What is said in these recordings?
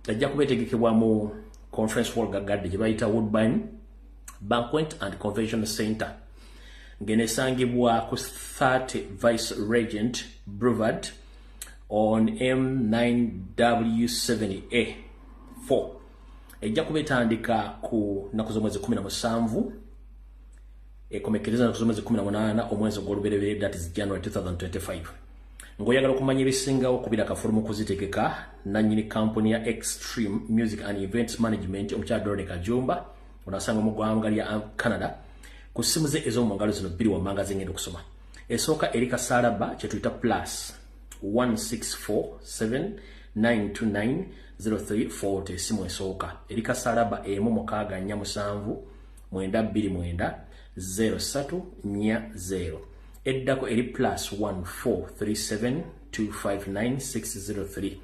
ejja kubetegekebwa mu Conference Hall Gagadde gye bayita Woodbine Banquet and Convention Center ngenesangibwa ku 30 Vice Regent Boulevard on M9W70A4. Ejja kubetandika ku naku z'omwezi 17 ekomekereza naku z'omwezi 18 omwezi ogw'olubereberye, that is January 2025. Ngoyagala okumanya ebisingawo kubira kafulumu kuzitegeka nannyini kampuni ya Extreme Music and Events Management omukyala Dorone Kajumba onasanga mu ggwanga lya Canada ku ssimu ze ez'omungalo zino bbiri wammanga zengenda okusoma. Esooka eri kasaalaba kye tuyita plus 16479290340 essimu esooka eri kasaalaba emu 647290740. Eddako eri plus 14372596003.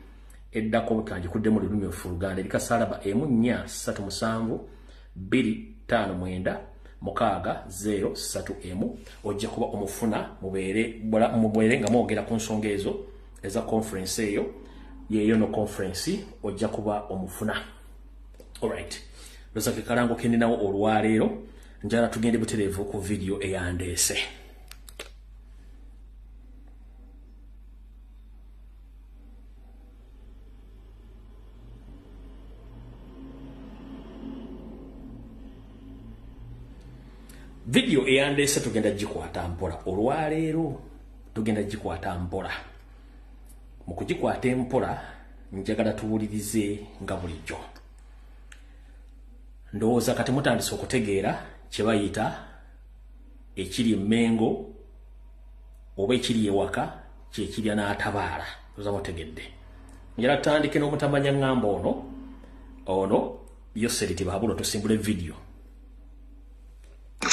Eddako bukanje kudde mu lulimi olufuluganda eri kasaalaba emu 43725596030. Ojja kuba omufuna mubeere nga mwogera ku nsonga ezo eza conference eyo yeeyo no conference ojja kuba omufuna. Alright, lozake kalango kendinawo olwaleero njala tugende butereevu ku video eyandeese. Video eyandeese tugenda gikwata mpola olwaleero, tugenda gikwata mpola. Mu kugikwata empola njagala tuwulirize nga bulijjo. Ndowooza kati mutandise okutegeera kye bayita ekiri emmengo oba ekiri ewaka kyekirya n'atabaala. Oza mutegedde. Njala tutandike n'omutamanya ngamba ono Yoseriti Bahabulo tusimbule video. We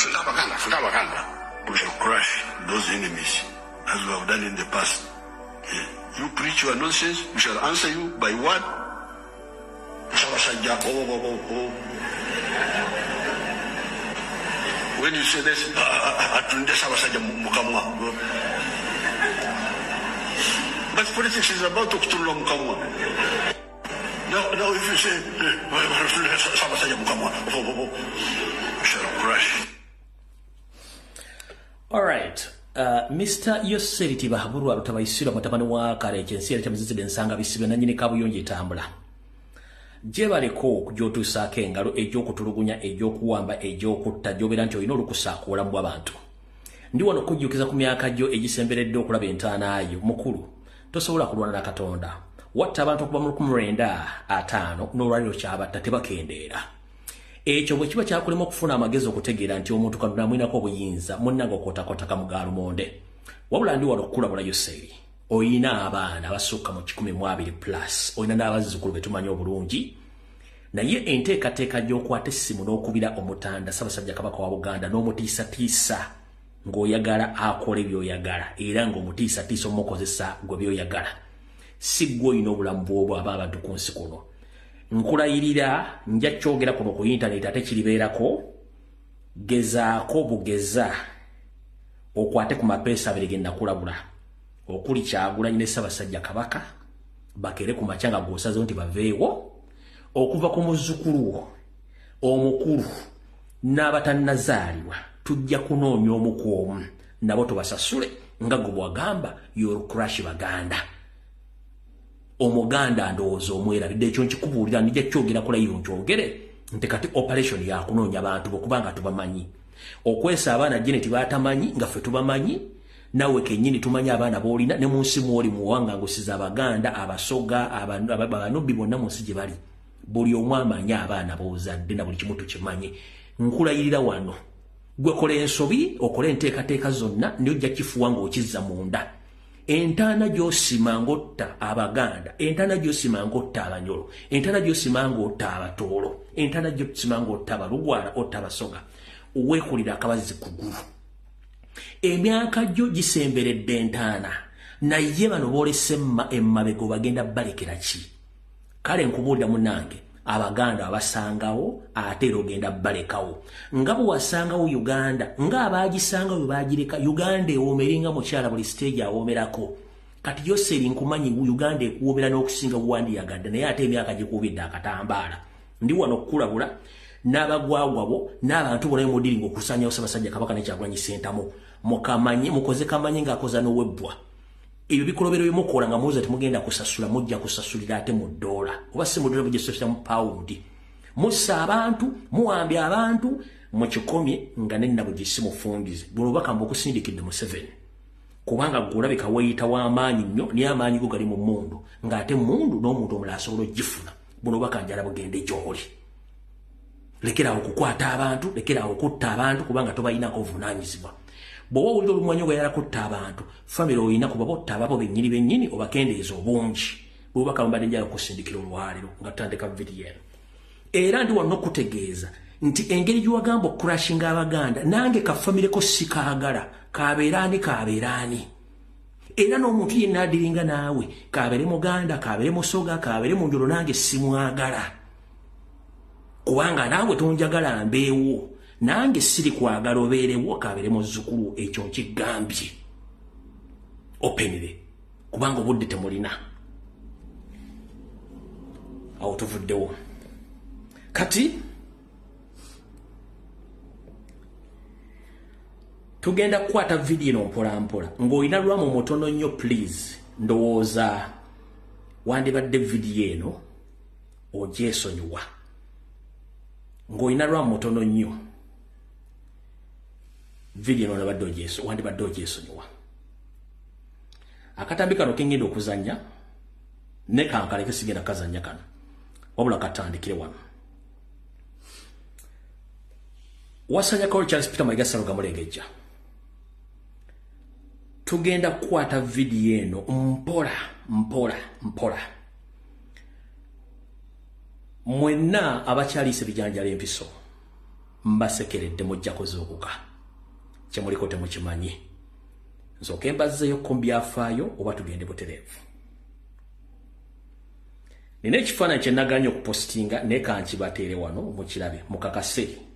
shall crush those enemies as we have done in the past. You preach your nonsense, we shall answer you by what? When you say this, but politics is about to kill Mukamwa. Now if you say, we shall crush. Alright, Mr. Yoseriti Bahabulu alutabayisira mutabani wa kale ekyensi kya muzizide ensanga bisibe nannyini kabuyonje etambula. Gye baleko okugyotuusaako engalo egy'okutulugunya egy'okuwamba egy'okutta gy'obeera nti olina olukusa ku bulamu bw'abantu. Ndi wano okujjukiza ku myaka gyo egisemberedde okulaba entaanaayo mukulu tosobola kulwana na Katonda. Watta abantu okuva mu 1950 n'olwaliro kyabatta tebakendeera. Ekyo bwe kiba kyakulema okufuna amagezi okutegeera nti omuntu Katonda amwinako obuyinza munnange okootakota kamugaalo monde. Wabula ndi wano okukulabula Yoseri. Oyina abaana abasukka mu 12 plus. Oyina n'abazzukulu be tumanyi obulungi. Naye enteekateeka gy'okwata essimu n'okubira omutanda Ssaabasajja Kabaka wa Buganda n'omutiisatiisa ng'oyagala akole by'oyagala era ng'omutiisatiisa omukozesa gwe by'oyagala. Si ggwe oyina obulamu bw'obwo abantu ku nsi kuno. Nkulayirira nja kyogera kuno ku internet ate kiribeerako gezaako bugeza okwate ku mapeesa abiri ge nakulabula okuli Kyagulanyi ne Ssaabasajja Kabaka bakere ku makyanga g'osazeewo nti baveewo okuva ku muzzukulu omukulu n'abatannazaalibwa tujja kunoonya omu ku omu nabo tubasasule nga gwe bwagamba you'll crush Baganda. Omuganda ndowooza omwerabidde ekyo nkikubuulira nijja kyogera kulayo nkyogere nti kati operation yakunoonya abantu bokubanga tubamanyi. Okwesa abaana Janet batamanyi nga ffe tubamanyi nawe kennyini tumanyi abaana boolina ne mu nsi mwoli muwanga ngusiza Abaganda abasoga abanubbi bonna mu nsi gye bali. Buli omu amanyi abaana boozadde na buli kimu tukimanyi. Nkulayirira wano gwe kola ensobi okola enteekateeka zonna n'ojja kifuwa ng'okizza munda. Entaana gy'osima ng'otta Abaganda, entaana gy'osima ng'otta Abanyolo, entaana gy'osima ng'otta Abatoolo, entaana gy'osima ng'otta Abalugwala, otta Abasoga. Weekulira akabazi ku ggulu. Emyaka gyo gisemberedde entaana naye bano boolese emmabega bagenda balekera ki? Kale nkubuulira munnange Abaganda abasangawo ate era ogenda balekawo. Nga bwe wasangawo Uganda nga abaagisangawo bagireka Uganda ewoomeringa mukyala buli stage awoomerako. kati Yoseri nkumanyi Uganda ekuubira n'okusinga buwandiyagadde naye ate emyaka gikubidde akatambaala ndi wano okukulabula n'abagwagwabo n'abantu bonna mudiri ng'okusanyawo Ssaabasajja Kabaka ne Kyagulanyi Ssentamu mukoze kamanyi ng'akoza n'owebbwa ebyo bikolobero byemukola nga muwuza temugenda kusasula mujja kusasulira ate mu ddoola oba si mu ddoola mujja kusasulira mu pawundi mussa abantu muwambya abantu mukikomye nga nenabo gisi mufungize buno bakamba okusindikidde Museveni kubanga gulabika weyita w'amaanyi nnyo niye amaanyi go gali mu mmundu ng'ate mmundu n'omuntu omulala asobola ogifuna buno bakanjala bugende gy'oli lekerawo okukwata abantu lekerawo okutta abantu kubanga tobayinako obuvunaanyizibwa bw'oba owulira olumwanyi ogayala kutta abantu famire oyina kuba botta ababo bennyini obakendeeza obungi bwebaka mbadde njala okusindikira olwaliro nga tutandika vidiyo eno era ndi wano okutegeeza nti engeri gy'wagamba okurashinga Abaganda nange kafamireko sikaagala kabeeraani era n'omuntu yenna adiringa naawe kabeere Muganda kabeere Musoga kabeere Munjolo nange simwagala kubanga naawe tonjagala mbeewo nange siri kwagala obeerewo kabeere muzzukulu ekyo nkigambye openire kubanga obudde temulina awo tuvuddewo kati tugenda kukwata vidiyo eno mpolampola ng'olina lwamu mutono nnyo please ndowooza wandibadde vidiyo eno ogyesonyiwa ng'olina lwamu mutono nnyo vidiyo eno wandibadde ogyesonyiwa akatambi kano kengenda okuzanya ne kankaleke sigenda kazanya kano wabula katandikire wano wasanya Col Charles Peter Mayiga Ssaluga Mulengejja tugenda kukwata vidiyo eno mpola mwenna abakyaliise bijanjala empiso mbasekeredde mujja kuzuukuka kyemuliko temukimanyi nsooke mbazzeeyo ku byafaayo oba tugende butereevu nina ekifaananyi kye naganye okupositinga naye kankibateere wano mukirabe mukakase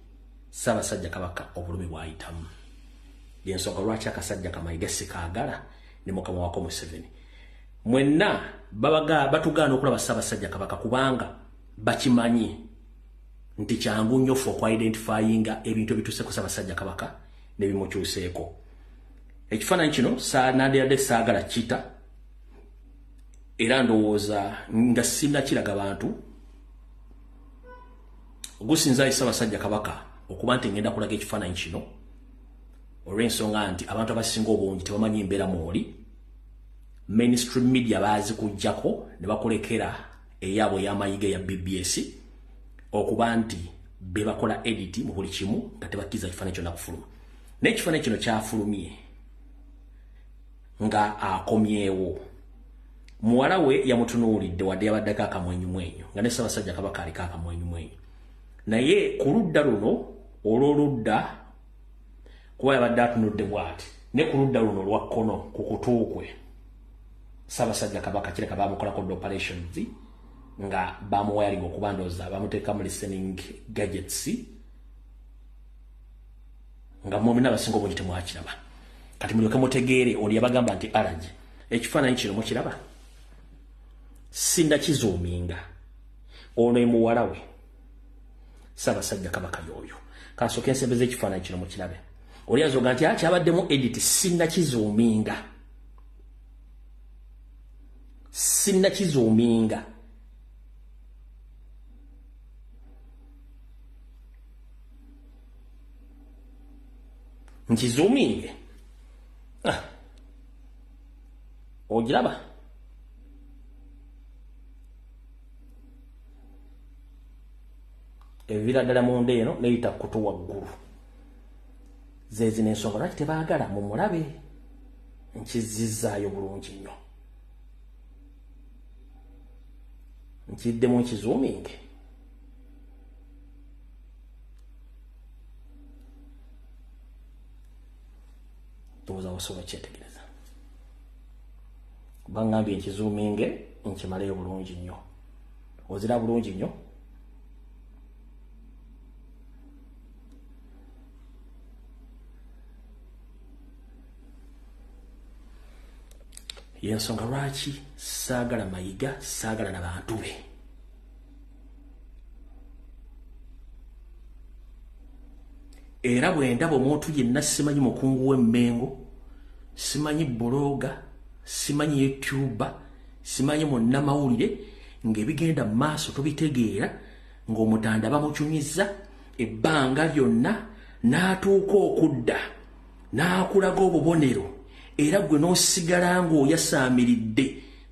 Ssaabasajja Kabaka obulumi bw'ayitamu yensonga lwaki akasajja Kamayiga sikaagala ne mukama wako Museveni mwenna batugaana okulaba Ssaabasajja Kabaka kubanga bakimanyi nti kyangu nnyo ffe okwidentifyinga ebintu ebituuse ku Ssaabasajja Kabaka ne bimukyuseeko ekifaananyi kino nandiyadde saagala kita era ndowooza nga sinnakiraga bantu ogusinzaayo Ssaabasajja Kabaka okuba nti ngenda kulaga ekifaananyi kino olw'ensonga nti abantu abasinga obungi tebamanyi mbeera mwoli mainstream media baazi kujjako ne bakolekera eyaabwe ey'amayiga ya BBS okuba nti be bakola edit mu buli kimu nga tebakkiriza kifaananyi kyonna kufuluma naye ekifaananyi kino kyafulumye nga akomyewo muwala we yamutunuulidde wadde yabaddeko akamwenyumwenyu nga ne Ssaabasajja Kabaka aliko akamwenyumwenyu naye ku ludda luno olw'oludda kuba yabadde atunudde bw'ati ne ku ludda luno olwa kkono ku kutuukwe Ssaabasajja Kabaka kireka bamukolako operations nga bamuwayalinga okuba ndowooza bamuteekamu listening gadgets nga mwomina abasinga obungi temwakiraba kati mulyoke mutegeere oli yabagamba nti alaji ekifaananyi kino mukiraba sindakizuuminga ono emuwala we Ssaabasajja Kabaka y'oyo kansooke nsembeza ekifaananyi kino mukirabe oli azoga nti akyabaddemu edit sinnakizuuminga nkizuuminge ogiraba ebibira ddala munda eno neyita kutu waggulu zezino ensonga lwaki tebaagala mumulabe nkizizzaayo bulungi nnyo nkiddemu nkizuuminge tubuza wasobola kyetegereza bangambye nkizuuminge nkimaleyo bulungi nnyo ozira bulungi nnyo yensonga lwaki saagala Mayiga, saagala n'abantu be. Era bwe ndaba omuntu yenna simanyi mukungu w'Emmengo, simanyi bloga, simanyi YouTuber, simanyi munnamawulire, ng'ebigenda mu maaso tobitegeera, ng'Omutanda bamucunyizza ebbanga lyonna n'atuuka okudda n'akulaga obubonero, era gwe n'osigala ng'oyasaamiridde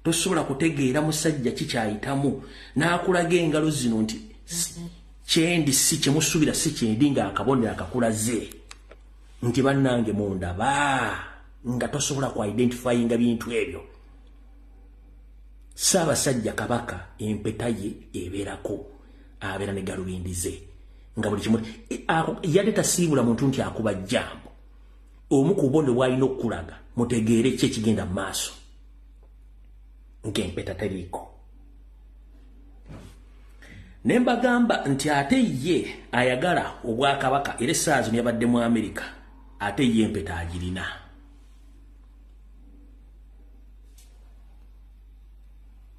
tosobola kutegeera musajja kikyayitamu, n'akulaga engalo zino nti kyendi si kyemusuubira si kyendi ng'akabonero akakulaze nti bannange mundaba, nga tosobola ku identifyinga bintu ebyo. Ssaabasajja Kabaka empeta ye ebeerako, abeera ne galubindi ze nga buli kimu yadde tasiibula muntu nti akuba jjambo. Omu ku bubonero bw'alina okukulaga mutegeere ki ekigenda mu maaso ng'empeta teriiko. Ne mbagamba nti ate ye ayagala obwakabaka era essaawa zino yabadde mu Amerika, ate ye empeta agirina.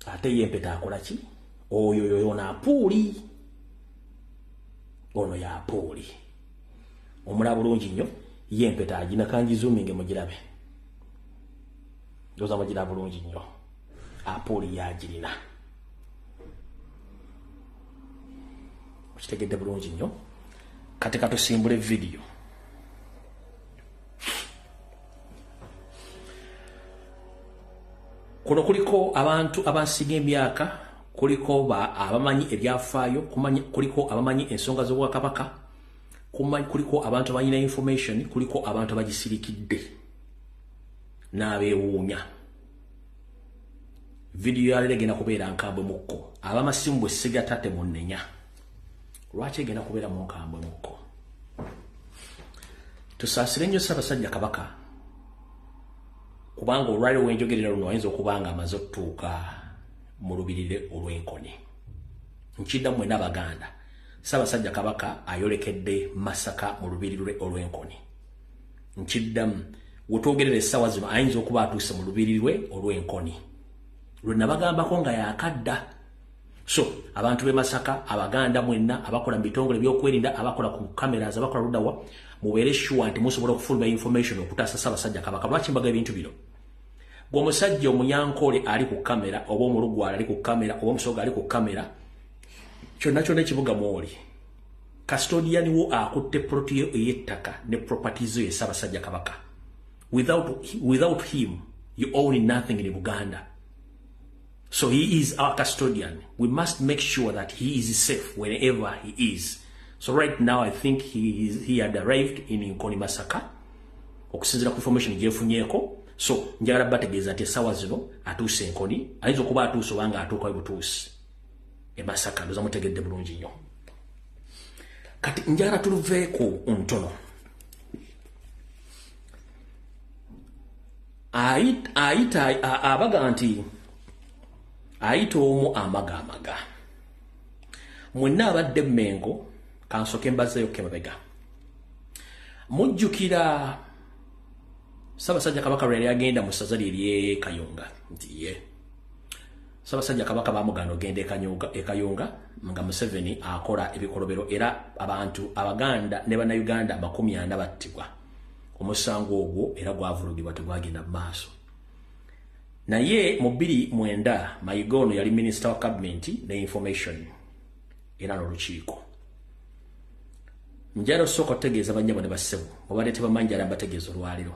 Ate ye empeta akola ki? Oyo yono apuuli. Ono y'apuuli. Omulaba bulungi nnyo, ye empeta agirina. Kangizuuminge mugirabe. Ndoza mugiraba bulungi nnyo. Apuuli y'agirina. Kitegedde bulungi nnyo. Kati katusimbule video. Kuno kuliko abantu abansiga emyaka, kuliko abamanyi ebyafaayo, kuliko abamanyi ensonga z'Obwakabaka, kuliko abantu abalina information, kuliko abantu abagisirikidde n'abeewuunya. Video ya leero egenda kubeera nkambwe mukko. Abamasimu bwe sigatate munnenya. Lwaki egenda kubeera mu nkambwe mukko? Tusaasire nnyo Ssaabasajja Kabaka, kubanga olwaliro wenjogerera luno ayinza okuba nga amaze okutuuka mu lubirire olw'enkoni. Nkiddamu mwena Abaganda, Ssaabasajja Kabaka ayolekedde Masaka mu lubirire olw'enkoni. Nkiddamu wetwogerera essaawa zino ayinza okuba atuuse mu lubirire olw'enkoni. Lwe nabagambako nga yakadda. So, abantu b'e Masaka, Abaganda mwenna, abakola mu bitongole by'okwerinda, abakola ku cameras, abakola ludawa, mubeere sure nti musobola okufulumya information okutaasa Ssaabasajja Kabaka. Lwaki mbaga ebintu bino? Gwe omusajja omunyankole ali ku kamera, oba omulugwala ali ku kamera, oba omusoga ali ku kamera, kyonna kyonna ekibuga mwoli. Custodian wo akutte ploti ye ey'ettaka ne properties ye Ssaabasajja Kabaka. Without him, you own nothing in Uganda. So he is our custodian. We must make sure that he is safe wherever he is. So right now, I think he had arrived in Nkoni Masaka. Okusinzira ku information gyefunyeeko. So njagala bategeeza nti essaawa zino atuuse Nkoni. Ayinza okuba atuuse oba nga atuuka butuusi e Masaka. Ndoza mutegedde bulungi nnyo. Kati njagala tuluveeko ntono. Abaga nti ayita omu amaga. Mwenna abadde Mmengo, kansoke mbazeeyo kemabega. Mujjukira Ssaabasajja Kabaka lwe yagenda mu ssaza lye Kayunga. Nti ye Ssaabasajja Kabaka baamugana ogenda e Kayunga nga Museveni akola ebikolobero, era abantu Abaganda ne Bannayuganda 40 battibwa. Omusango ogwo era gwavulugibwa tegwagenda mu maaso. Naye mu 2009 Mayiga ono yali Minister wa Cabinet ne Information era n'olukiiko. Njalo soko tegeeza banyabo ne bassebo obadde tebamanyi ala bategeeza olwaliro.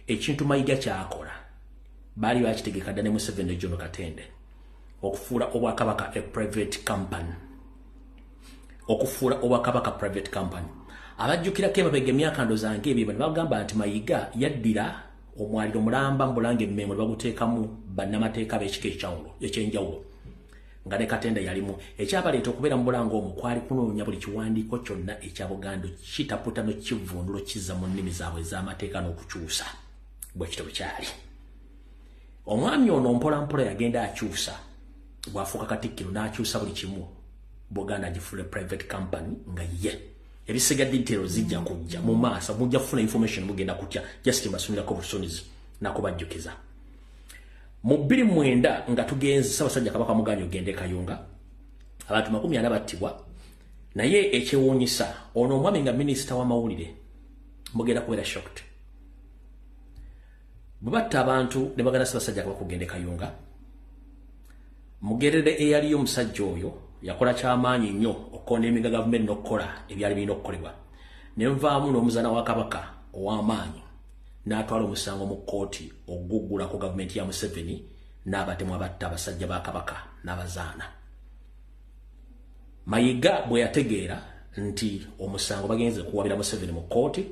Ekintu Mayiga kyakola baali bakitegeka dda ne Museveni ne John Katende okufuula Obwakabaka a private company. Okufuula Obwakabaka private company. Abajjukirako emabega emyaka ndozange ebyo ne bagamba nti Mayiga yaddira omwaliro mulamba mbulange Mmengo baguteekamu bannamateeka b'ekika ekyenjawulo nga ne Katende yalimu. Ekyabaleeta okubeera mu Bulange omwo kwali kunoonya buli kiwandiiko kyonna ekya Buganda kitaputa n'ekivundulo kizza mu nnimi zaabwe ez'amateeka n'okukyusa bwe kityo bwe kyali. Omwami ono mpolampola yagenda akyusa bw'afuuka Katikkiro n'akyusa buli kimu Buganda agifuule private company nga ye. Ebisigadde details zijja kujja mu maaso, mujja kufuna information mugenda kutya just mbasumirako busonizi nakubajjukiza. mu 2009 nga tugenze Ssaabasajja Kabaka muganya ogende Kayunga abantu 40 battibwa naye ekyewuunyisa ono omwami nga minisita w'amawulire mugenda kubeera shocked bubatta abantu ne bagana Ssaabasajja Kabaka ogende Kayunga mugerere eyaliyo omusajja oyo yakola kyamaanyi nnyo okukondemminga gavumenti n'okukola ebyali birina okukolebwa ne nvaamu n'omuzaana wa Kabaka ow'amaanyi n'atwala omusango mu kkooti oguggula ku gavumenti ya Museveni n'abatemu abatta abasajja ba Kabaka n'abazaana. Mayiga bwe yategeera nti omusango bagenze kuwabira Museveni mu kkooti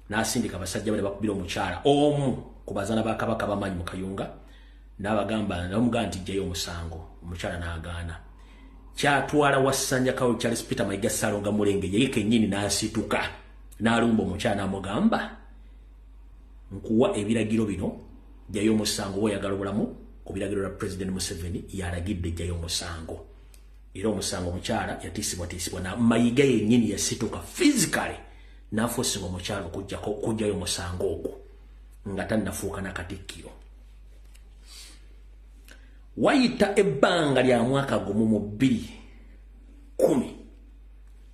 n'asindika abasajja bale bakubira omukyala omu ku bazaana ba Kabaka b'amaanyi mu Kayunga n'abagamba n'omugamba nti jjayo omusango omukyala n'agaana. Kyatwala Wassanja Kawo Charles Peter Mayiga Ssalonga Mulenge ye kennyini n'asituka n'alumba omukyala n'amugamba nkuwa ebiragiro bino jjayo omusango oyagala obulamu ku biragiro bya President Museveni yalagidde jjayo omusango. Era omusango omukyala yatiisibwatiisibwa na Mayiga yennyini yasituka physically n'afuusinga omukyala okujjayo omusango ogwo nga tannafuuka na Katikkiro. Wayita ebbanga lya mwaka gumu mu 2010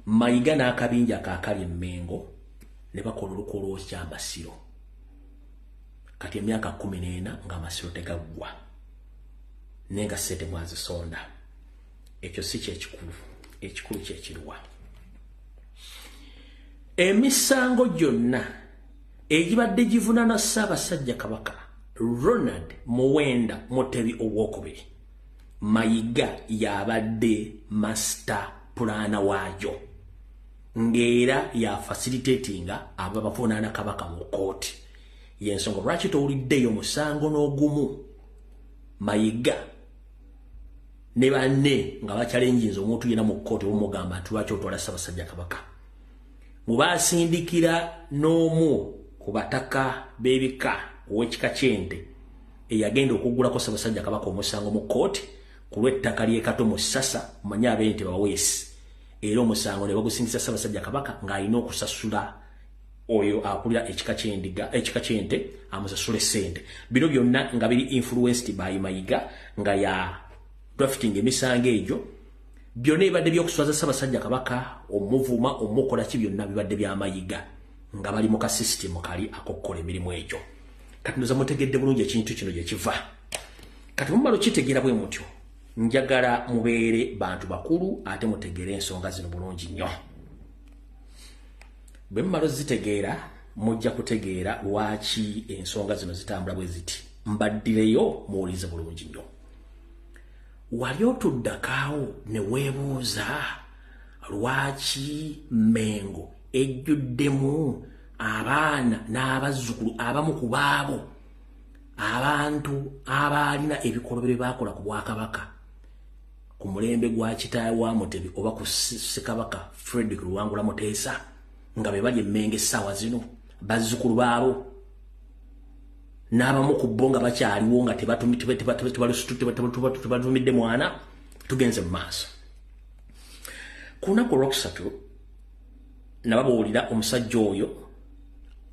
Mayiga n'akabinja kaakali Emmengo ne bakola olukolo ky'amasiro. Kati emyaka 14 ng'amasiro tegaggwa nenga ssente mwazisonda. Ekyo si kyekikulu, ekikulu kyekirwa. Emisango gyonna egibadde givunaana Ssaabasajja Kabaka Ronald Muwenda Mutebi owokubiri Mayiga yabadde master plana waajo ng'era ya facilitatinga abo abavunaana Kabaka mu kkooti. Yensonga lwaki towuliddeyo musango n'ogumu Mayiga ne banne nga bakyalenjinza omuntu yena mu kkooti omugamba nti lwaki otwala Ssaabasajja Kabaka. Mubasindikira n'omu ku bataka b'ebika ow'ekika ky'ente eyagenda okuggulako Ssaabasajja Kabaka omusango mu kkooti ku lw'ettaka ly'e Kato mu Ssasa mumanye ab'ente baweesi. Era omusango ne bagusingisa Ssaabasajja Kabaka ng'alina okusasula oyo akulira ekika ky'ente amusasule ssente. Bino byonna nga biri influenced by Mayiga nga ya drafting emisango egyo byonna ebibadde by'okuswaza Ssaabasajja Kabaka omuvuma omukola ki byonna bibadde bya Mayiga nga bali mu kasisitemu kali akokkola emirimu egyo. Kati ndoza mutegedde bulungi ekintu kino gye kiva. Kati mumalo kitegeera bwe mutyo njagala mubeere bantu bakulu ate mutegeere ensonga zino bulungi nnyo. Bwe mmalo zitegeera mujja kutegeera lwaki ensonga zino zitambula bwe ziti. Mbaddireyo muwulize bulungi nnyo. Wali otuddakaawo ne weebuuza lwaki Mmengo ejjuddemu abaana n'abazzukulu abamu ku baabo abantu abaalina ebikolwa bye baakola ku Bwakabaka ku mulembe gwa kitaawe wa Mutebi oba ku Ssekabaka Frederick Luwangula Muteesa nga be bali Mmengo essaawa zino bazzukulu baabo n'abamu ku bo nga bakyaliwo nga tebatumidde mwana. Tugenze mu maaso. Ku lunaku olwokusatu nababuulira omusajja oyo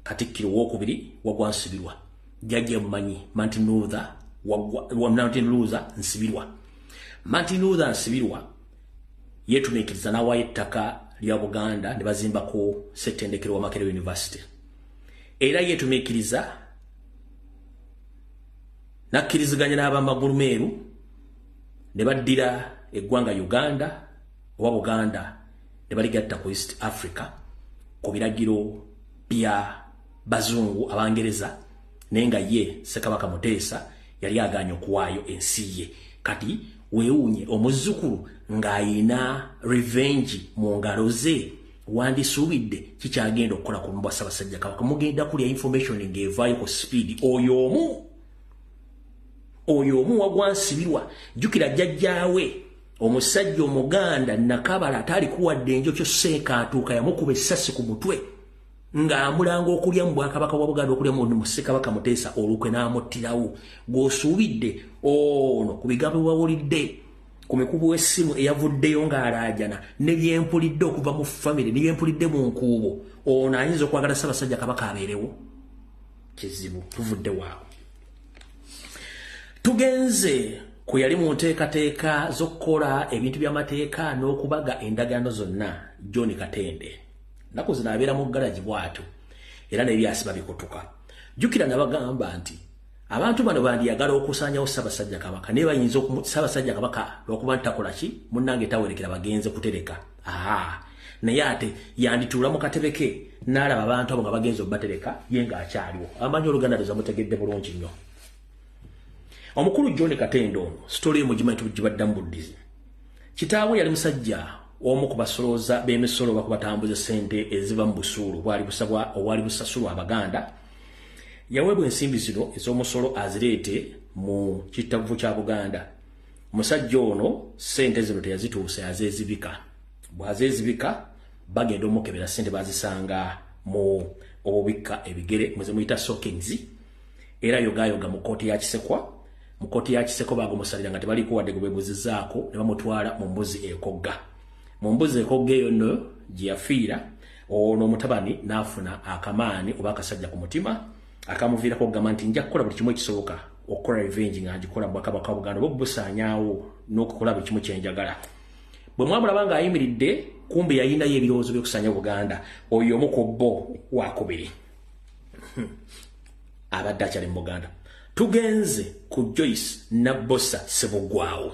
Katikkiro owookubiri wagwa Nsibirwa jjajja mumanyi Martin Luther Nsibirwa. Martin Luther Nsibirwa yeetumiikiriza n'awaayo ettaka lya Buganda ne bazimbako ssettendekero wa Makerere University. Era yeetumiikiriza nakkiriziganya n'abamagulu meeru ne baddira eggwanga Uganda oba Buganda ne baligatta ku East Africa ku biragiro bya bazungu Abangereza naye nga ye Ssekabaka Muteesa yali aganya okuwaayo ensi ye. Kati weewuunye omuzzukulu ng'ayina revenge mu ngalo ze wandisuubidde kikyagenda okukola ku mbwa Ssaabasajja Kabaka. Mugenda kulya information ng'evaayo ku speed. Oyo omu wagwa Nsibirwa jjukira jjajjaawe omusajja Omuganda Nakabala ataalikuwadde enjokyo Sseekaatuuka yamukuba essasi ku mutwe ng'amulanga okulya mu Bwakabaka bwa Buganda okulya mu Ssekabaka Muteesa olukwe n'amuttirawo. Gw'osuubidde ono ku bigambo bawulidde ku mikubu w'essimu eyavuddeyo ng'alaajana ne byempulidde okuva mu famire ne byempulidde mu nkuubo ono ayinza okwagala Ssaabasajja Kabaka abeerewo. Kizibu tuvudde waawo. tugenze ku yali mu nteekateeka z'okukola ebintu by'amateeka n'okubaga endagaano zonna John Katende. Nnaku zino abeera mu galaji bw'atyo era n'ebyasiba bikutuka. Jjukira nabagamba nti abantu bano bandiyagala okusaanyawo Ssaabasajja Kabaka naye bayinza Ssaabasajja Kabaka lw'okuba ntakola ki munnange tawerekera bagenze kutereka. Naye ate yandituula mu katebe ke n'alaba abantu abo nga bagenze obbatereka ye ng'akyaliwo. Amanyi Oluganda luza mutegedde bulungi nnyo. Omukulu John Katende ono story emugimanyi tugibaddamu buddizi. Kitaawe yali musajja omu ku basolooza b'emisolo bakubatambuza ssente eziva mu busuulu obwali busasulwa Abaganda. Yaweebwa ensimbi zino ez'omusolo azireete mu kitavvu kya Buganda. Omusajja ono ssente zino teyazituusa yazeezibika. Bw'azeezibika bagenda omukebera ssente bazisanga mu obubikka ebigere mwe muyita sockings era yogayoga mu kkooti ya Kisekwa. Mu kkooti ya Kisekwa bagumusalira nga tebaliko wadde gwebebuzizaako ne bamutwala mu mbuzi ekogga. Mu mbuzi ekogga eyo nno gye yafiira ono omutabani n'afuna akamaani oba akasajja ku mutima akamuviirako okugamba nti nja kukola buli kimu ekisoboka okukola revenge nga ngikola mu Bwakabaka bwa Buganda oba obusaanyaawo n'okukola buli kimu kyenjagala. Bwe mwamulaba ng'ayimiridde kumbe yayinayo ebirowoozo by'okusaanya Buganda oyo omu ku bo wakubiri abadde akyali mu Buganda. Tugenze ku Joyce Nabbosa Ssebuggwawo.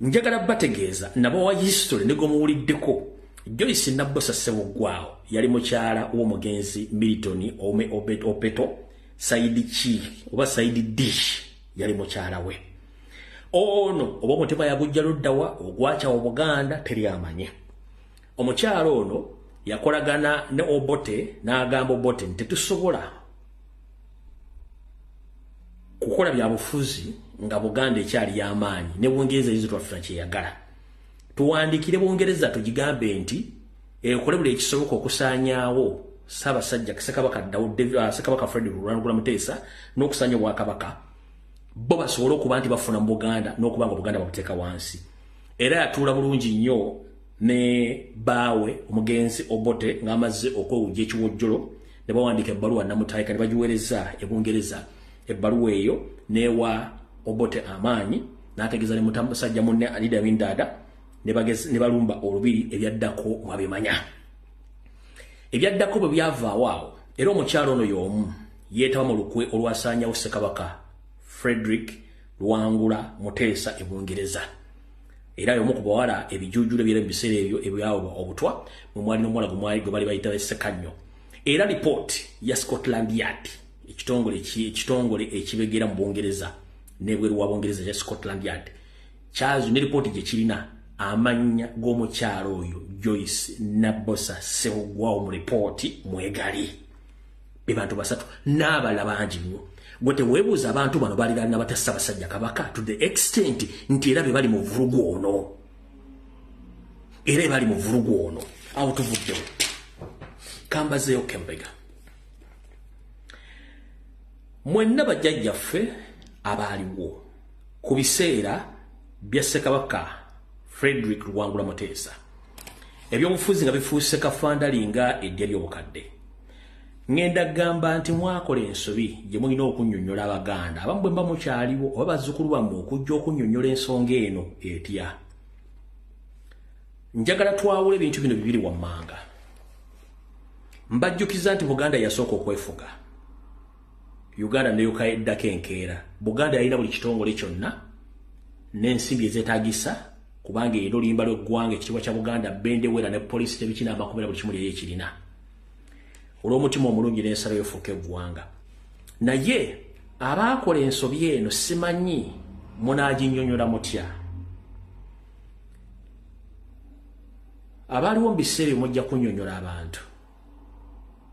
Njagala bategeeza nabo wa history ne gomuwuliddeko. Joyce Nabbosa Ssebuggwawo yali mukyala w'omugenzi Milton Opeto Saidi Chi oba Saidi Dish yali mukyala we. Ono oba omutima yagujja luddawa ogwacha Obuganda teri amanye. Omukyala ono yakolagana ne Obote n'agamba Obote nti tetusobola kukola bya bufuzi nga Buganda ekyali y'amaanyi ne Bungereza yizo twafuna kyeyagala. Tuwandikire Bungereza tugigambe nti ekole buli ekisoboka okusaanyaawo Ssaabasajja Ssekabaka Frederick Luwangula Muteesa n'okusaanya Obwakabaka bo basobola okuba nti bafuna mu Buganda n'okuba nga Buganda babuteeka wansi. Era yatuula bulungi nnyo ne baawe omugenzi Obote ng'amaze okwewujja ekiwojjolo ne bawandiika ebbaluwa namutaayika ne bagiweereza e Bungereza. Ebbaluwa eyo newa Obote amaanyi n'ategeeza ne musajja munne Idi Amin Dada ne balumba olubiri ebyaddako mwabimanya. Ebyaddako bwe byavaawo awo era omukyalo ono y'omu yeetaba mu lukwe olwasaanyawo Ssekabaka Frederick Luwangula Muteesa e Bungereza. Era y'omu ku bawala ebijuujulo byera mu biseera ebyo ebyawo obutwa mu mwali n'omuwala gwe bali bayita Ssekannyo. Era lipooti ya Scotland Yard ekitongole ekibegera mu Bungereza n'ebweru wa Bungereza ya Scotland Yard kyazo ne lipooti gye kirina amannya g'omukyalo oyo Joyce Nabbosa Ssebuggwawo mu lipooti mwegali be bantu basatu n'abala bangi nnyo. Gwe teweebuuza abantu bano baliraana n'abata Ssaabasajja Kabaka to the extent nti era be bali mu vulugu ono awo tuvuddewo kambazeeyo Kembega. Mwenna bajjajjaffe abaaliwo ku biseera bya Ssekabaka Frederick Luwangula Muteesa ebyobufuzi nga bifuuse kafandalinga eddya ly'obukadde. Ngenda gamba nti mwakola ensobi gye mulina okunnyonnyola Abaganda abamu bwe mba mukyaliwo oba bazzukulu bammwe okujja okunnyonnyola ensonga eno etya. Njagala twawula ebintu bino bibiri wammanga. Mbajjukiza nti Buganda yasooka okwefuga. Uganda ne yukaeddako enkeera. Buganda yalina buli kitongole kyonna n'ensimbi ezeetaagisa kubanga era oluyimba lw'eggwanga ekitiibwa kya Buganda bendewera ne poliisi tebikina amakomera buli kimu lyeye kirina. Olw'omutima omulungi n'ensalo y'ofuuka eggwanga. Naye abaakola ensobi eno simanyi munaaginnyonnyola mutya. Abaaliwo mu biseera mujja kunnyonnyola abantu.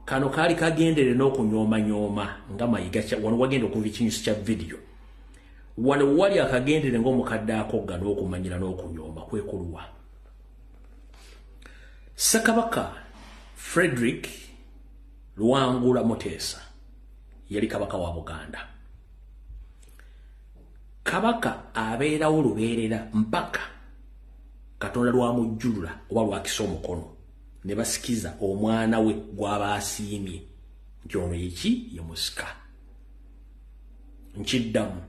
Kano kaali kagendere n'okunyooma nga mayiga wano wagenda okuva ekinyusi kya video. Wano wali akagendere ng'omukadde akogga n'okumanyira n'okunyooma kwekuluwa. Ssekabaka Frederick Luwangula Muteesa yali kabaka wa Buganda. Kabaka abeerawo lubeerera mpaka Katonda lwamujjulula oba lwakisa omukono ne basikiza omwana we gw'aba asiimye nti ono yeki ye musika. nkiddamu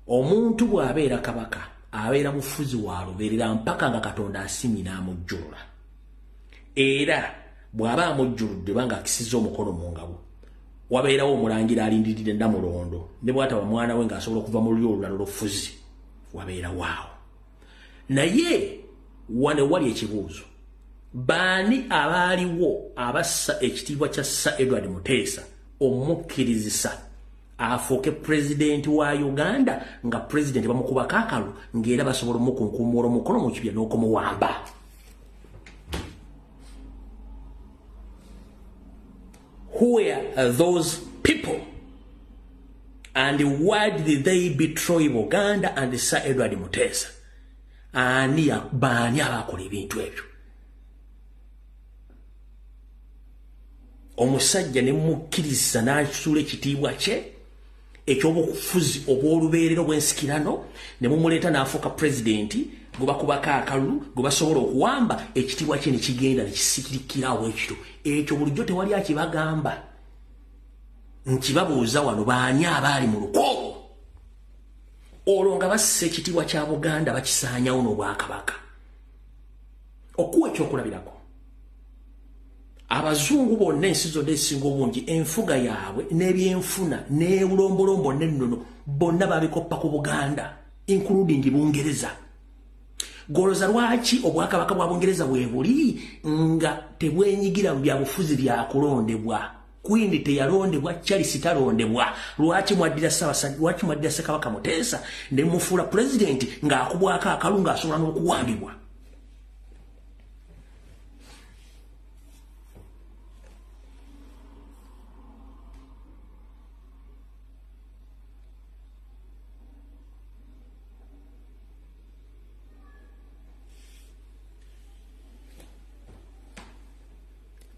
omuntu bw'abeera kabaka abeera mufuzi wa lubeerera mpaka nga Katonda asimye n'amujjulula era bw'aba amujjuludde banga akisiza omukono mu ngabo wabeerawo omulangira alindiridde Namulondo ne bw'ataba mwana we ng'asobola okuva mu lulyo olulala olufuzi wabeera waawo naye wane wali ekibuuzo baani abaaliwo abassa ekitiibwa kya Sir Edward Muteesa omukkirizisa afuuke pulezidenti wa Uganda nga pulezidenti bamukubako akalu ng'era basobola omukunkumula omukono mu kibya n'okumuwamba. Who were those people? And why did they betray Uganda and Sir Edward Muteesa? Ani baani abakola ebintu ebyo? Omusajja ne mukkiriza n'akisuula ekitiibwa kye ekyobufuzi obw'olubeerero bw'ensikirano ne mumuleeta n'afuuka pulezidenti gwe bakubako akalulu gwe basobola okuwamba ekitiibwa kye ne kigenda ne kisikirikirawo ekito. Ekyo bulijjo tewali akibagamba. Nkibabuuza wano baani abaali mu lukoobo olwo nga bassa ekitiibwa kya Buganda bakisaanyawo n'Obwakabaka. Okuwa ekyokulabirako abazungu bonna ensi zonna ezisinga obungi enfuga yaabwe n'ebyenfuna n'ebulombolombo n'ennono bonna babikoppa ku Buganda including Bungereza. Goloza lwaki Obwakabaka bwa Bungereza bwe buli nga tebwenyigira mu byabufuzi byakulondebwa? Queen teyalondebwa, Charles talondebwa. Lwaki mwaddira Ssekabaka Muteesa ne mufuula pulezidenti ng'akubwako akalu ng'asobola n'okuwambibwa?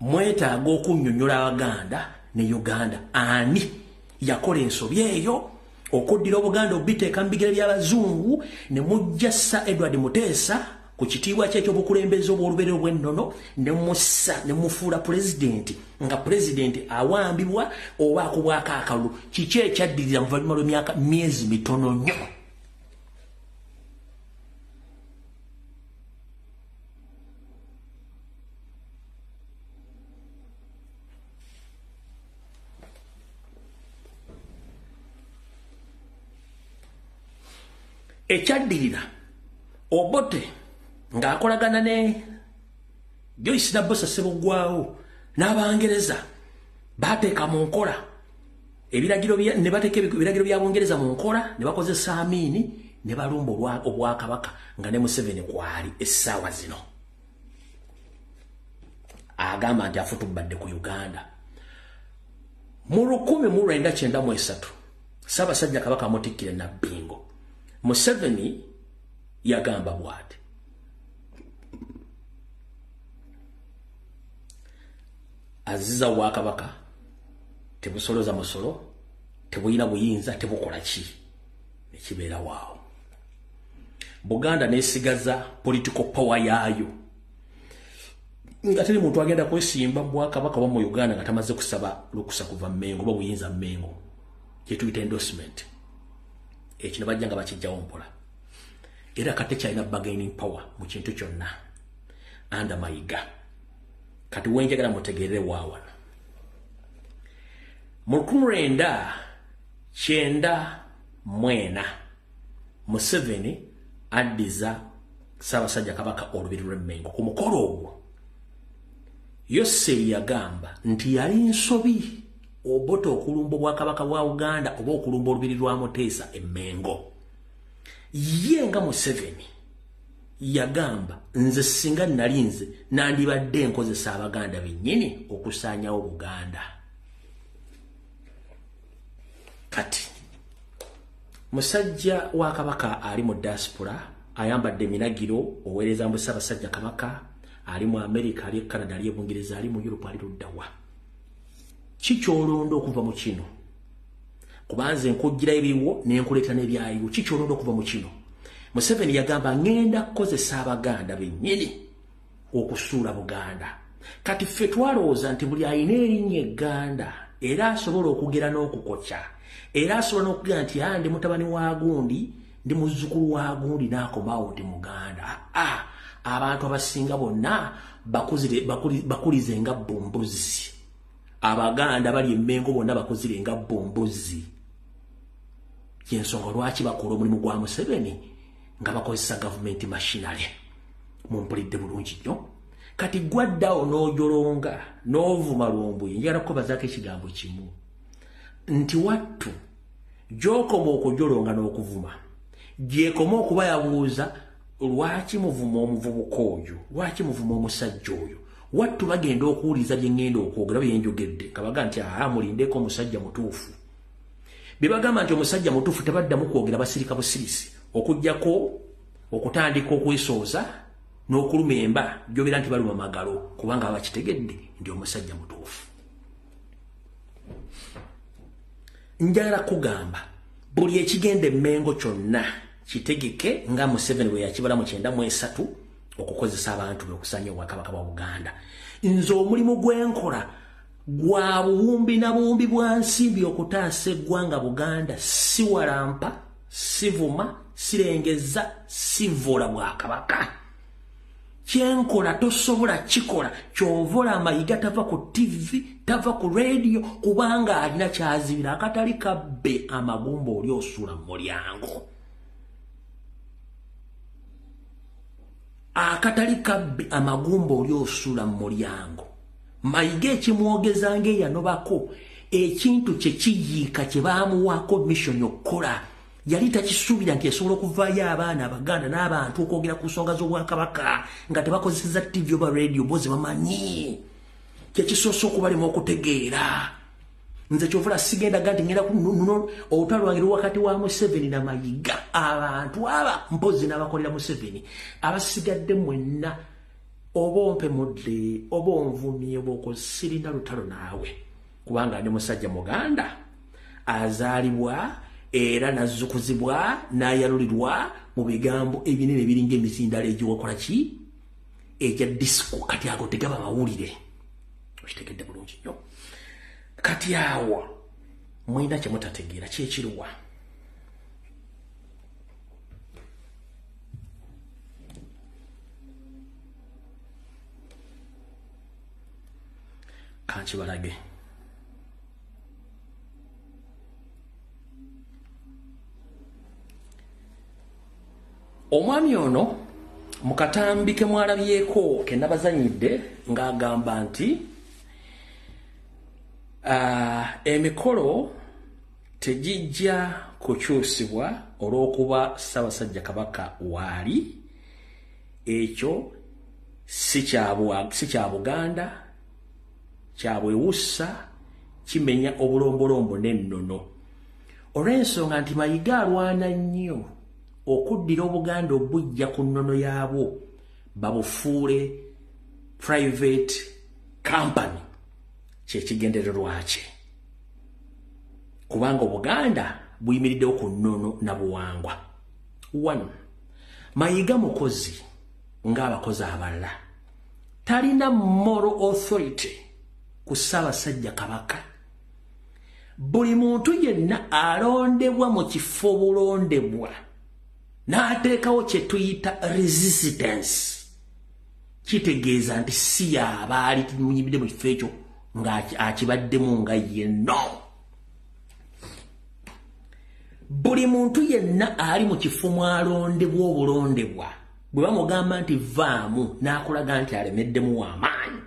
Mwetaaga okunnyonnyola Abaganda ne Uganda ani yakola ensobi eyo okuddira Obuganda obiteeka mu bigere by'Abazungu ne mujja Sir Edward Muteesa ku kitiibwa kye ky'obukulembeze obw'olubeerero bw'ennono ne mussa ne mufuula pulezidenti nga pulezidenti awambibwa oba akubwako akalulu. Kiki ekyaddirira mu luvannyuma lw'emyaka myezi mitono nnyo? Ekyaddirira Obote ng'akolagana ne Joyce Nabbosa Ssebuggwawo n'Abangereza bateeka mu nkola ebiragiro bya Bungereza mu nkola ne bakozesa Amini ne balumba Obwakabaka nga ne Museveni kwali essaawa zino. Agamba nti afutubadde ku Uganda. Mu 1993 Ssaabasajja Kabaka amutikkire Nabbingo. Museveni yagamba bw'ati, aziza Obwakabaka tebusoloza musolo, tebuyina buyinza, tebukola ki, ne kibeera waawo. Buganda neesigaza political power yaayo nga teri muntu agenda kwesimba Bwakabaka wa mu Uganda nga tamaze kusaba lukusa kuva Mmengo oba buyinza Mmengo, kye tuyita endorsement. Ekino bajja nga bakijjawo mpola. Era kati kyalina bargaining power mu kintu kyonna under Mayiga. Kati wenjagala mutegeerere waawana. Mu 1994 Museveni addiza Ssaabasajja Kabaka olubiri lw'Emmengo. Ku mukolo ogwo Yoseri yagamba nti yali nsobi Obote okulumba Obwakabaka bwa Uganda oba okulumba olubiri lwa Muteesa Emmengo. Ye nga Museveni yagamba nze singa nalinze nandibadde nkozesa Abaganda bennyini okusaanyawo Buganda. Kati musajja wa Kabaka ali mu diaspora ayambadde eminagiro oweereza mbu Ssaabasajja Kabaka ali mu America, ali Canada, ali Bungereza, ali mu Europe, ali luddawa. Kikyolondo okuva mu kino? Kubanze nkujjira ebiwo n'enkuleeta n'ebyayiwo. Kikyolondo okuva mu kino? Museveni yagamba ngenda kukozesa Abaganda bennyini okusuula Buganda. Kati ffe twalowooza nti buli alina erinnya egganda era asobola okugera n'okukokya era asobola n'okugamba nti ndi mutabani wa gundi ndi muzzukulu wa gundi n'akomawo ndi Muganda. Abantu abasinga bonna bakulize nga bombozi. Abaganda bali Mmengo bonna bakuzire nga bombozi. Yensonga lwaki bakola omulimu gwa Museveni nga bakozesa government machinery. Mumpulidde bulungi nnyo. Kati gwaddawo n'ojolonga n'ovuma Lumbuye njagala kubazaako ekigambo kimu nti wattu gy'okoma okujolonga n'okuvuma gy'ekoma okuba yabuuza lwaki muvuma omuvubuka oyo, lwaki muvuma omusajja oyo. Wattu bagenda okuwuliza bye ngenda okwogera bye njogedde nga baga nti mulindeko omusajja mutuufu. Bye bagamba nti omusajja mutuufu tebaddamu kwogera basirika busirisi okuggyako okutandika okwesooza n'okuluma emba gy'obeera nti baluma magalo kubanga abakitegedde ndi omusajja mutuufu. Njagala kugamba buli ekigenda Mmengo kyonna kitegeke nga Museveni bwe yakibala mu 93 okukozesa abantu be okusanya Obwakabaka bwa Buganda. Nze omulimu gwenkola gwa buwumbi na buwumbi bwa nsimbi okutaasa eggwanga Buganda, si walampa, sivuma, sirengeza, sivola Bwakabaka. Kyenkola tosobola kikola kyovola Mayiga tava ku TV tava ku radio kubanga alina kyazibira akatali kabbe amagumba oli osula mu mulyango. Akatali kabbe amagumba oli osula mu mulyango. Mayiga ekimwogeza ng'eyanobako ekintu kye kiyiika kye baamuwaako mission okukola yali takisuubira nti esobola okuvaayo abaana Abaganda n'abantu okwogera ku nsonga z'Obwakabaka nga tebakozeseza TV oba radio bozi bamanyi kyekisoose okubalema okutegeera. Nze kyovula sigenda ganti ngenda kuno olutalo lwange wakati wa Museveni na Mayiga abantu aba mpozi n'abakolera Museveni abasigadde mwenna oba ompe mudde oba onvumye oba sirina lutalo naawe kubanga ndi musajja Muganda azaalibwa era nazzukuzibwa n'ayalulirwa mu bigambo ebinene ebiringa emizindalo egyokola ki egya disco kati ago tegaba mawulire okitegedde bulungi nnyo. Kati awo mwina kye mutategeera kyekiruwa. Kankibalage. Omwami ono mu katambi ke mwalabyeko ke nabazanyidde ng'agamba nti emikolo tegijja kukyusibwa olw'okuba Ssaabasajja Kabaka waali. Ekyo si kya Buganda, kya bwewussa, kimenya obulombolombo n'ennono. Olw'ensonga nti Mayiga alwana nnyo okuddira Obuganda obujja ku nnono yaabwo babufuule private company kyekigendererwa kye kubanga Obuganda buyimiriddewo ku nnono na buwangwa. 1. Mayiga mukozi ng'abakozi abalala talina moral authority ku Ssaabasajja Kabaka. Buli muntu yenna alondebwa mu kifo bulondebwa n'ateekawo kye tuyita resistance kitegeeza nti si y'abaali timunyimidde mu kifo ekyo ng'akibaddemu nga yenno. Buli muntu yenna ali mu kifo mwalondebwa obulondebwa bwe bamugamba nti vaamu n'akulaga nti alemeddemu w'amaanyi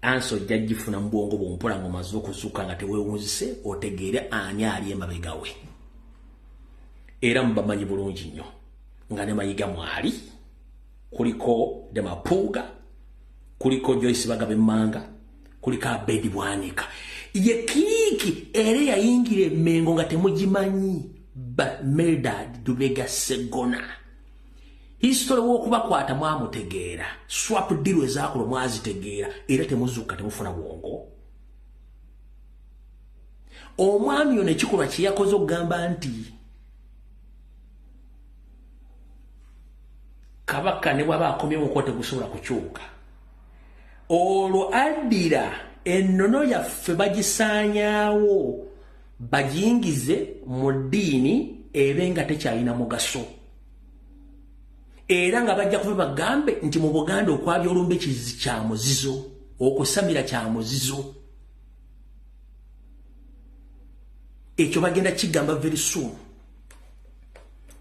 ansi ojja gifuna mu bwongo bw'ompola ng'omaze okuzuuka nga teweewunzise otegeere ani ali emabega we. Era mubamanyi bulungi nnyo nga ne Mayiga mwali kuliko Demapuuga, kuliko Joyce Bagabemanga, kuliko Abedi Bwanika. Ye kiiki era yayingira Mmengo nga temugimanyi Medad Lubega Sseggona. History w'okubakwata mwamutegeera, swap deal ezaakola mwazitegeera era temuzuuka temufuna bwongo. Omwami ono ekikolwa kye yakoze okugamba nti Kabaka ne bw'aba akomye mu kkooti gusobola kukyuka. Olwo addira ennono yaffe bagisaanyaawo bajingize mu ddiini ebenga tekyalina mugaso era nga bajja kuba bagambe nti mu Buganda okwabya olumbe kizi kya muzizo okusamira kya muzizo ekyo bagenda kigamba very soon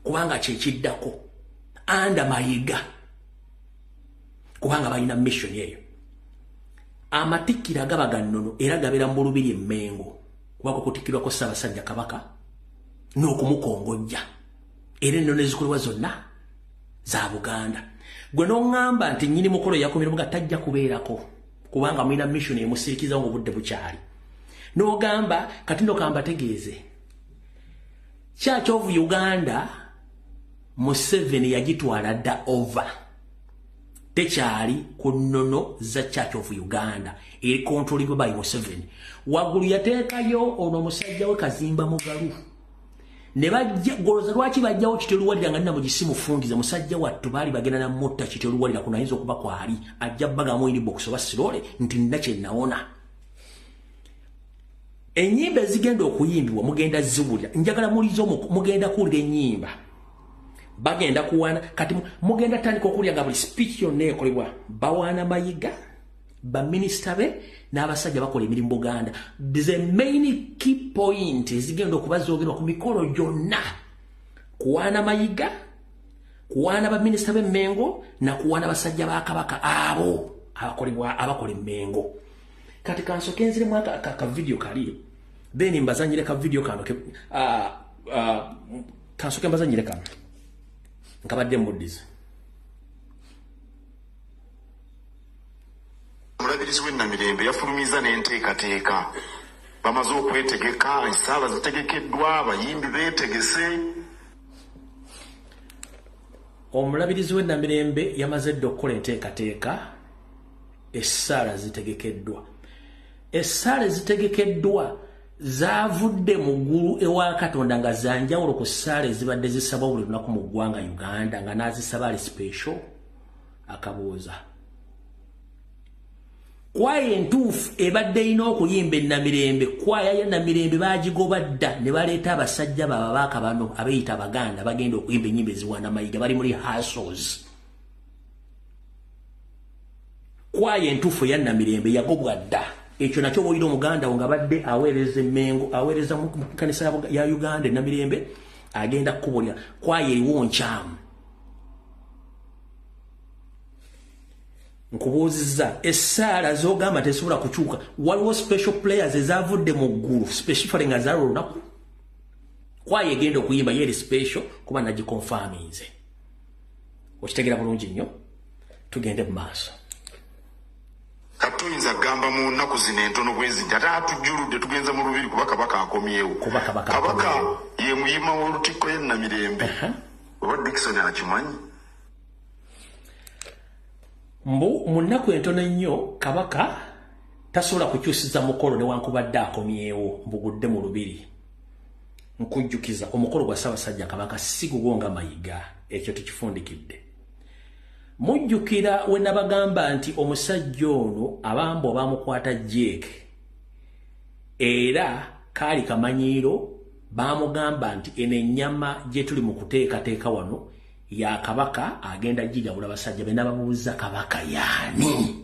kubanga kyekiddako anda Mayiga kubanga balina mission eyo amatikira gabaga nnono era gabera mu Lubiri Mmengo kubako kutikirwako Ssaabasajja Kabaka n'okumukongojja era ennono ezikolebwa zonna za Buganda gwe n'oŋŋamba nti nnyini mukolo yakomera nga tajja kubeerako kubanga mulina mission emusirikiza ngo obudde bukyali n'ogamba kati ndokamba tegeeze Church of Uganda Museveni yagitwala dda over tekyali ku nnono za Church of Uganda eri kontrolibwa by Museveni waggulu yateekayo ono musajja we Kazimba Mugalu ne bajja goloza lwaki bajjawo Kiteruwalira nga nina mugisimu fungiza musajja wattu baali bagenda na mutta Kiteruwalira kunayinza okuba kwali ajja bagamu eri box oba sirole nti nina kye naona enyimba zigenda okuyimbibwa mugenda ziwulira njagala mulizo mugenda kuwulira ennyimba bagenda kuwana kati mugenda tandika okulya nga buli speech yonna ekolebwa bawaana Mayiga baminisita be n'abasajja bakola emirimu Buganda the main key point ezigenda okuba zoogerwa ku mikolo gyonna kuwaana Mayiga kuwaana baminisita b'e Mmengo na kuwaana basajja ba Kabaka abo abakola Mmengo kati kansoke nziremu aka video kali then mbazanyire ka video kano kansoke mbazanyire kano nkabadde muddize Omulabirizi w'Ennamirembe yafulumiza n'enteekateeka bamaze okwetegeka essaala zitegekeddwa abayimbi beetegese omulabirizi w'Ennamirembe yamaze dde okukola enteekateeka essaala zitegekeddwa essaala zitegekeddwa zavudde mu ggulu ewa Katonda nga zanjawulo ku ssaala ezibadde zisaba buli lunaku mu ggwanga Uganda nga n'azisaba ali special akabuuza kwaya entuufu ebadde erina okuyimba Ennamirembe kwaya y'Ennamirembe baagigoba dda ne baleeta abasajja bababaaka bano abeeyita Abaganda bagenda okuyimba ennyimba eziwaana Mayiga bali muri hustles kwaya entuufu eya Namirembe yagobwa dda ekyo nakyo bw'olina Omuganda nga badde aweereza Mmengo aweereza mu kkanisa ya Uganda Namirembe agenda kukubolya kwaya eriwo nkyamu nkubuuzizza essaala z'ogamba tesobola kukyuka waliwo special players ezavudde mu ggulu specifically nga zaala olunaku kwaya egenda okuyimba yeri special kuba nagikonfaminze okitegeera bulungi nnyo tugende mu maaso Katoyinza gamba mu nnaku zino entono bwezi ate atujjuludde tugenza mu Lubiri kuba Kabaka akomyewo Kabaka ye muyima w'olutikko y'Ennamirembe oba Dickson akimanyi mbu mu nnaku entono ennyo Kabaka tasobola kukyusiza mukolo newankubadde akomyewo mbugudde mu Lubiri nkujjukiza omukolo gwa Ssaabasajja Kabaka si gugwo nga Mayiga ekyo tukifundikidde mujjukira we nabagamba nti omusajja ono abambo bamukwata Jake era kaali kamanyiiro bamugamba nti eno ennyama gye tuli mu kuteekateeka wano ya Kabaka agenda gijawula basajja be nababuuza Kabaka yaani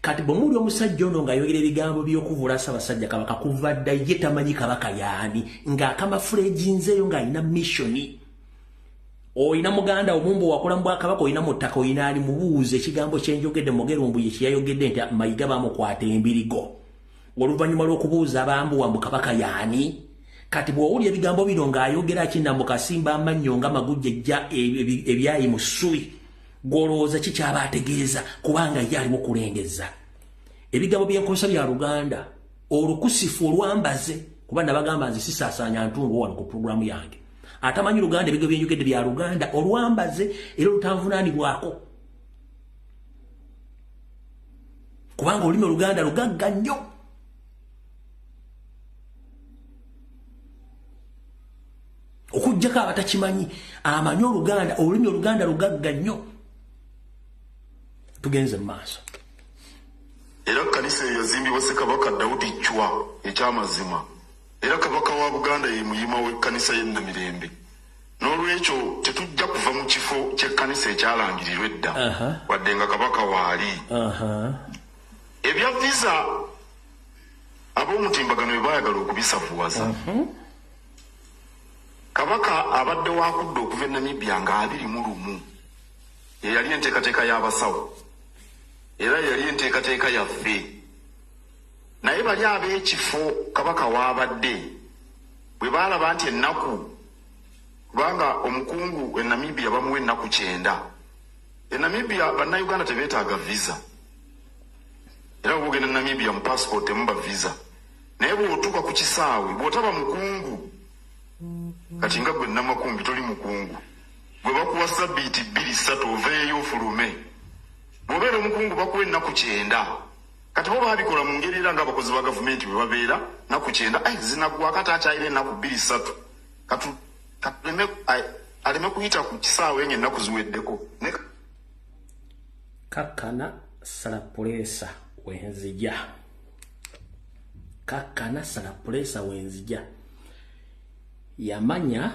kati bwe muli omusajja ono ng'ayogera ebigambo by'okuvula Ssaabasajja Kabaka kuva dda ye tamanyi Kabaka yaani ng'akamafula eginzeeyo ng'alina missoni oyina muganda omumbu wakola mu Bwakabaka oyina mu ttaka oyina ali mubuuze ekigambo kyenjogedde Mugerumbu ye kyeyayogedde nti Mayiga bamukwata embirigo oluvannyuma lw'okubuuza abambuwa mu Kabaka yaani kati bw'owulya ebigambo bino ng'ayogera kinambu kasimba amannyo nga magujjejja ebyayi mu ssubi gw'olowooza kikyaba ategeeza kubanga ye aliwo kulengeza ebigambo by'enkozesa bya Luganda olukusifu olwambaze kuba nabagamba nze sisaasaanya ntungo wano ku pulogulaamu yange atamanyi Luganda ebigambo byenjogedde bya Luganda olwambaze era olutanvunaanibwako kubanga olulimi Oluganda lugagga nnyo okujjako abatakimanyi amanyi Oluganda olulimi Oluganda lugagga nnyo tugenze mu maaso era kkanisa eyo yazimbibwa Ssekabaka Daudi Chwa ekyamazima era kabaka wa Buganda ye muyima w'ekkanisa y'e Namirembe. N'olwekyo tetujja kuva mu kifo ky'ekkanisa ekyalangirirwa edda wadde nga kabaka waali. Ebya visa ab'omutimbagano bwe baayagala okubisavuwaza. Kabaka abadde wakudde okuva e Namibia nga 21 ye yali enteekateeka y'abasawo era yali enteekateeka yaffe. Naye bali ab'ekifo kabaka waabadde bwe baalaba nti ennaku kubanga omukungu e Namibia bamuwa ennaku 9. E Namibia bannayuganda tebeetaaga visa era bw'ogenda e Namibia mu passport temuba visa. Naye bw'otuuka ku kisaawe bw'otaba mukungu kati nga gwe Namakumbi toli mukungu gwe bakuwa sabbiiti 2-3 oveeyo ofulume. Bw'obeera omukungu bakuwa ennaku 9. Kati bo baabikola mu ngeri era ng'abakozi ba gavumenti bwe babeera nnaku 9 zinaggwa kati akyayira ennaku 2-3 aleme kuyita ku kisaawe ng'ennaku ziweddeko. Kakkana Salapulesa wenzija. Kakkana Salapulesa wenzija. Yamanya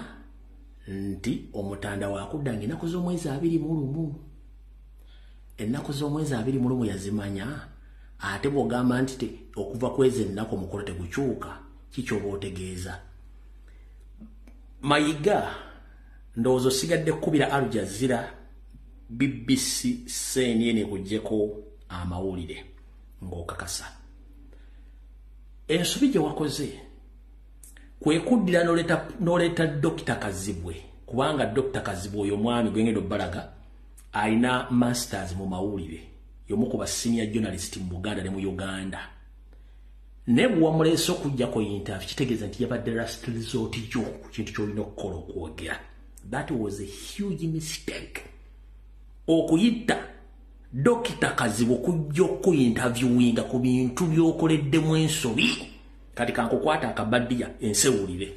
nti omutanda wakudda ng'ennaku z'omwezi 21. Ennaku z'omwezi 21 yazimanya. Ate bw'ogamba nti okuva kwezi ennaku omukolo tegukyuka kikyoba otegeeza. Mayiga ndowooza osigadde kkubira Al Jazeera BBC CNN kuggyeko amawulire ng'okakasa. Ensobi gye wakoze kwe kuddira n'oleeta Dr. Kazibwe kubanga Dr. Kazibwe oyo mwami gwengendo Balaga alina masters mu mawulire y'omu ku ba senior journalist mu Buganda ne mu Uganda. Ne bw'omuleese okuggyako interview kitegeeza nti yabadde last resort yo ku kintu ky'olina okukola okwogera. That was a huge mistake. Okuyita Dr. Kazibwe okujja okuyintaviewinga ku bintu by'okoleddemu ensobi kati kankukwata akabaddiya ensewulire.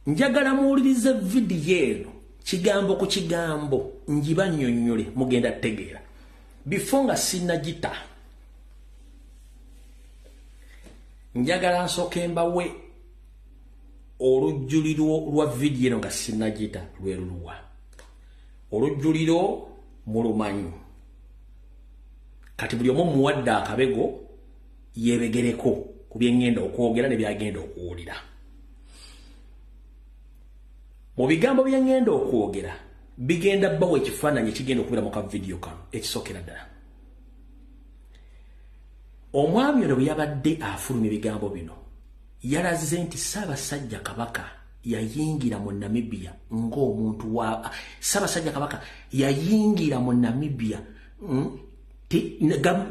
Njagala muwulirize vidiyo eno kigambo ku kigambo njibannyonnyole mugenda tegeera. Before nga sinnagita njagala nsooke mbawe olujjuliro lwa vidiyo eno nga sinnagita lwe luluwa. Olujjuliro mulumanyi kati buli omu muwadde akabego yebegereko ku byengenda okwogera ne byagenda okuwulira. Mu bigambo byengenda okwogera bigenda bawo ekifaananyi ekigenda okubira mu ka vidiyo kano ekisookera ddala. Omwami ono bwe yabadde afulumya ebigambo bino yalaze nti Ssaabasajja Kabaka yayingira mu Namibia ng'omuntu wa Ssaabasajja Kabaka yayingira mu Namibia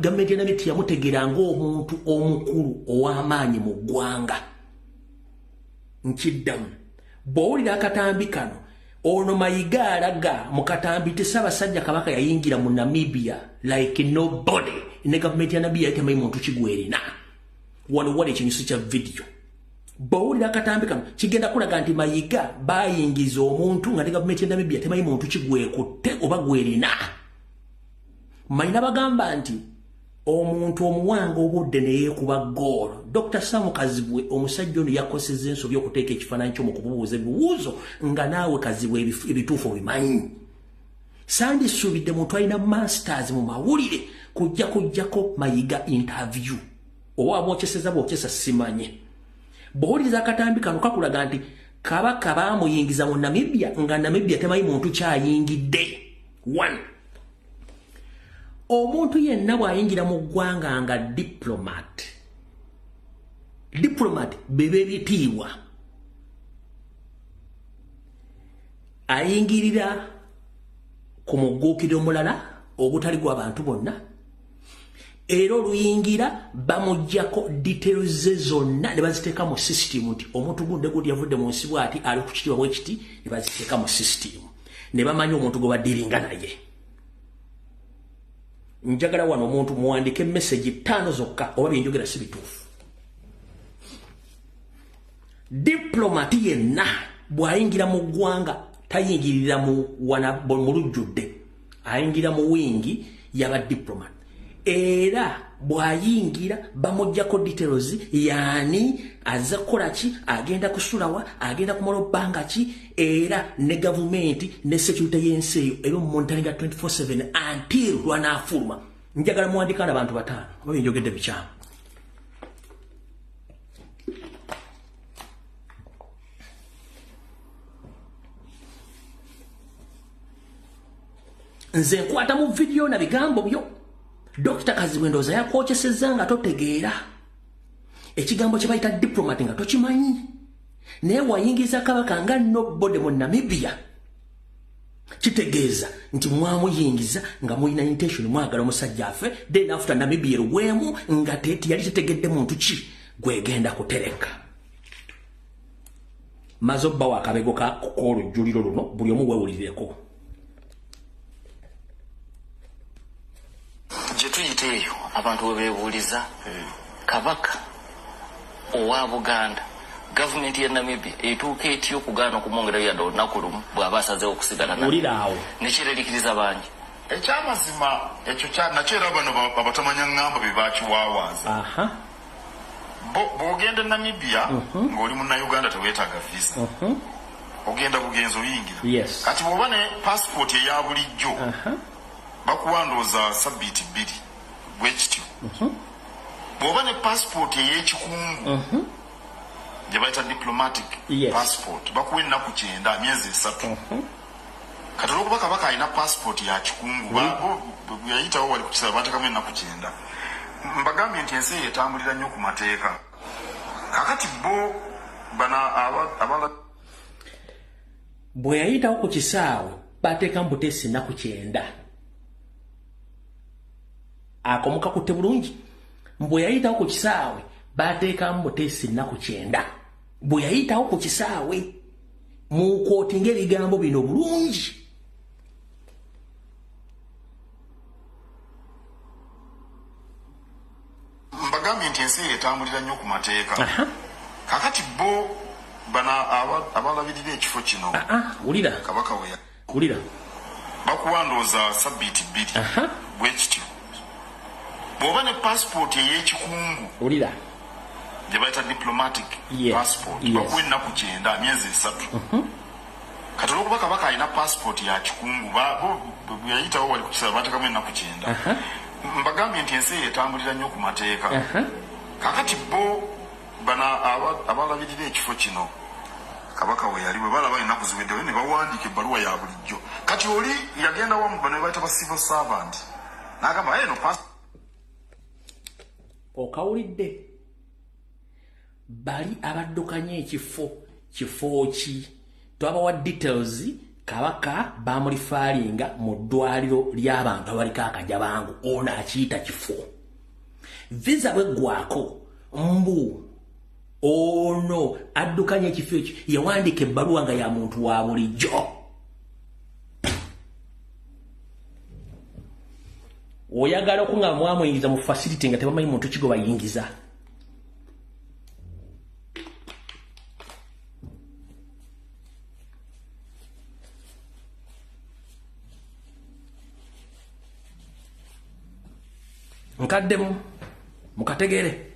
gavumenti ya Namibia yamutegeera ng'omuntu omukulu ow'amaanyi mu ggwanga. Nkiddamu bw'owulira akatambi kano ono Mayiga alaga mu katambi te Ssaabasajja Kabaka yayingira mu Namibia like nobody ne gavumenti ya Namibia temanyi muntu kigwerina. Wano wali ekinyusi kya vidiyo. Bw'owulira akatambi kano kigenda kulaga nti Mayiga bayingiza omuntu nga ne gavumenti ya Namibia temanyi muntu kigwekutte oba gwerina. Mayina bagamba nti omuntu omuwanga obudde ne yeekuba ggoolo. Dr. Sam Kazibwe omusajja ono yakosezza ensobi okuteeka ekifaananyi kyo mu kubuuza ebibuuzo nga naawe Kazibwe ebituufu obimanyi. Sandisuubidde muntu alina masters mu mawulire kujjako Mayiga interview oba bw'okyeseza bw'okyesa simanyi. Bw'owuliriza akatambi kano kakulaga nti Kabaka baamuyingiza mu Namibia nga Namibia temanyi muntu kyayingidde. 1. Omuntu yenna bw'ayingira mu ggwanga nga diplomat bebe bitiibwa ayingirira ku mugguukiro mulala ogutali gw'abantu bonna era oluyingira bamuggyako details ze zonna ne baziteeka mu system nti omuntu gunde gudi yavudde mu nsi bw'ati ali ku kitiibwa bwe kiti ne baziteeka mu system ne bamanyi omuntu gwe baddiringa naye. Njagala wano omuntu muwandike message 5 zokka oba byenjogera si bituufu. diplomat yenna bwayingira mu ggwanga tayingirira mu lujjudde, ayingira mu wingi yaba diplomat. Era bwayingira bamujjako details yani azza kukola ki, agenda kusulawa, agenda kumala bbanga ki, era ne gavumenti ne security y'ensi eyo era omumonitaringa 24/7 until lwanaafuluma. Njagala muwandika n'abantu 5 oba njogedde bikyamu. Nze nkwata mu video na bigambo byo. Dr. Kazibwendoza yakokyesezza nga totegeera. Ekigambo kye bayita diplomat nga tokimanyi. Naye wayingiza kabaka nga nobody mu Namibia. Kitegeeza nti mwamuyingiza nga mulina intention mwagala omusajja afe, then after Namibia eruweemu nga yali tetegedde muntu ki gwegenda kutereka. Mazobba wa kabego ka olujjuliro luno buli omu weewulirireko. Jetuyiteeyo abantu webeebuuliza kabaka owa Buganda gavumenti ya Namibia etuuka etya okugaana okumwongerayo yadde olunaku lumu bw'aba asazeewo okusigala Uliraawo nekirerikiriza bangi. Ekyamazima ekyo nakyo era bano abatamanya ngamba bye bakiwaawaza. Bw'ogenda Namibia ng'oli munnauganda teweetaaga visa. Ogenda bugenzi oyingira. Kati bw'oba ne passport eya bulijjo bakuwandooza sabbiiti 2 bwekityo. Bw'oba ne passport ey'ekikungu gye bayita diplomatic passport bakuwa ennaku 9 myezi 3. Kati olwokuba kabaka alina passport ya kikungu yayitawo wali ku kisaba bateekamu ennaku 9. Mbagambye nti ensi etambulira nnyo ku mateeka. Kakati bo bana abala bwe yayitawo ku kisaawe bateekamu buteesi ennaku 9. Akomuka kutte bulungi. Bwe yayitawo ku kisaawe bateekamu buteesi ennaku 9. Bwe yayitawo ku kisaawe mu kooti ng'ebigambo bino bulungi. Mbagambye nti ensi etambulira nnyo ku mateeka. Kakati bo bana abalabirira ekifo kino. Wulira kabaka we wulira bakuwandooza sabbiiti 2 bwekityo. Bw'oba ne passport ey'ekikungu wulira gye bayita diplomatic passport bakuwa ennaku 9 myezi 3. Kati olwokuba kabaka alina passport ya kikungu yayitawo wali ku kisaba bateekamu ennaku 9. Mbagambye nti ensi etambulira nnyo ku mateeka. Kakati bo bana abalabirira ekifo kino kabaka we yali bwe balaba ennaku ziweddewo ne bawandiika ebbaluwa ya bulijjo. Kati oli yagenda wamu bano bayita ba civil servant n'agamba eno okawulidde bali abaddukanya ekifo ki twabawa details kabaka bamulifaalinga mu ddwaliro ly'abantu abaliko akajabangu ono akiyita kifo visa bweggwako mbu ono addukanya ekifo ekyo yawandiika ebbaluwa nga ya muntu wa bulijjo. Oyagala okunga mwamuyingiza mu facility nga tebamanyi muntu kigo bayingiza. Nkaddemu mukategere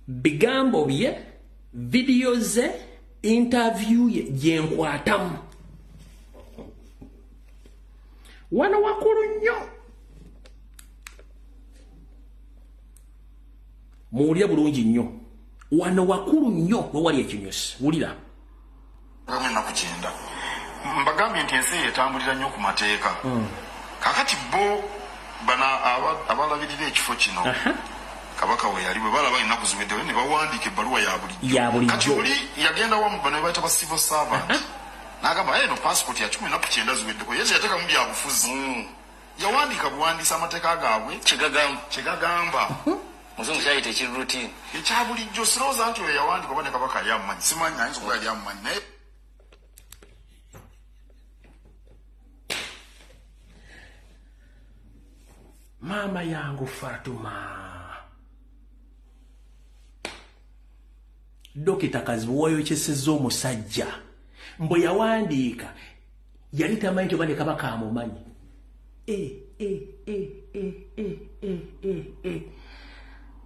bigambo bye video ze interview ye gyenkwatamu wano wakulu nnyo muwulire bulungi nnyo wano wakulu nnyo wewali ekinyusi wulira ennaku 9. Mbagambye nti ensi etambulira nnyo ku mateeka. Kakati bo bana abalabirira ekifo kino kabaka we yali bwe balaba ennaku ziweddewo ne bawandiika ebbaluwa ya bulijjo. Kati oli yagenda wamu bano bayita ba civil servant n'agamba eno passport ya 19 ziweddeko ye yateeka mu byabufuzi. Yawandiika buwandiisa amateeka gaabwe kyegagamba. Muzungu kyayita ekirutini ekya bulijjo. Sirowooza nti oyo yawandiika oba ne kabaka yali amumanyi. Simanyi ayinza okuba yali amumanyi naye mama yangu Fatuma Dokita Kazibuwayo kyesezza omusajja mbo yawandiika yali tamanyi nti obadde Kabaka amumanyi.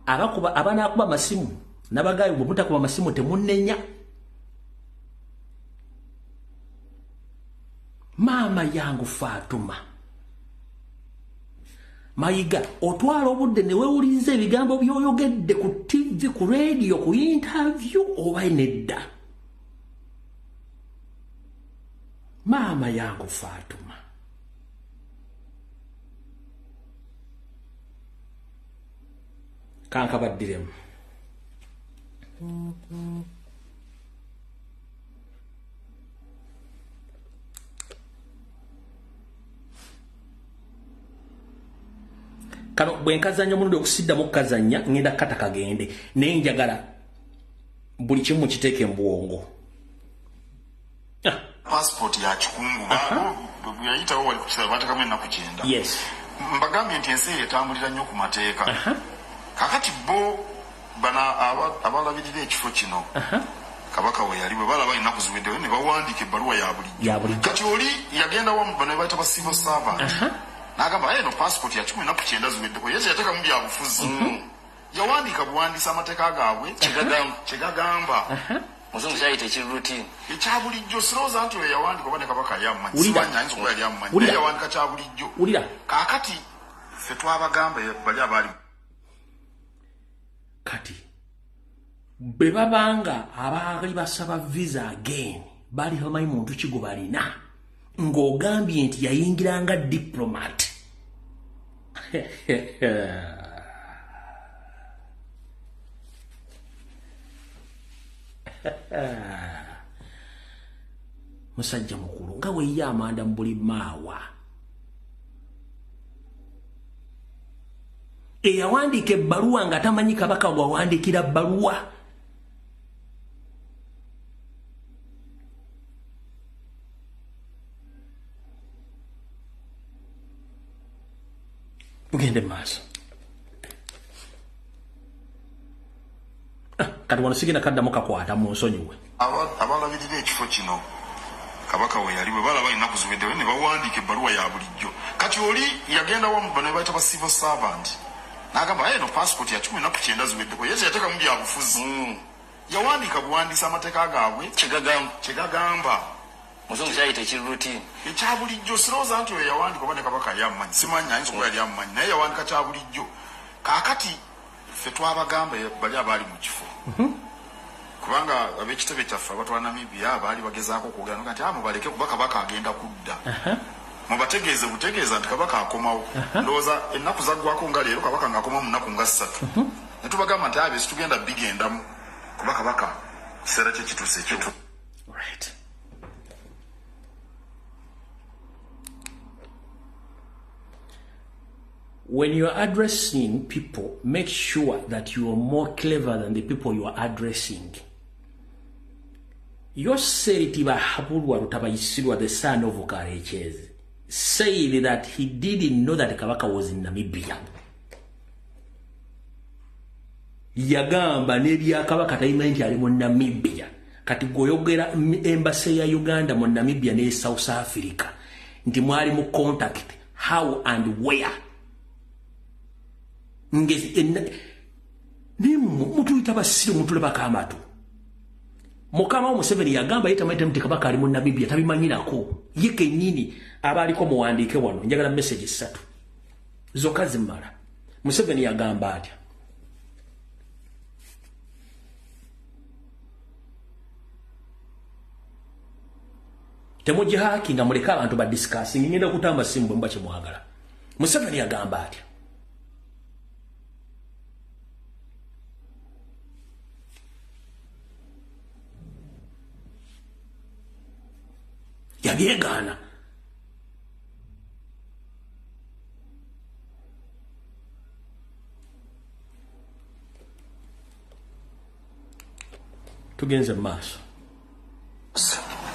Abanaakuba amasimu n'abagaayi bwe mutakuba amasimu temunnenya. Maama yangu Fatuma Mayiga otwala obudde ne weewuliriza ebigambo by'oyogedde ku TV, ku radio, ku interview oba nedda? Maama yangu Fatuma kankabaddiremu. Kano bwenkazanya omulundi okusiddamu okukazanya ngenda kata kagende naye njagala buli kimu kiteeke mu bwongo. Passport ya kikungu yayitawo wali kukisaba batakamu ennaku 9. Yes. Mbagambye nti ensi etambulira nnyo ku mateeka. Kakati bo bana abalabirira ekifo kino Kabaka we yali bwe balaba ennaku ziweddewo ne bawandiika ebbaluwa ya bulijjo. Kati oli yagenda wamu bano bayita ba civil servant. Nagamba eno passport ya 19 ziweddeko yesu yateka mu byabufuzi. Yawandiika buwandiisa amateeka gaabwe kyegagamba. Muzungu kyayita ekirutin. Ekya bulijjo sirowooza nti oyo yawandiika oba ne Kabaka yammanyi. Simanya ayinza okuba yali amumanyi. Naye yawandiika kya bulijjo. Kaakati ffe twabagamba bali abaali. Kati bwe babanga abaali basaba visa again bali bamanyi muntu ki gwe balina ng'ogambye nti yayingiranga diplomat. Musajja mukulu nga weeye amanda mu buli maawa. Eyawandiika ebbaluwa nga tamanyi Kabaka gwawandiikira bbaluwa. Tugende maaso. Kati wano sigenda kaddamu kakwata mu nsonyiwe. Abalabirira ekifo kino Kabaka we yali bwe balaba ennaku ziweddewo ne bawandiika ebbaluwa ya bulijjo. Kati oli yagenda wamu bano bayita ba civil servant. Nagamba eno passport ya 19 ziweddeko yesu yateka mu byabufuzi. Yawandiika buwandiisa amateeka gaabwe kyegagamba. Muzungu kyayita ekirutin. Ekya bulijjo sirowooza nti oyo yawandiika oba ne Kabaka yammanyi. Simanya ayinza okuba yali amumanyi naye yawandiika kya bulijjo. Kaakati ffe twabagamba bali abaali mu kifo. Kubanga ab'ekitebe kyaffe abatwala Namibia baali bagezaako okugamba nti mubaleke kuba Kabaka agenda kudda. Mubategeeze butegeeza nti Kabaka akomawo. Ndowooza ennaku zaggwako nga leero Kabaka ng'akoma mu nnaku nga 3. Ne tubagamba nti abe situgenda bigendamu kuba Kabaka kiseera kye kituuse ekyo. Right. When you are addressing people, make sure that you are more clever than the people you are addressing. Yosseriti Bahabulwa Rutabayisirwa, the son of Ukarechezi, said that he didn't know that Kabaka was in Namibia. Yagamba nebya Kabaka tayimanyi ali mu Namibia. Kati goyogera embassy ya Uganda mu Namibia ne South Africa. Nti mwali mu contact how and where. Ngezi mutu itabasiri mutu lebakama tu. Mukama Museveni yagamba yetamayita mti Kabaka ali mu Namibia tabimanyirako. Yeke nyini abaliko muwandiike wano njagala message 3. Zokka zimmala. Museveni yagamba atya. Temuji haki nga muleka abantu ba discussing ngenda kutamba simu mba kye mwagala. Museveni yagamba atya. Yabyegana. Tugenze maaso.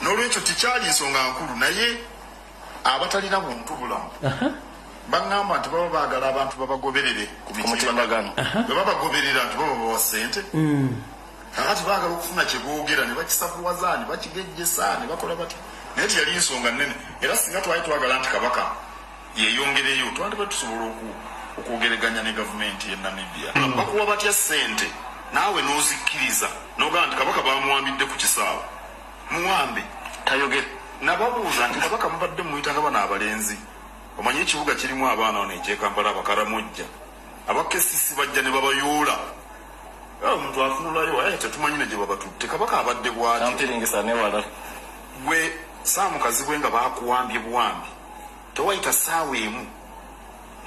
N'olwekyo tikyali nsonga nkulu naye abatalina buntu bulamu. Bangamba nti baba baagala abantu babagoberere ku mitimbagano. Bwe babagoberera nti baba bawa ssente. kakati baagala okufuna kyeboogera ne bakisavuwaza ne bakigejjesa ne bakola bati naye teyali nsonga nnene era singa twali twagala nti kabaka yeeyongereyo twandibadde tusobola okwogeraganya ne gavumenti y'e Namibia bakuwa batya ssente naawe n'ozikkiriza n'ogamba nti kabaka bamuwambidde ku kisaawe muwambe tayogere nababuuza nti kabaka mubadde muyita nga bano abalenzi omanyi ekibuga kirimu abaana wano ekyekampala abakaramojja abakesisi bajja ne babayoola omuntu afunulayo aye tetumanyine gye babatutte kabaka abadde bwati gwe saamukazi bwe nga bakuwambye buwambi tewayita ssaawa emu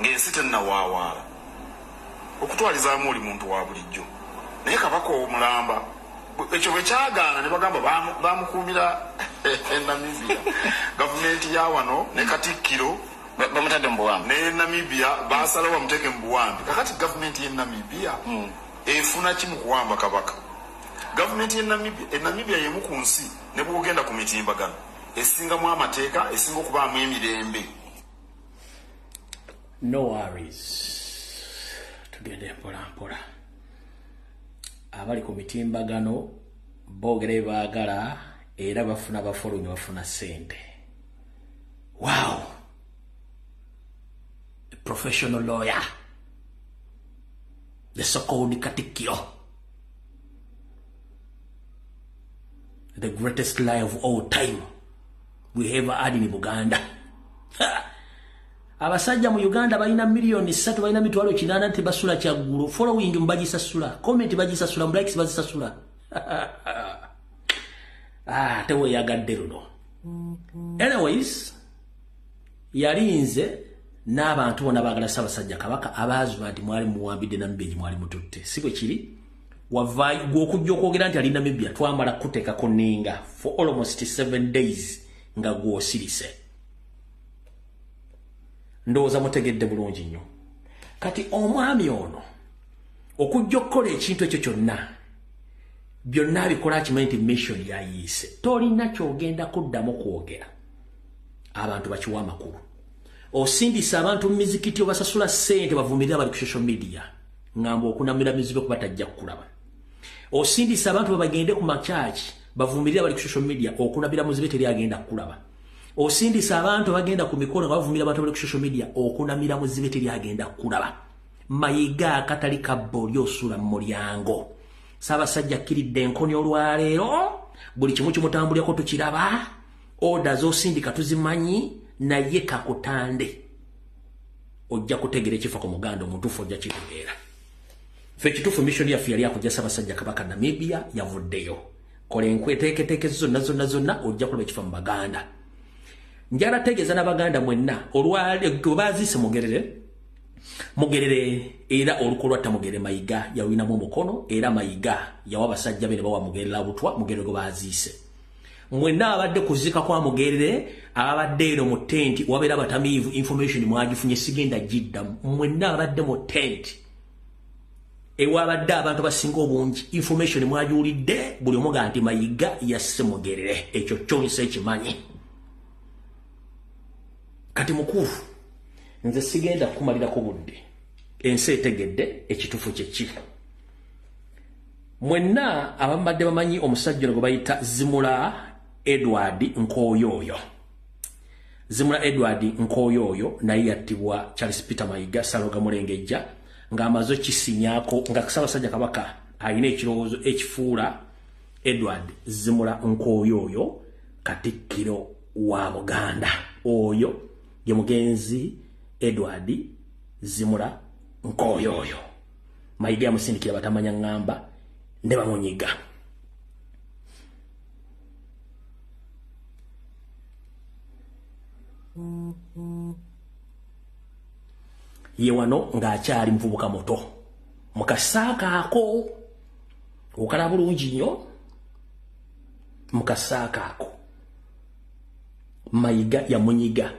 ng'ensi tennawaawaala okutwalizaamu oli muntu wa bulijjo naye kabaka omulamba ekyo bwe kyagaana ne bagamba bamukuumira Namibia gavumenti ya wano ne Katikkiro bamutadde mu buwambi ne Namibia baasalawo bamuteeke mu buwambi kakati gavumenti y'e Namibia efuna ki mu kuwamba kabaka gavumenti y'e Namibia y'emu ku nsi ne bwogenda ku mitimbagano esingamu amateeka esinga okubaamu emirembe. No worries, tugende mpola mpola. Abali ku mitimbagano boogere baagala era bafuna bafulumya bafuna ssente. Wow, a professional lawyer, the so-called Katikkiro, the greatest liar of all time we ever had in Buganda. Abasajja mu Uganda balina milioni 3 balina mitwalo 8 nti basula kyaggulu following mbajisasula comment bajisasula likes bazisasula tewe yagadde luno. Anyways, yalinze n'abantu bonna baagala Ssaabasajja Kabaka abaazwa nti mwali muwambidde Namibia mwali mututte siko kiri wavaayi gw'okujja okwogera nti ali Namibia twamala kuteekako nninga for almost 7 days nga gw'osirise. Ndowooza mutegedde bulungi nnyo. Kati omwami ono okujja okukola ekintu ekyo kyonna byonna bikola akimanyi nti mission yayiise tolina kyogenda kuddamu kwogera abantu bakiwa amakulu. Osindisa abantu mu mizikiti obasasula ssente bavumirira bali ku social media ngamba okunamira mizibe kuba tajja kukulaba. Osindisa abantu babagende ku makyaki bavumirira bali ku social media okunabira muzibe teri agenda kukulaba. Osindisa abantu bagenda ku mikolo nga bavumira abantu bali ku social media okunamira muzibe teri agenda kukulaba. Mayiga akatali kaboli osula mu mulyango. Ssaabasajja akkiridde enkoni olwaleero buli kimu kimutambulirako tukiraba oda z'osindika tuzimanyi naye kakutande ojja kutegera ekifa ku muganda omutuufu ojja kitegeera. Ffe ekituufu mission yaffe yali akujja Ssaabasajja Kabaka Namibia yavuddeyo. Kola enkweteeketeekezo zonna ojja kulaba ekifa mu Baganda. Njala tegeeza n'Abaganda mwenna olwaleero baazise mugerere era olukolwa tamugere Mayiga yawinamu omukono era Mayiga yawa basajja be ne bawa mugerera butwa mugerere gwe baazise. Mwenna abadde kuzika kwa mugerere abadde eno mu tent wabeera batamiivu information mwagifunye sigenda jidda mwenna abadde mu tent ewabadde abantu basinga obungi information mwagiwulidde buli omu nti Mayiga yasse mugerere ekyo kyonse ekimanyi. Kati mukulu nze sigenda kumalirako budde ensi etegedde ekituufu kyekiri. Mwenna abambadde bamanyi omusajja gwe bayita Zimula Edward Nkoyoyo. Zimula Edward Nkoyoyo naye yattibwa Charles Peter Mayiga Saloga Mulengejja ng'amaze kisinyaako nga Ssaabasajja Kabaka alina ekirowoozo ekifuula Edward Zimula Nkoyoyo Katikkiro wa Buganda. Oyo ye mugenzi Edward Zimula Nkoyoyo. Mayiga yamusindikira batamanya ngamba ne bamunyiga. Ye wano ng'akyali muvubuka muto mu kasaaka ako okala bulungi nnyo mu kasaaka ako Mayiga yamunyiga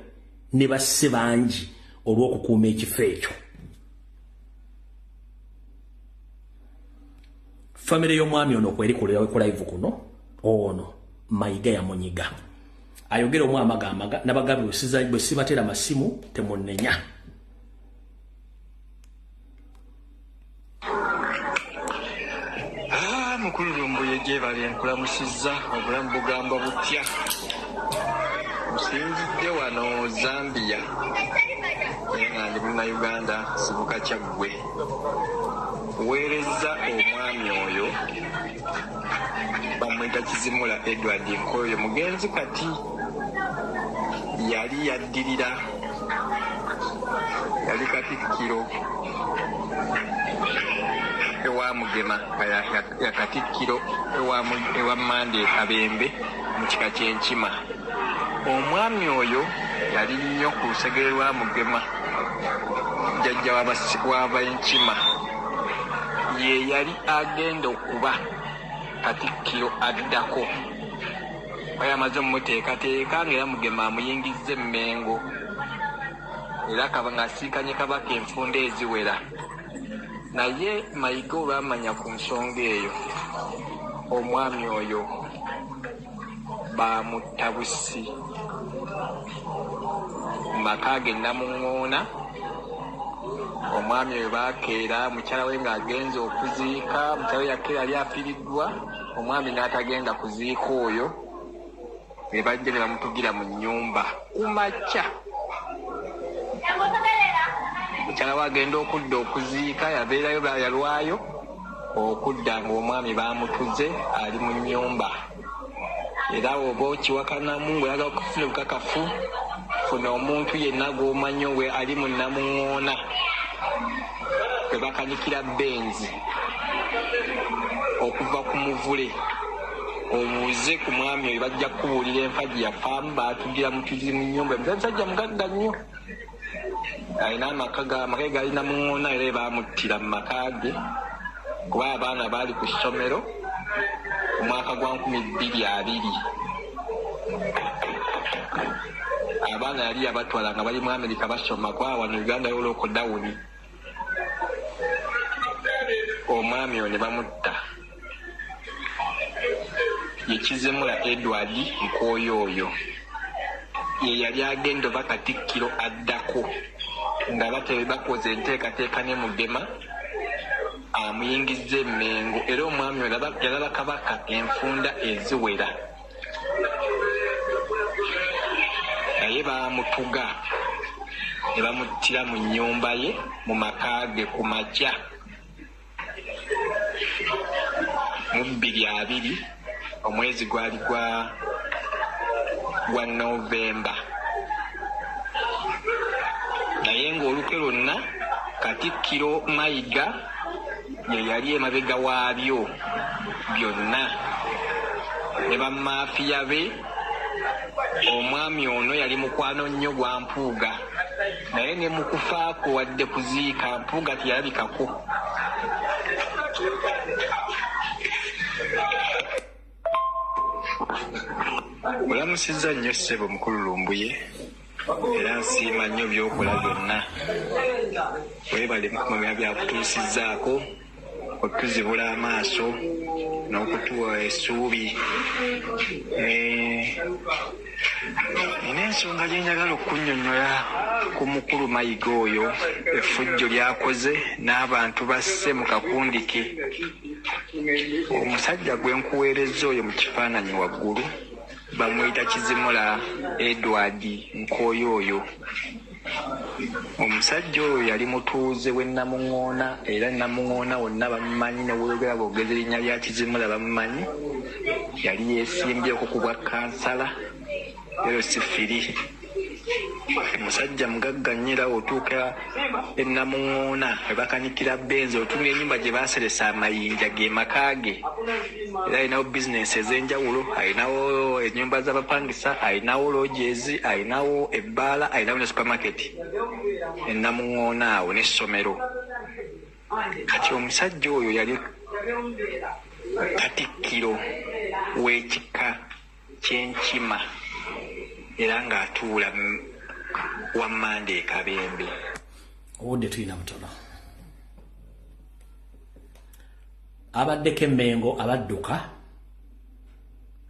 ne basse bangi olw'okukuuma ekifo ekyo. Famire y'omwami ono kweri ku live kuno ono Mayiga yamunyiga. Ayogera omwami agamaga n'abagabi bwe sibatera masimu temunnenya. Mukululumbu yegyebali nkulamusizza obulamu bugamba butya. Musinzidde wano Zambia naye nga ndi Munnayuganda Sibuka Kyaggwe. Weerezza omwami oyo bamwita Kizimula Edward Nkoyo mugenzi kati yali yaddirira yali Katikkiro ewa Mugema ya Katikkiro ewa Mande Kabembe mu kika ky'Enkima. Omwami oyo yali nnyo ku lusegere lwa Mugema jjajja w'Enkima ye yali agenda okuba Katikkiro addako. Oyo amaze mumuteekateeka ng'era Mugema amuyingizza Emmengo era kaba ng'asiikanye Kabaka enfunda eziwera. Naye Mayiga olwamanya ku nsonga eyo omwami oyo bamutta bussi mu maka ge Namuŋŋoona. Omwami oyo baakeera mukyala we ng'agenze okuziika, mukyala we yakeera yali afiiriddwa, omwami n'atagenda kuziika oyo, ne bajja ne bamutugira mu nnyumba kumakya. Mukyala we agenda okudda okuziika yabeerayo yalwayo okudda ng'omwami baamutuze ali mu nnyumba. Era oba okiwakanamu ng'oyagala okufuna obukakafu funa omuntu yenna gw'omanyi we ali mu Namuŋŋoona kwe bakanikira Benzi okuva ku Muvule. Obuuze ku mwami oyo bajja kukubuulira empagi yafaamu baatugira mutuzi mu nnyumba. Musajja mugagga nnyo alina amaka ge gali Namuŋŋoona era baamuttira mu maka ge kuba abaana baali ku ssomero mu mwaka gwa 2020. Abaana yali yabatwala nga bali mu Amerika basoma kwa wano Uganda y'oloko dawuni. Omwami oyo ne bamutta ye Kizimula Edward Nkoyo oyo ye yali agenda oba Katikkiro addako nga bakoze enteekateeka ne Mugema amuyingizza Emmengo. Era omwami oyo yalaba Kabaka enfunda eziwera naye baamutuga ne bamuttira mu nnyumba ye mu maka ge ku makya mu 2020 omwezi gwali gwa Novemba. Naye ng'olukwe lwonna Katikkiro Mayiga ye yali emabega waabyo byonna ne bamaafiya be. Omwami ono yali mukwano nnyo gwa Mpuuga naye ne mu kufaako wadde kuziika Mpuuga teyalabikako. Olamusizza nnyo ssebo Mukululumbuye era nsiima nnyo by'okola byonna. Weebale Mukama byakutuusizzaako okutuzibula amaaso n'okutuwa essuubi. Nina ensonga gye njagala okunnyonnyola ku mukulu Mayiga oyo, effujjo lyakoze n'abantu basse mu kakundi ke. Omusajja gwe nkuweerezza oyo mu kifaananyi waggulu bamuyita Kizimula Edward Nkoyo oyo. Omusajja oyo yali mutuuze w'e Namuŋŋoona era Namuŋŋoona wonna bamumanyi, ne woyogera bwogeza erinnya lya Kizimula bamumanyi. Yali yeesimbyeko ku bwa kansala ero sifiri. Musajja mugagga nnyo era otuuka e Namuŋŋoona we bakanikira Benzi otunga ennyumba gye baaseresa amayinja ge maka ge. Era alinawo bizinesi ez'enjawulo, alinawo ennyumba z'abapangisa, alinawo lodges, alinawo ebbaala, alinawo ne supermarket e Namuŋŋoona awo n'essomero. Kati omusajja oyo yali Katikkiro w'ekika ky'Enkima era ng'atuula wa Mande Kabembe. Obudde tulina butono. Abaddeko Emmengo abadduka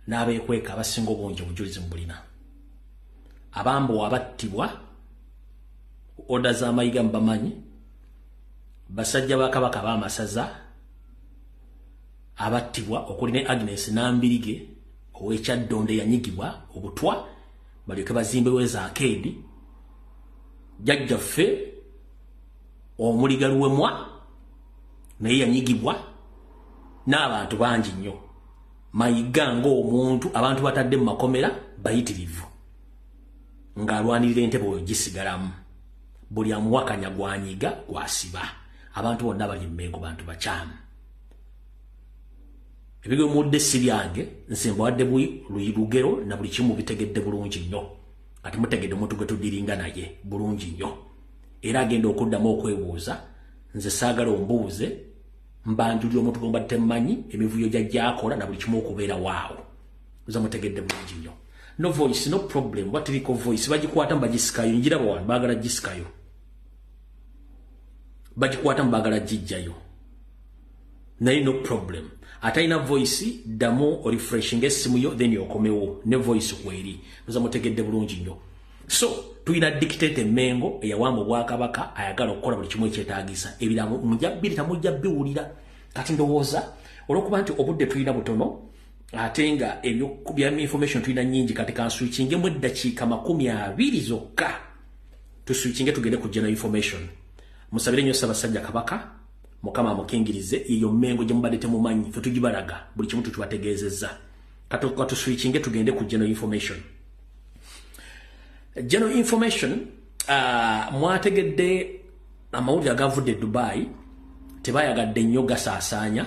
n'abeekweka abasinga obungi obujulizi mu bulina. Abambowa abattibwa oda za Mayiga mbamanyi, basajja ba Kabaka b'amasaza abattibwa okuli ne Agnes Nambirige ow'Ekyaddonde yanyigibwa obutwa balyoke bazimbewo za arcade jjajjaffe Omuliga Luwemwa naye yanyigibwa n'abantu bangi nnyo Mayiga ng'omuntu abantu batadde mu makomera bayitirivu ng'alwanirira entebe oyo gisigalamu buli amuwakanya gwanyiga gwasiba abantu bonna bali Mmengo bantu bakyamu ebigwe mudde sibyange nsembo wadde lugero na buli kimu bitegedde bulungi nnyo ati mutegedde omuntu gwe tudiringa naye bulungi nnyo era agenda okuddamu okwebuuza nze saagala ombuuze mbanjulira omuntu gwe mbadde mmanyi emivuyo gy'akola na buli kimu okubeera waawo uza mutegedde bulungi nnyo no voice no problem watiriko voice bagikwata mbagisikayo njira bawana baagala gisikayo bagikwata mbagala jijjayo naye no problem ataina voice damo o refreshing esimu yo then yokomewo ne voice kweri uza mutegedde bulungi nnyo so tuina dictate Mmengo eyawamba Bwakabaka ayagala okukola buli kimu ekyetaagisa ebiramo mujja biwulira kati ndowooza olwokuba nti obudde tulina butono ate nga ebyokubya information tulina nyingi kati kanswitchinge mu eddakiika 20 zokka tuswitchinge tugende ku general information musabire nnyo Ssaabasajja Kabaka Mukama amukingirize eyo Mmengo gye mubadde temumanyi fe tugibalaga buli kimu tukibategeezezza katuswitchinge tugende ku general information. General information mwategedde amawulire agavudde Dubai tebayagadde nnyo gasaasaanya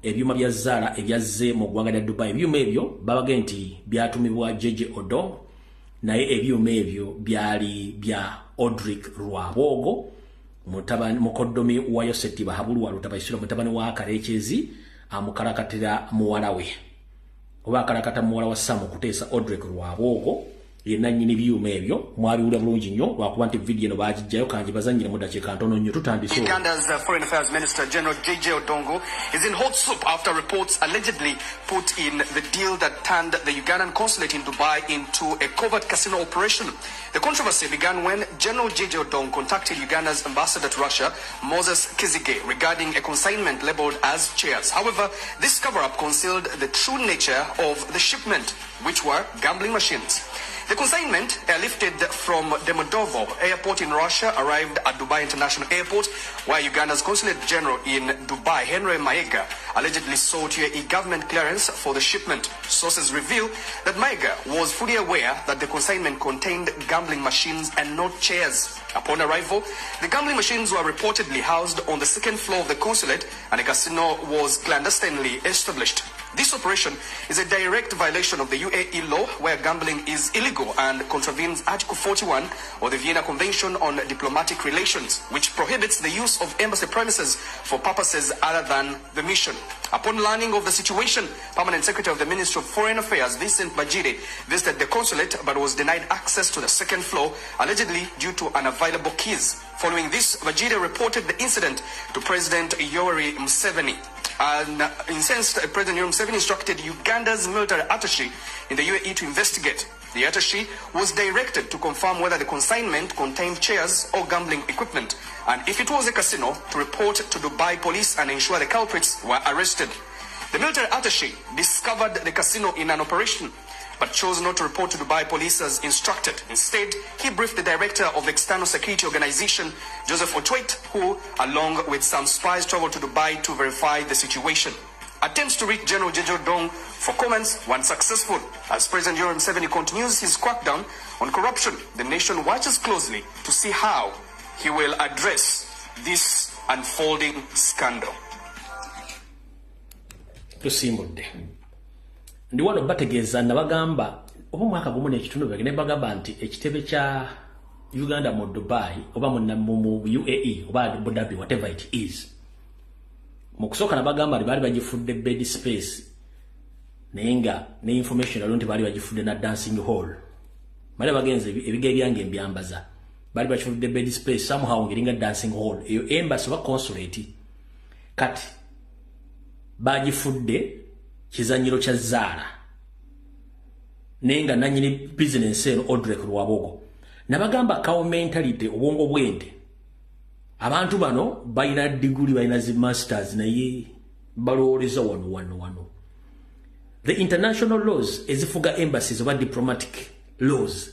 ebyuma bya Zara ebyazze mu ggwanga lya Dubai ebyuma ebyo babage nti byatumibwa Jeje Odong naye ebyuma ebyo byali bya Odrick Rwabogo mukoddomi wa Yoseti Bahabulwa Lutabaisiro mutabani wa Karekezi amukalakatira muwala we oba akalakata muwala wa Samu kuteesa Odrick Rwabogo yenna nnyini byuma ebyo mwabiwulira bulungi nnyo lwakuba nti vidiyo eno baagijjayo kanjibazannyire mu ddakiika ntono nnyo tutandise. Uganda's Foreign Affairs Minister General J.J. Odongo is in hot soup after reports allegedly put in the deal that turned the Ugandan consulate in Dubai into a covert casino operation. The controversy began when General J.J. Odongo contacted Uganda's ambassador to Russia, Moses Kizige, regarding a consignment labeled as chairs. However, this cover-up concealed the true nature of the shipment, which were gambling machines. The consignment, airlifted from Demodovo Airport in Russia, arrived at Dubai International Airport, where Uganda's Consulate General in Dubai, Henry Mayiga, allegedly sought UAE government clearance for the shipment. Sources reveal that Mayiga was fully aware that the consignment contained gambling machines and not chairs. Upon arrival, the gambling machines were reportedly housed on the second floor of the consulate, and a casino was clandestinely established. This operation is a direct violation of the UAE law, where gambling is illegal and contravenes Article 41 of the Vienna Convention on Diplomatic Relations, which prohibits the use of embassy premises for purposes other than the mission. Upon learning of the situation, Permanent Secretary of the Ministry of Foreign Affairs, Vincent Bajire, visited the consulate but was denied access to the second floor, allegedly due to unavailable keys. Following this, Bajire reported the incident to President Yoweri Museveni. An incensed President Yoweri Museveni instructed Uganda's military attaché in the UAE to investigate. The attaché was directed to confirm whether the consignment contained chairs or gambling equipment, and if it was a casino, to report to Dubai police and ensure the culprits were arrested. The military attaché discovered the casino in an operation, but chose not to report to Dubai police as instructed. Instead, he briefed the director of the External Security Organization, Joseph Otwait, who, along with some spies, traveled to Dubai to verify the situation. Attempts to reach General J.J. Odong for comments were unsuccessful. As President Yoweri Museveni continues his crackdown on corruption, the nation watches closely to see how he will address this unfolding scandal. Tusimbudde. Ndi wano bategeeza nabagamba oba mwaka gumu n'ekitundu bwe ne bagamba nti ekitebe kya Uganda mu Dubai oba mu UAE oba Abu Dhabi whatever it is. Mu kusooka nabagamba bali bagifudde bed space nenga ne information alone bali bagifudde na dancing hall. Bali bagenze ebiga byange mbyambaza. Bali bagifudde bed space somehow ngiringa dancing hall. Eyo embassy wa consulate. Kati bagifudde kizanyiro kya Zara nenga nanyini business eno Odrick Rwabogo nabagamba kawo mentality obwongo bwente abantu bano bayina degree bayina zi masters naye balowoleza wano. The international laws ezifuga embassies oba diplomatic laws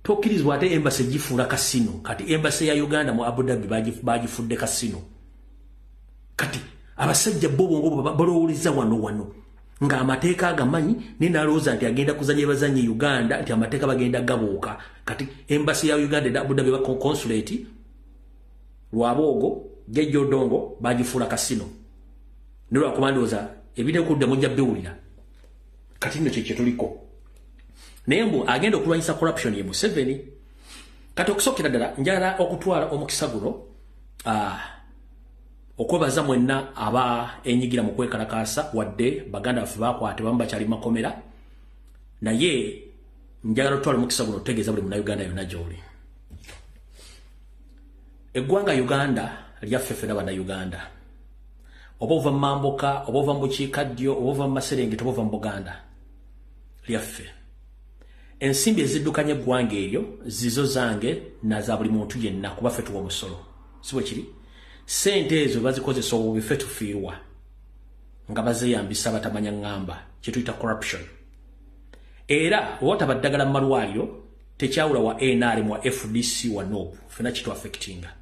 tokkirizibwa ate embassy gifuula kasino. Kati embassy ya Uganda mu Abu Dhabi bagifudde kasino. Kati abasajja bobo balowoleza wano nga amateeka agamanyi ninalooza nti agenda kuzanya bazanye Uganda nti amateeka bagenda gabuuka. Kati embassy ya Uganda Abu Dhabi consulate Lwabogo Jeje Odongo bagifuula kasino. Nolwa kumandoza ebide kudde mujja biwulira. Kati nno kye tuliko. Nembo agenda okulwanyisa corruption ye Museveni. Kati okusokera ddala njala okutwala omukisa guno okwebaza mwenna aba enyigira mu kwekalakaasa wadde baganda baffe bakwate bamba kyali makomera naye njagala otwala omukisa guno otegeeza buli munnayuganda yonna gy'oli. Eggwanga Uganda lyaffe ffenna bannayuganda. Oba ova mu Mambuka, oba ova mu Bukiikaddyo, oba ova mu Maserengeta, oba ova mu Buganda lyaffe. Ensimbi eziddukanya eggwanga eryo zizo zange na za buli muntu yenna kuba ffe tuwa omusolo. Si bwe kiri? Sente ezo bazikozesa obubi ffe tufiirwa nga bazeyambisa batamanya ngamba kye tuyita corruption. Era wotaba ddagala mu malwaliro tekyawula wa NRM wa FDC wa NOP ffenna kitu affectinga.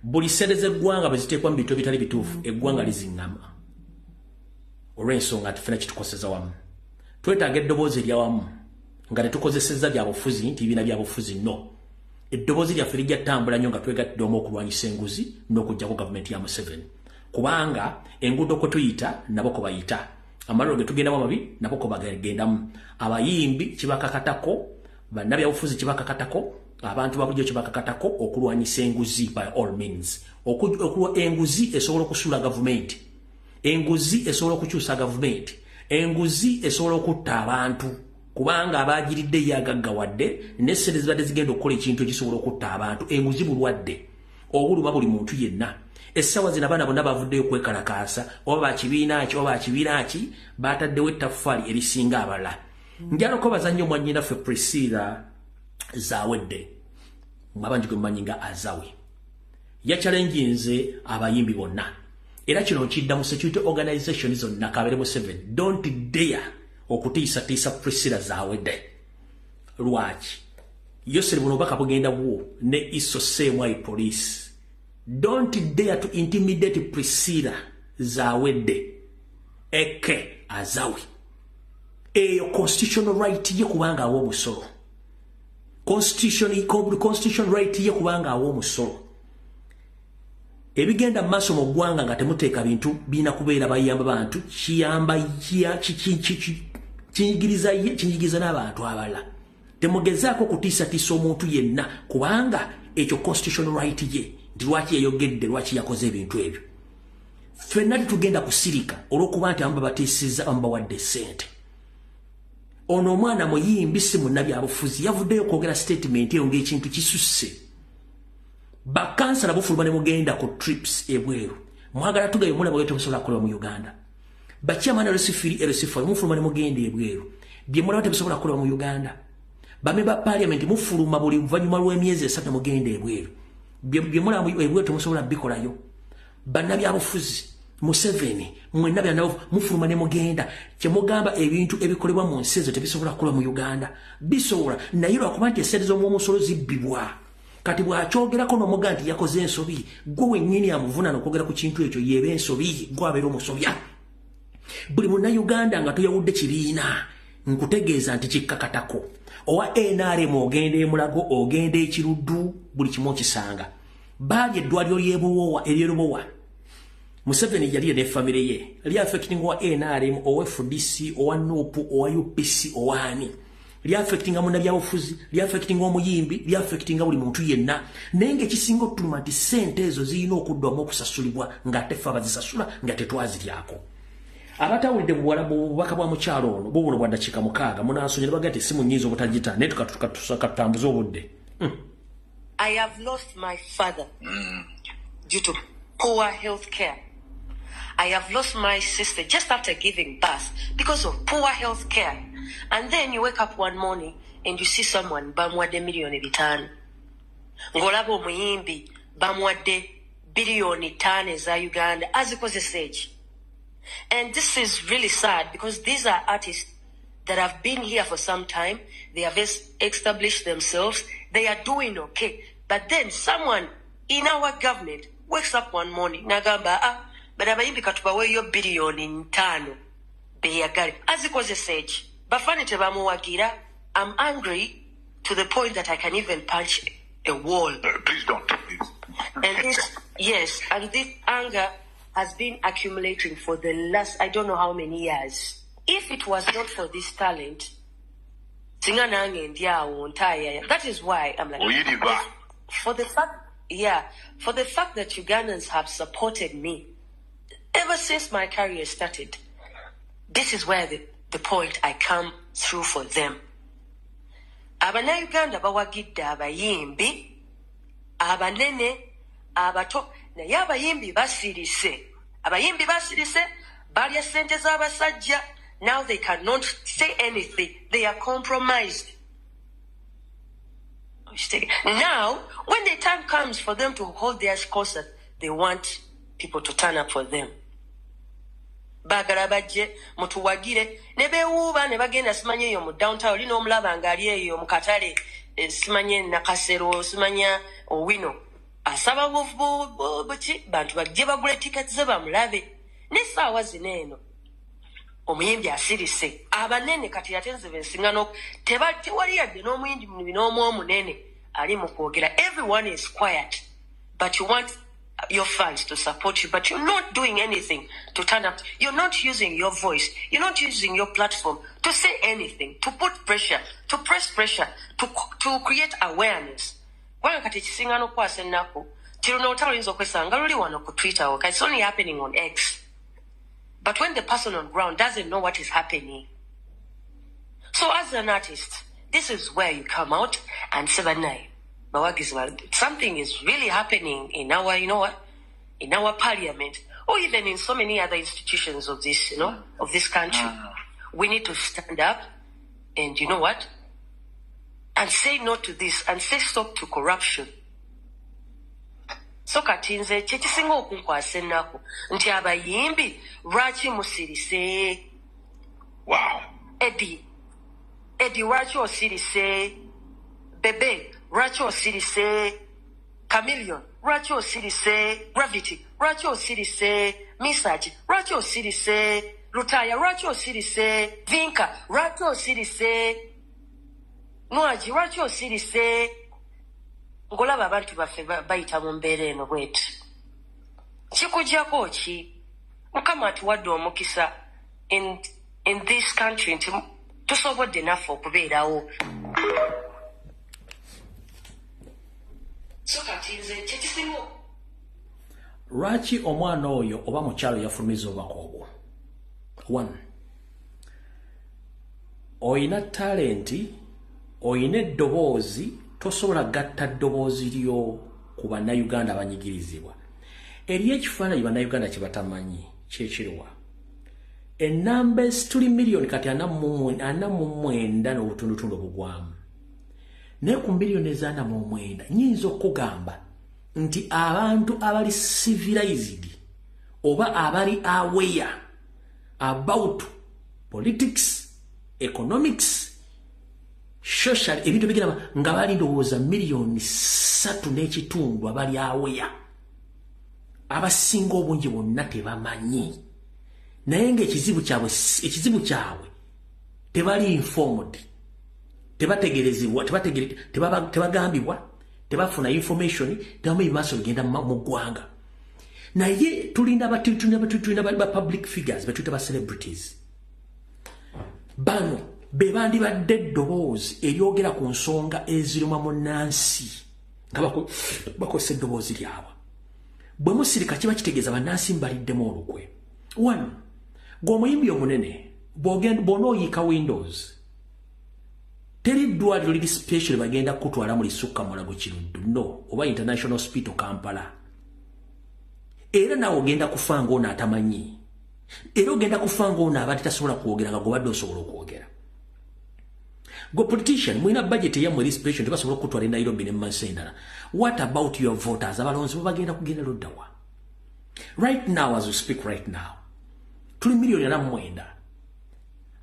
Buli sente z'eggwanga bwe ziteekwa mu bintu ebitali bituufu eggwanga liziŋŋama. Olw'ensonga nti ffenna kitukoseza wamu. Twetaaga eddoboozi eryawamu nga tetukozesezza byabufuzi nti bibiina byabufuzi no. Eddoboozi lyaffe lijja ttambula nnyo nga twegattidde omu okulwanyisa enguzi n'okuggyako gavumenti ya Museveni. Kubanga enguudo kwe tuyita nabo ko bayita. Amaliro ge tugendamu amabi nabo ko bagendamu. Abayimbi kibakakatako, bannabyabufuzi kibakakatako, abantu babulijjo kibakakatako okulwanyisa enguzi by all means. Enguzi esobola okusuula gavumenti. Enguzi esobola okukyusa gavumenti. Enguzi esobola okutta abantu. Kubanga abagiridde yagaggawadde n'essente zibadde zigenda okukola ekintu ekisobola okutta abantu. Enguzi bulwadde obuluma buli muntu yenna. Essawa zino abaana bonna bavuddeyo kwekalakaasa oba bakibiina ki oba bakibiina ki bataddewo ettaffaali erisinga abalala. Njala okubaza nnyo mwannyinaffe Priscilla Zawedde mwabanji gwe mmanyi nga Azawe yakyalenjinze abayimbi bonna era kino nkidda mu security organization zonna Kabere Museveni don't dare okutiisatiisa Priscilla Zawedde. Lwaki? Yoseri buno baka bugenda bwo ne iso semwai police. Don't dare to intimidate Priscilla Zawedde. Eke Azawe. Eyo constitutional right ye kubanga awo musolo. Constitution right ye kubanga awo musolo. Ebigenda maso mu ggwanga nga temuteeka bintu bina kubeera bayamba bantu kiyamba kinyigiriza n'abantu abalala. Temugezaako kutiisatiisa omuntu yenna kubanga ekyo constitutional right ye ndi lwaki yayogedde lwaki yakoze ebintu ebyo. Ffenna tugenda kusirika olw'okuba nti amba batiisizza amba wadde ssente. Ono omwana muyimbi si munnabyabufuzi yavuddeyo kwogera statement eyo ng'ekintu kisusse. Bakansala bufuluma ne mugenda ku trips ebweru. Mwagala tugayo mulaba bwe temusobola kukola mu Uganda. Bachairman LC4 mufuluma ne mugenda ebweru. Bye mulaba temusobola kukola mu Uganda. Bamemba parliament mufuluma buli luvannyuma lw'emyezi 3 mugenda ebweru. Bye mulaba ebweru temusobola bikolayo. Bannabyabufuzi Museveni mwenna byanawo mufuluma ne mugenda kye mugamba ebintu ebikolebwa mu nsi ezo tebisobola kukola mu Uganda bisobola naye lwakuba nti essente z'omusolo zibbibwa. Kati bw'akyogerako n'omuga nti yakoze ensobi gwe wennyini amuvunaana okwogera ku kintu ekyo yeeba ensobi gwe abeera omusobya. Buli munnayuganda nga toyawudde kibiina nkutegeeza nti kikkakatako owa NRM ogenda emulago ogenda ekiruddu buli kimu okisanga. Baali eddwaliro ery'Erubowa Museveni yali ne famire ye li affecting wa NRM owa FDC owa NOP owa UPC owa ani li affecting munnabyabufuzi li affecting omuyimbi li affecting buli muntu yenna nenge kisinga otuluma nti ssente ezo zirina okuddwamu okusasulibwa nga tefa bazisasula nga tetwaziryako. Abatawulidde bubaka bwa mukyalo ono bubuno bwa dakiika 6 munansonyiira bagati si munyiiza obutagita naye tukatutambuza obudde. I have lost my father due to poor health care. I have lost my sister just after giving birth because of poor health care. And then you wake up one morning and you see someone bamwadde $5 million. Ngolabo omuyimbi bamwadde billion tane za Uganda azikozesa eki. And this is really sad because these are artists that have been here for some time. They have established themselves. They are doing okay. But then someone in our government wakes up one morning, nagamba, but abayimbi katubawe yo billion ntano beyagale azikozesa eki. Bafane tebamuwagira. I'm angry to the point that I can even punch a wall. Please don't. Please. And this, yes, and this anger has been accumulating for the last, I don't know how many years. If it was not for this talent, that is why I'm like, for the fact that Ugandans have supported me ever since my career started, this is where the point I come through for them. Abana-Uganda bawagidde abayimbi, abanene, abato, naye abayimbi basirise. Abayimbi basirise, balya sente z'abasajja. Now they cannot say anything. They are compromised. Now, when the time comes for them to hold their concert, they want people to turn up for them. Bagala bajje mutuwagire ne bewuuba ne bagenda simanye eyo mu downtown lino omulaba ngaali eyo mu katale simanye nakasero simanya owino asaba buki bantu bajje bagule tickets ze bamulabe n'essaawa zino eno omuyimbi asirise abanene kati yatenze bensingano tewali yadde n'omuyimbi n'omu omunene ali mu kwogera. Everyone is quiet, but you want your fans to support you, but you're not doing anything to turn up. You're not using your voice. You're not using your platform to say anything, to put pressure, to press pressure, to create awareness. It's only happening on X. But when the person on ground doesn't know what is happening. So as an artist, this is where you come out and say, something is really happening in our, in our parliament, or even in so many other institutions of this, of this country. We need to stand up and and say no to this and say stop to corruption. So katinze chekisinga okunkwasa ennaku nti abayimbi lwaki musirise. Wow. Eddie lwaki osirise? Bebe lwaki osirise? Chameleon lwaki osirise? Gravity lwaki osirise? Misaki lwaki osirise? Lutaya lwaki osirise? Vinka lwaki osirise? Nwaji lwaki osirise? Ngolaba abantu baffe bayita mu mbeera eno bweti. Kikujjako ki? Mukama atuwadde omukisa in this country nti tusobodde naffe okubeerawo. So kati nze kyekisinga. Lwaki omwana oyo oba mukyalo yafulumiza obubaka obwo? 1. Oyina talenti, oyina eddoboozi, tosobola gatta ddoboozi lyo ku bannayuganda abanyigirizibwa. Eriyo ekifaananyi bannayuganda kye batamanyi kyekiriwa. Ennamba tuli miliyoni kati 49 n'obutundutundu obugwamu. Naye ku miliyoni eza 49 nnyinza okugamba nti abantu abali civilized oba abali aware about politics, economics, social, ebintu bigenda nga bali ndowooza miliyoni 3 n'ekitundu abali aware. Abasinga obungi bonna tebamanyi. Naye ng'ekizibu kyabwe tebali informed, tebategerezibwa, tebagambibwa, tebafuna information, tebamanyi maaso bigenda mu ggwanga. Naye tulina ba public figures, betuyita ba celebrities. Bano be bandibadde eddoboozi eryogera ku nsonga eziruma munnansi nga bakozesa eddoboozi lyabwe. Bwe musirika kiba kitegeeza bannansi mbaliddemu olukwe. 1. Gw'omuyimbi omunene bw'onooyiika Windows, teri ddwaliro liri special bagenda kutwala mu Lisukka Mulago Kiruddu, no, oba International Hospital Kampala. Era naawe ogenda kufa ng'ono atamanyi. Era ogenda kufa ng'ono abadde tasobola kwogera nga gw'obadde osobola okwogera. Go politician, mwina budget ya mwezi special tubasobola okutwala Nairobi ne Masendala. What about your voters? Abalonzi bagenda kugenda luddawa. Right now as we speak right now. Tuli milioni na mwenda.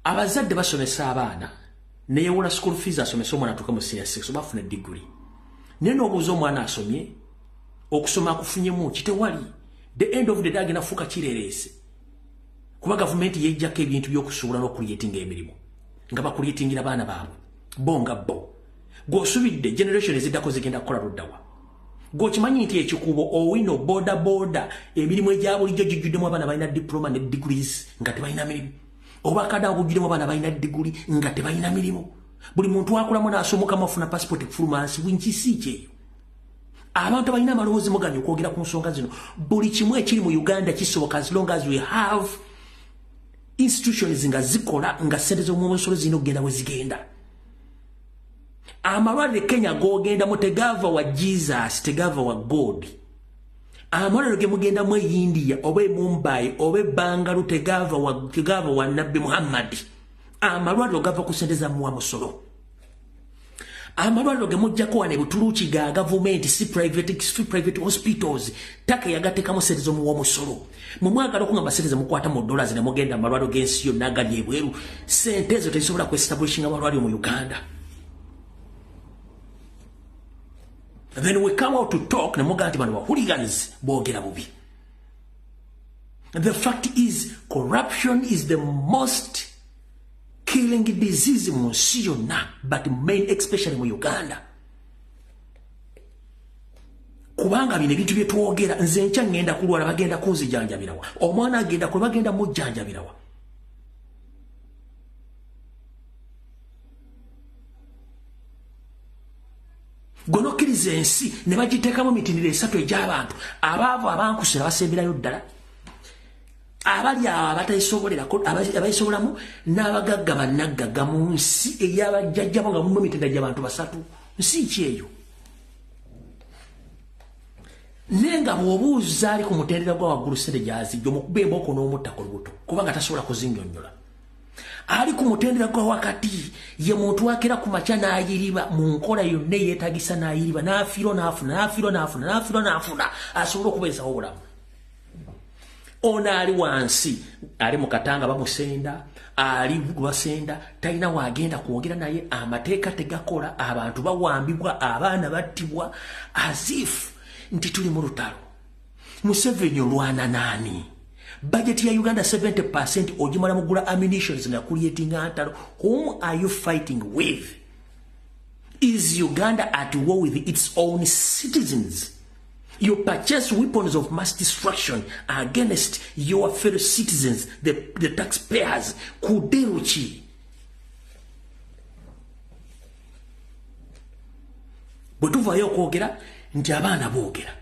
Abazadde basomesa abaana ne yewona school fees asomesa omwana atuka mu senior 6 bafuna degree. Neno obuzo omwana asomye okusoma kufunyemu kitewali. The end of the day agenda fuka kirerese. Kuba government yejjako ebintu by'okusuula n'okuliyetinga emirimu. Nga bakuliyetingira abaana baabwe. Bonga bo. Gosubidde generation eziddako zigenda kukola luddawa. Gokimanyi nti ekikubo owino boda emirimu egya bulijjo gijjuddemu abaana balina diploma ne degrees nga tebalina mirimu. Obakada obujjuddemu abaana balina degree nga tebalina mirimu. Buli muntu akulamu n'asomoka mafuna passport performance winkisi kyeyo. Abantu balina amalowoozi muganyi okwogera ku nsonga zino. Buli kimu ekiri mu Uganda kisoboka as long as we have institutions nga zikola nga ssente z'omumusolo zino genda we zigenda. Amalwaliro Kenya gogenda mu tegava wa Jesus, tegava wa God. Amalwaliro ge mugenda mu India, oba Mumbai, oba Bangalore tegava wa Nabi Muhammad. Amalwaliro gava ku ssente za mumusolo. Amalwaliro ge mujjako wane Butuluki ga government si private hospitals taka yagatekamu ssente z'omumusolo. Mu mwagala okungamba ssente zemukwata mu dollars ne mugenda amalwaliro g'ensi yonna agali ebweru. Ssente ezo tezisobola ku-establishing amalwaliro mu Uganda. Then we come out to talk na muganti bano wa hooligans boogera bubi. The fact is corruption is the most killing disease mu nsi yonna, but main especially mu Uganda. Kubanga bino ebintu bye twogera nze nkya ngenda kulwala bagenda kunzijanjabirawa. Omwana agenda kwe bagenda mujjanjabirawa. Gonokiriza ensi ne bagiteekamu mitindiro esatu egy'abantu abaavu abankusira basemberayo ddala abali abayisobolamu n'abagagga bannaggaga mu nsi ey'abajjajjabo nga mulimu emitendera gy'abantu basatu. Nsi ki eyo? Naye nga bw'obuuza ali ku mutendera gwa waggulu ssente gy'azijja omukuba embooko n'omuttako lubuto kubanga tasobola kuzinnyonnyola. Ali ku mutendera gwa wakati ye muntu akera ku makya n'ayiriba mu nkola yonna eyeetagisa n'ayiriba n'afiirwa n'afuna asobola okubeezawo obulamu. Ono ali wansi ali mu katanga bamusenda ali basenda talina waagenda kwogera naye amateeka tegakola abantu bawambibwa abaana battibwa as-if nti tuli mu lutalo. Museveni olwana naani? Budget ya Uganda 70% ojimala mugula ammunitions na creating antalo. Whom are you fighting with? Is Uganda at war with its own citizens? You purchase weapons of mass destruction against your fellow citizens, the taxpayers. Kuderuchi. Bwetuvayo okwogera nti abaana boogera.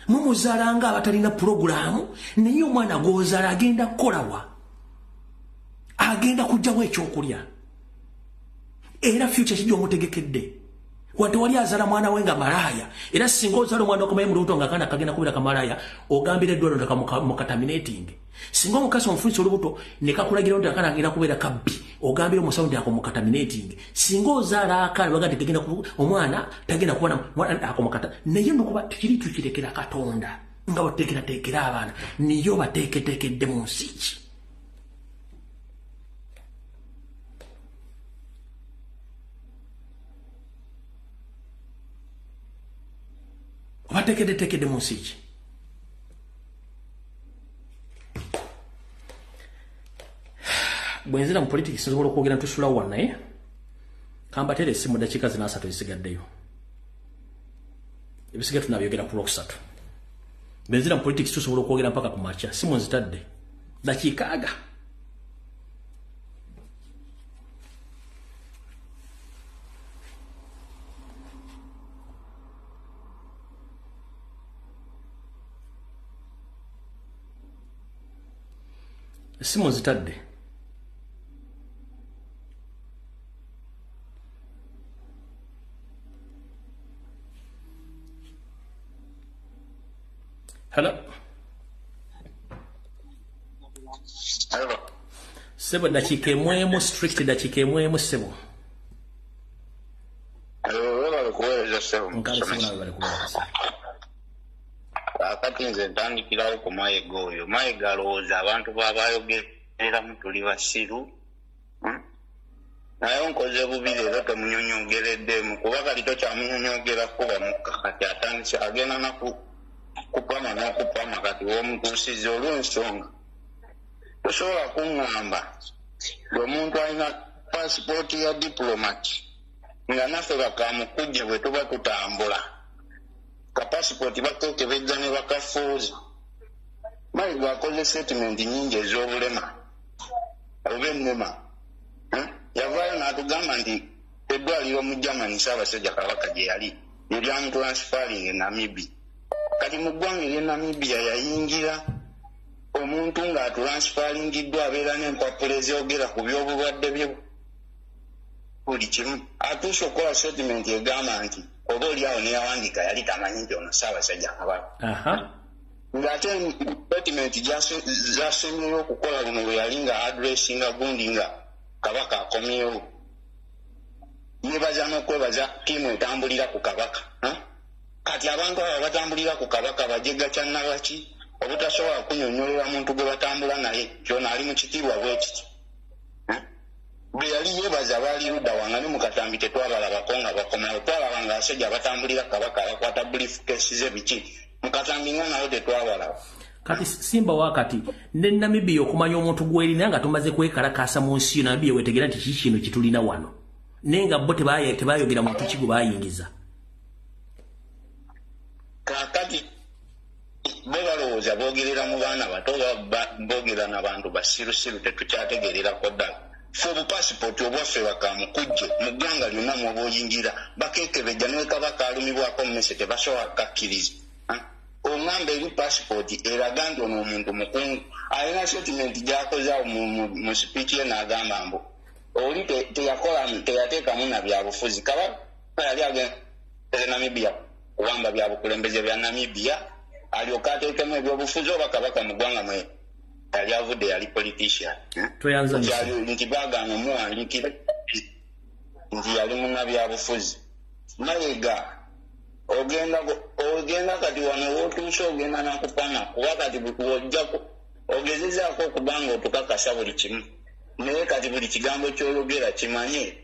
Mumuzalanga abatalina programu naye omwana gozala agenda kukolawa. Agenda kujjawo ekyokulya. Era future kijja omutegekedde. Wante wali azala mwana we nga malaya. Era singa ozala omwana okomaye mu lubuto nga akaana kagenda kubeera kamalaya ogambira eddwaliro ndeka mukataminating. Singa omukazi omufunisa olubuto ne kakulagira nti akaana kagenda kubeera kabbi ogambira omusawo nti ako mukataminating. Singa ozala akaana baga tegenda omwana tagenda kubona mwana ako mukata. Naye nokuba tukiri tukirekera Katonda nga bateekerateekera abaana niyo bateeketeekedde mu nsi ki. Bateekedde mu nsi ki. Bwenzira mu politics nsobola okwogera ntusula wana naye kambatere essimu dakiika zina 3 ezisigaddeyo. Ebisigadde tunabyogera ku Lwokusatu. Bwenzira mu politics tusobola okwogera mpaka ku makya simu nzitadde dakiika aga. Simu zitadde. Hello. Hello. Sebo dakika emwemu strict dakika emwemu sebo. Nkale sebo nawe bali kuweza. Akati nze ntandikirawo ku Mayiga oyo. Mayiga alowooza abantu babayogereramu tuli basiru. Naye nkoze bubi leero temunyonyogereddemu kuba kali tokyamunyonyogerako bamukka kati atandise agenda nakupama n'okupama kati w'omutuusiza olw'ensonga. Tosobola kuŋŋamba ng'omuntu alina paasipooti ya diplomati nga naffe bakamukujje bwe tuba tutambula. Ka paasipooti bakekebejja ne bakafuuza. Mayiga akoze statement nnyingi ez'obulema oba ennema. Yavaayo n'atugamba nti eddwaliro mu Germany Ssaabasajja Kabaka gye yali eryamutransferring e Namibia. Kati mu ggwanga ery'e Namibia yayingira omuntu ng'aturansferingiddwa abeera n'empapula ezyogera ku by'obulwadde bye buli kimu. Atuuse okukola statement egamba nti oba oliawo neyawandiika yali tamanyi nti ono Ssaabasajja Kabaka. Ng'ate statement gy'asemyeyo okukola buno bwe yali nga addressinga gundi nga Kabaka akomyewo. Yebaza n'okwebaza tiimu etambulira ku Kabaka. Kati abantu abo batambulira ku Kabaka bajega kyannabaki obutasobola kunyonyolera muntu gwe batambula naye kyona ali mu kitiibwa bwe kiti. Bwe yali yebaza baali ludda wanga ne mu katambi tetwabalabako nga bakomawo. Twalaba nga abasajja batambulira Kabaka bakwata briefcase ze biki. Mu katambi nga nayo tetwabalaba. Kati Simba wakati ne Namibia okumanya omuntu gw'erina nga tumaze kwekalakaasa mu nsi Namibia wetegera nti kiki kino kitulina wano. Nenga bo tebayogera muntu kigo bayingiza. Kakati bo balowooza boogerera mu baana bato boogera n'abantu basirusiru tetukyategererako ddala. Ffe obupaasipooti obwaffe bakamukujje mu ggwanga lyonna mw'oba oyingira bakekebejja ne Kabaka alumibwako mmese tebasobola kukakkiriza. Ongamba eri paasipooti eraga nti ono omuntu mukungu. Alina statement gy'akoze mu speech ye n'agamba mbu oli teyateekamu na byabufuzi. Kabaka yali agenda Namibia kuwamba byabukulembeze bya Namibia alyoka ateekemu ebyobufuzi oba Kabaka mu ggwanga mwe yali avudde yali politician. Nti baagaana omuwandiikira nti yali munnabyabufuzi. Mayiga ogenda kati wano wootuuse ogenda nakupana kuba kati wojjako ogezezaako okuba nga otukakasa buli kimu. Naye kati buli kigambo ky'oyogera kimanye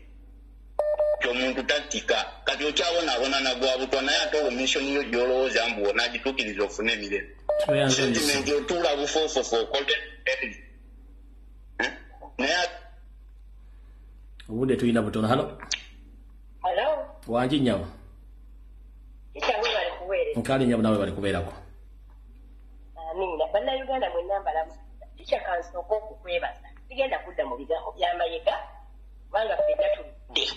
ky'omuntu tattika. Kati okyabonaabona nagwa butwa naye ate omishoni yo gy'olowooza mbu wona agituukiriza ofune emirembe. Sentimenti otuula bufoofofo okole naye obudde tulina butono. Halo wangi nnyabo nkali nnyabo nawe bali kubeerako. Amina bannayuganda mwenna mbalamu tikya kansooka okukwebaza sigenda kudda mu bigambo bya Mayiga kubanga ffenna tuludde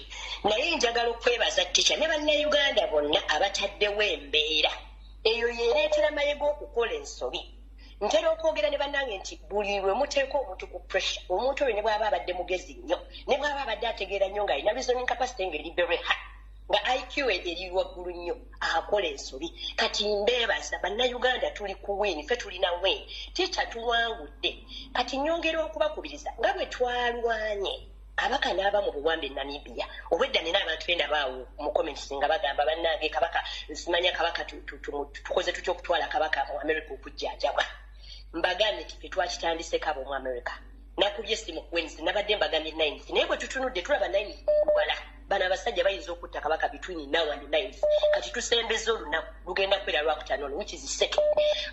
naye njagala okwebaza tikya ne bannayuganda bonna abataddewo embeera eyo yeereetera Mayiga okukola ensobi. Ntera okwogera ne bannange nti buli lwe muteeka omuntu ku pressure omuntu oyo ne bw'aba abadde mugezi nnyo ne bw'aba abadde ategeera nnyo ng'alina reasoning capacity ng'eri very high nga IQ eri waggulu nnyo akola ensobi. Kati mbeebaza bannayuganda tuli ku win ffe tulina win tikya tuwangudde. Kati nyongera okubakubiriza nga bwe twalwanye Kabaka n'aba mu buwambe Namibia. Obwedda nina abantu benda baawo mu comments nga bagamba bannange Kabaka nsimanya Kabaka tukoze tutya okutwala Kabaka mu America okujjanjabwa. Mbagane tipe twakitandise kabo mu America. Nakubye simu Wednesday nabadde mbagane 9th naye bwe tutunudde tulaba 9th wala bana abasajja bayinza okutta Kabaka between now and 9th. Kati tusembeza olunaku lugenda kwera lwakutaano which is second.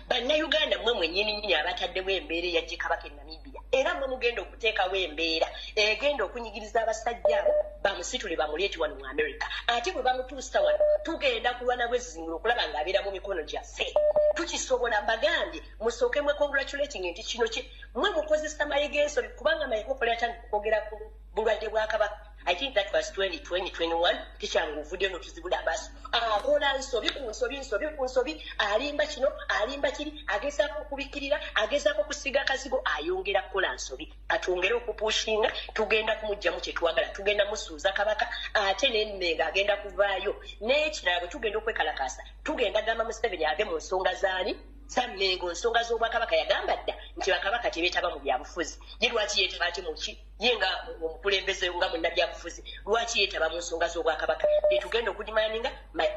Bannayuganda mmwe mwennyini abataddewo embeera eyajje Kabaka e Namibia era mmwe mugenda okuteekawo embeera egenda okunyigiriza abasajja abo bamusitule bamuleeti wano mu America. Ate bwe bamutuusa wano tugenda kulwana bwezizingiro okulaba ng'abeera mu mikono gyaffe. Tukisobola mbagambye musooke mwe congratulating nti kino mmwe mukozesa Mayiga ensobi kubanga Mayiga okola atandika okwogera ku bulwadde bwa Kabaka. I think that was 2021 kichangu vudde no tuzibula basi akola nsobi ku nsobi alimba kino alimba kiri agezaako kubikirira agezaako kusiga kazigo ayongera kukola nsobi atongera okupushinga tugenda kumujja mu kyetwagala tugenda musuuza Kabaka ate n'enmenga agenda kuvaayo n'ekirala bwe tugenda okwekalakasa tugenda gamba Museveni ave mu nsonga zaani Sammengo nsonga z'obwakabaka yagamba dda nti bakabaka tebeetaba mu byabufuzi ye lwaki yeetaba ate muki ye nga omukulembeze nga munnabyabufuzi lwaki yeetaba mu nsonga z'obwakabaka tugenda okudimaninga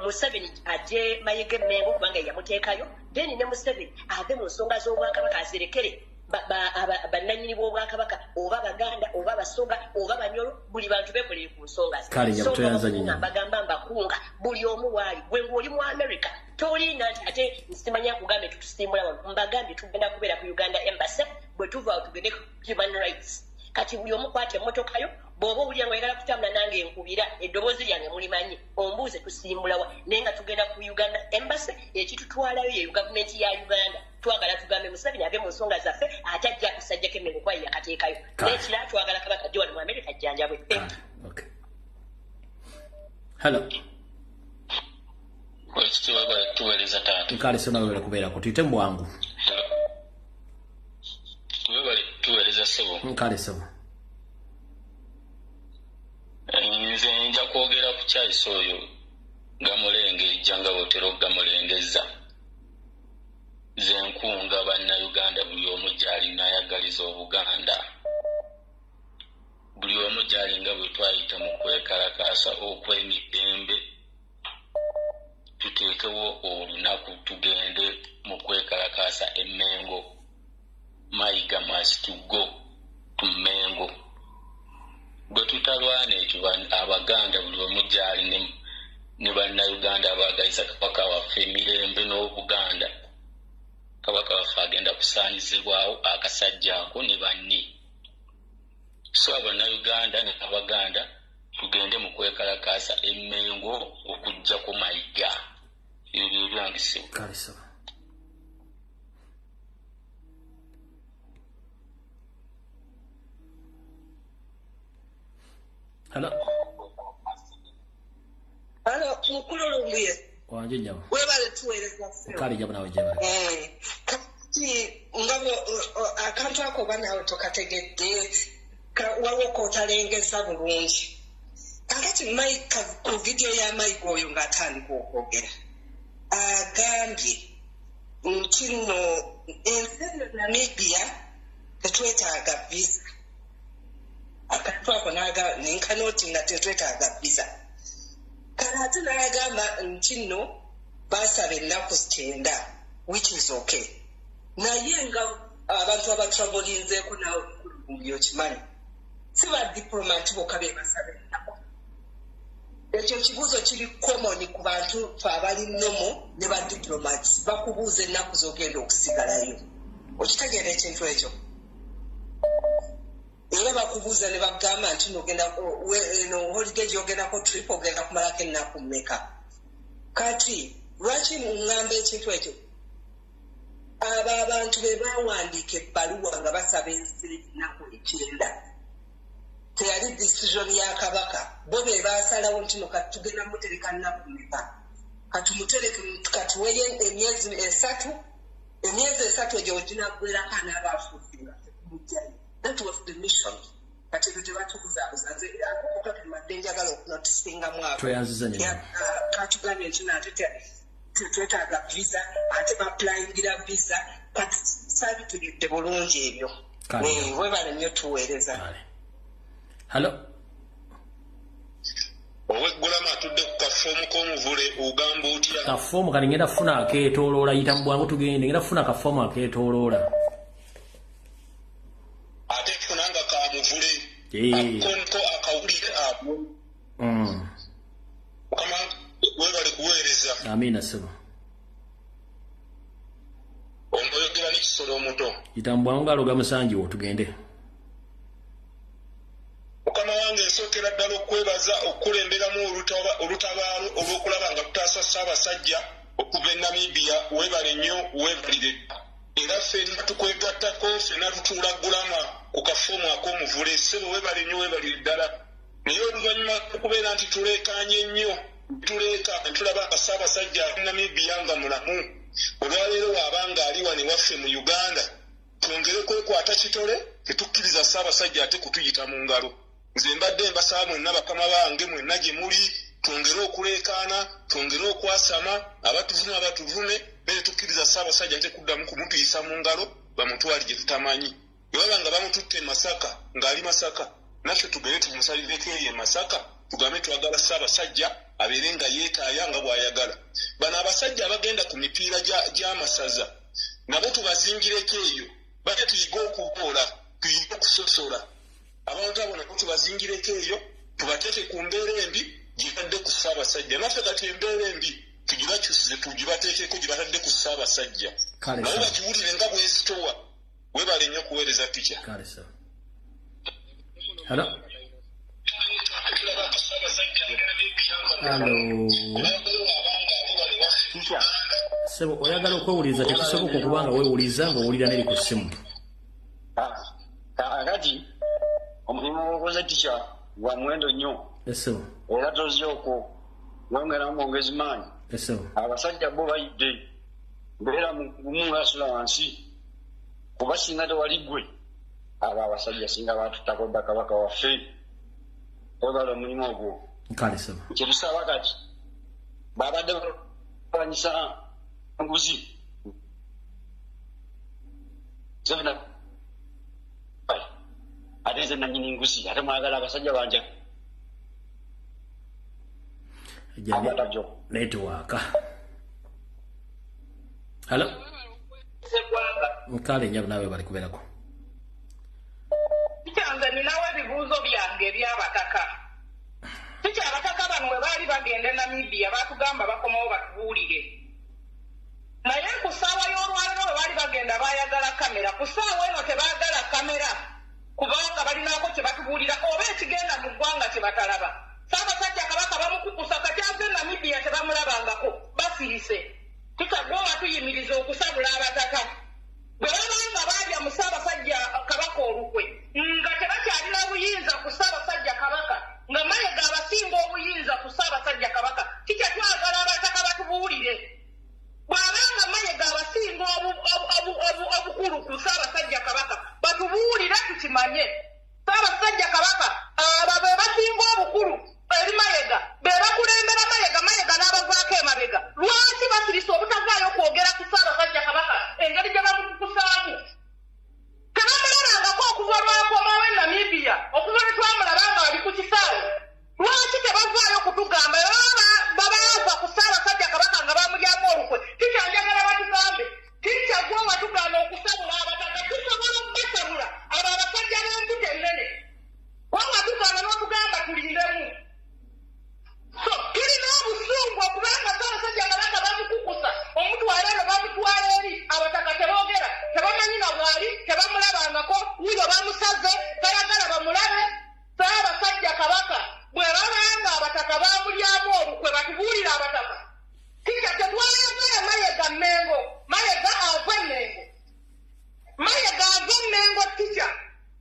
Museveni ajje Mayiga Mengo kubanga yamuteekayo then ne Museveni ave mu nsonga z'obwakabaka azirekere bannanyini b'obwakabaka oba baganda oba basoga oba banyolo buli bantu bekolere ku nsonga bagamba mbakunga buli omu waali gwe ng'oli mu America tolina nti ate nsimanya kugambe tutusimbula wano mbagambye tugenda kubeera ku Uganda Embassy bwe tuva tugende human rights kati buli omu kwata emmotoka yo bw'oba owulira nga oyagala kutambula nange enkubira eddoboozi lyange mulimanyi ombuuze tusimbulawa naye nga tugenda ku Uganda Embassy ekitutwalayo ye gavumenti ya Uganda twagala tugambe Museveni ave mu nsonga zaffe ate ajja kusajjako Emmengo kwa yakateekayo n'ekira twagala kabaka ajje wano mu America jjanjabwe. Hello. Tuweereza taata. Nkale sema wewe kubeera ko tuyite mu bwangu. Tuweereza sebo. Nkale sebo. Nze nja kwogera ku kyayisa oyo Gamulenge ejjanga wotero Gamulengeza. Ze nkunga bannayuganda buli omu gy'alina ayagaliza Obuganda. Buli omu gy'alinga bwe twayita mu kwekalakaasa okw'emirembe. Tuteekewo olunaku tugende mu kwekalakaasa Emmengo. Mayiga must to go to Mengo. Bwe tutalwana ekyo Abaganda buli omu gy'ali ne bannayuganda abaagaliza kabaka waffe emirembe n'Obuganda. Kabaka waffe agenda kusaanyizibwawo akasajja ako ne banne. So Abannayuganda ne Abaganda tugende mu kwekalakaasa Emmengo okujja ku Mayiga. Ebyo byangisibwa. Kalisa. Hello. Hello, mukulu lumbuye. Wanje nyama. Webale tuweereza ffyo. Kale jaba nawe jeba. Kati ngabo akantu ako banawe tokategedde waliwo kootalengeza bulungi. Kakati Mayiga ku vidiyo ya Mayiga oyo ng'atandika okwogera. Agambye nti nno ensi eno Namibia tetwetaaga visa. Akantu ako nenkanoti nga tetwetaaga visa. Kale ate n'agamba nti nno baasaba ennaku 9, which is okay. Naye nga abantu abatravelinzeeko naawe kulumbi okimanyi si badipolomati bokka be basaba ennaku. Ekyo kibuuzo kiri common ku bantu abali nomo ne badiplomats bakubuuza ennaku z'ogenda okusigalayo. Okitegeera ekintu ekyo? Era bakubuuza ne bagamba nti n'ogenda holiday gy'ogendako trip ogenda kumalako ennaku mmeka. Kati lwaki muŋŋamba ekintu ekyo? Abo abantu be baawandiika ebbaluwa nga basaba ensi ennaku 9. Teyali decision ya kabaka. Bo be baasalawo nti no kati tugenda mutereka nnaku mmeka. Katumutereke katuweye emyezi 3. Emyezi 3 egyo oginaggwerako anaabafuusinga tekumujjayo. That was the mission. Kati tebatukuzabuza nze akokati madde njagala okunotisinga mwako. Tweyanziza nnyo. Katugambye nti nate twetaaga visa ate baplayingira visa kati saabitulidde bulungi ebyo. Webale nnyo tuweereza. Hello. Oweggulama atudde ku kafoomu k'omuvule ogamba otya? Kafoomu kati ngenda kufuna akeetooloola yita mu bwangu tugende ngenda kufuna kafoomu akeetooloola. Ate funanga ka muvule. Akonko akawulire abo. Mukama webale kuweereza. Amina sebo. Ongoyogera n'ekisolo omuto. Yita mu bwangu aloga musanjiwo tugende. Mukama wange nsookera ddala okwebaza okukulemberamu olutabaalo olw'okulaba nga tutaasa Ssaabasajja okuva e Namibia. Webale nnyo webalire. Era ffenna tukwegattako ffenna tutuula Gulama ku kafoomu ak'omuvule. Ssebo webale nnyo webalire ddala. Naye oluvannyuma okubeera nti tuleekaanye nnyo tulaba nga Ssaabasajja Namibia nga mulamu. Olwaleero waabanga ali wano ewaffe mu Uganda twongere kwekwata kitole tetukkiriza Ssaabasajja ate kutuyita mu ngalo. Nze mbadde mbasaba mwenna bakama bange mwenna gye muli twongere okuleekaana twongere okwasama abatuvume bere tukkiriza Ssaabasajja ate kuddamu kumutuyisa mu ngalo bamutwali gye tutamanyi bwebaba nga bamututte Masaka ng'ali Masaka naffe tugere tumusalireko eyo e Masaka tugambe twagala Ssaabasajja abeere nga yeetaaya nga bw'ayagala. Bano abasajja abagenda ku mipiira gy'amasaza nabo tubazingireko eyo bate tuyige okuboola tuyige okusosola abantu abo nabo tubazingireko eyo tubateeke ku mbeera embi gibadde ku Ssaabasajja naffe kati embeera embi tugibakyusize tugibateekeko gibatadde ku Ssaabasajja nabo bagiwulire nga bwesitowa webale nnyo okuweereza pica. Sebo oyagala okwewuliza tekisoboka okubanga weewuliza ng'owulira neri ku ssimu. Kakati omulimu gwokoze tica gwa muwendo nnyo era tozze okwo wongera mwongezi maanyi. Abasajja bo bayidde mbeera mumu asula wansi kuba singa tewali ggwe abo abasajja singa batuttako dda kabaka waffe webala omulimu ogwo kyetusaba kati babadde balanyisa nguzi ate nze nanyini nguzi ate mwagala abasajja banja netiwaaka. Halo mukale nnyo naawe bali kubeerako. Kyanze ninawo ebibuuzo byange ebyabataka. Kiki abataka bano bwe baali bagenda e Namibia batugamba bakomawo batubuulire. Naye ku ssaawa y'olwaleero bwe baali bagenda baayagala kamera. Ku ssaawa eno tebaagala kamera kubanga balinaako kye batubuulira oba ekigenda mu ggwanga kye batalaba. Ssaabasajja Kabaka bamukukusa kati ave e Namibia tebamulabangako basirise. Tukagwa watuyimiriza okusabula abataka. Bwe babanga baalya mu Ssaabasajja Kabaka olukwe nga tebakyalina buyinza ku Ssaabasajja Kabaka nga Mayiga abasinga obuyinza ku Ssaabasajja Kabaka kikya twagala abataka batubuulire. Bw'abanga Mayiga abasinga obukulu ku Ssaabasajja Kabaka batubuulire tukimanye. Ssaabasajja Kabaka abo be basinga obukulu eri Mayiga be bakulembera Mayiga n'abavaako emabega. Lwaki basirisa obutavaayo kwogera ku Ssaabasajja Kabaka engeri gye bamukukusaamu? Tebamulabangako okuva lwakomawo e Namibia okuva lwe twamulabanga bali ku kisaawe. Lwaki tebavaayo kutugamba babaava ku Ssaabasajja Kabaka nga bamulyamu olukwe? Tikyanjagala batugambe tikyagwa watugaana okusabula abataka tusobola okubasabula abo abasajja b'embuto ennene wanga tugaana n'otugamba tulindemu. So tulina obusungu okubanga Ssaabasajja Kabaka bamukukusa omutwala eno bamutwala eri abataka teboogera tebamanyi na bwali tebamulabangako wuyo bamusaze tayagala bamulabe. Ssaabasajja Kabaka bwe babanga abataka bamulyamu olukwe batubuulira abataka kikya tetwayagala Mayiga Mmengo Mayiga ava Mmengo Mayiga ava Mmengo kikya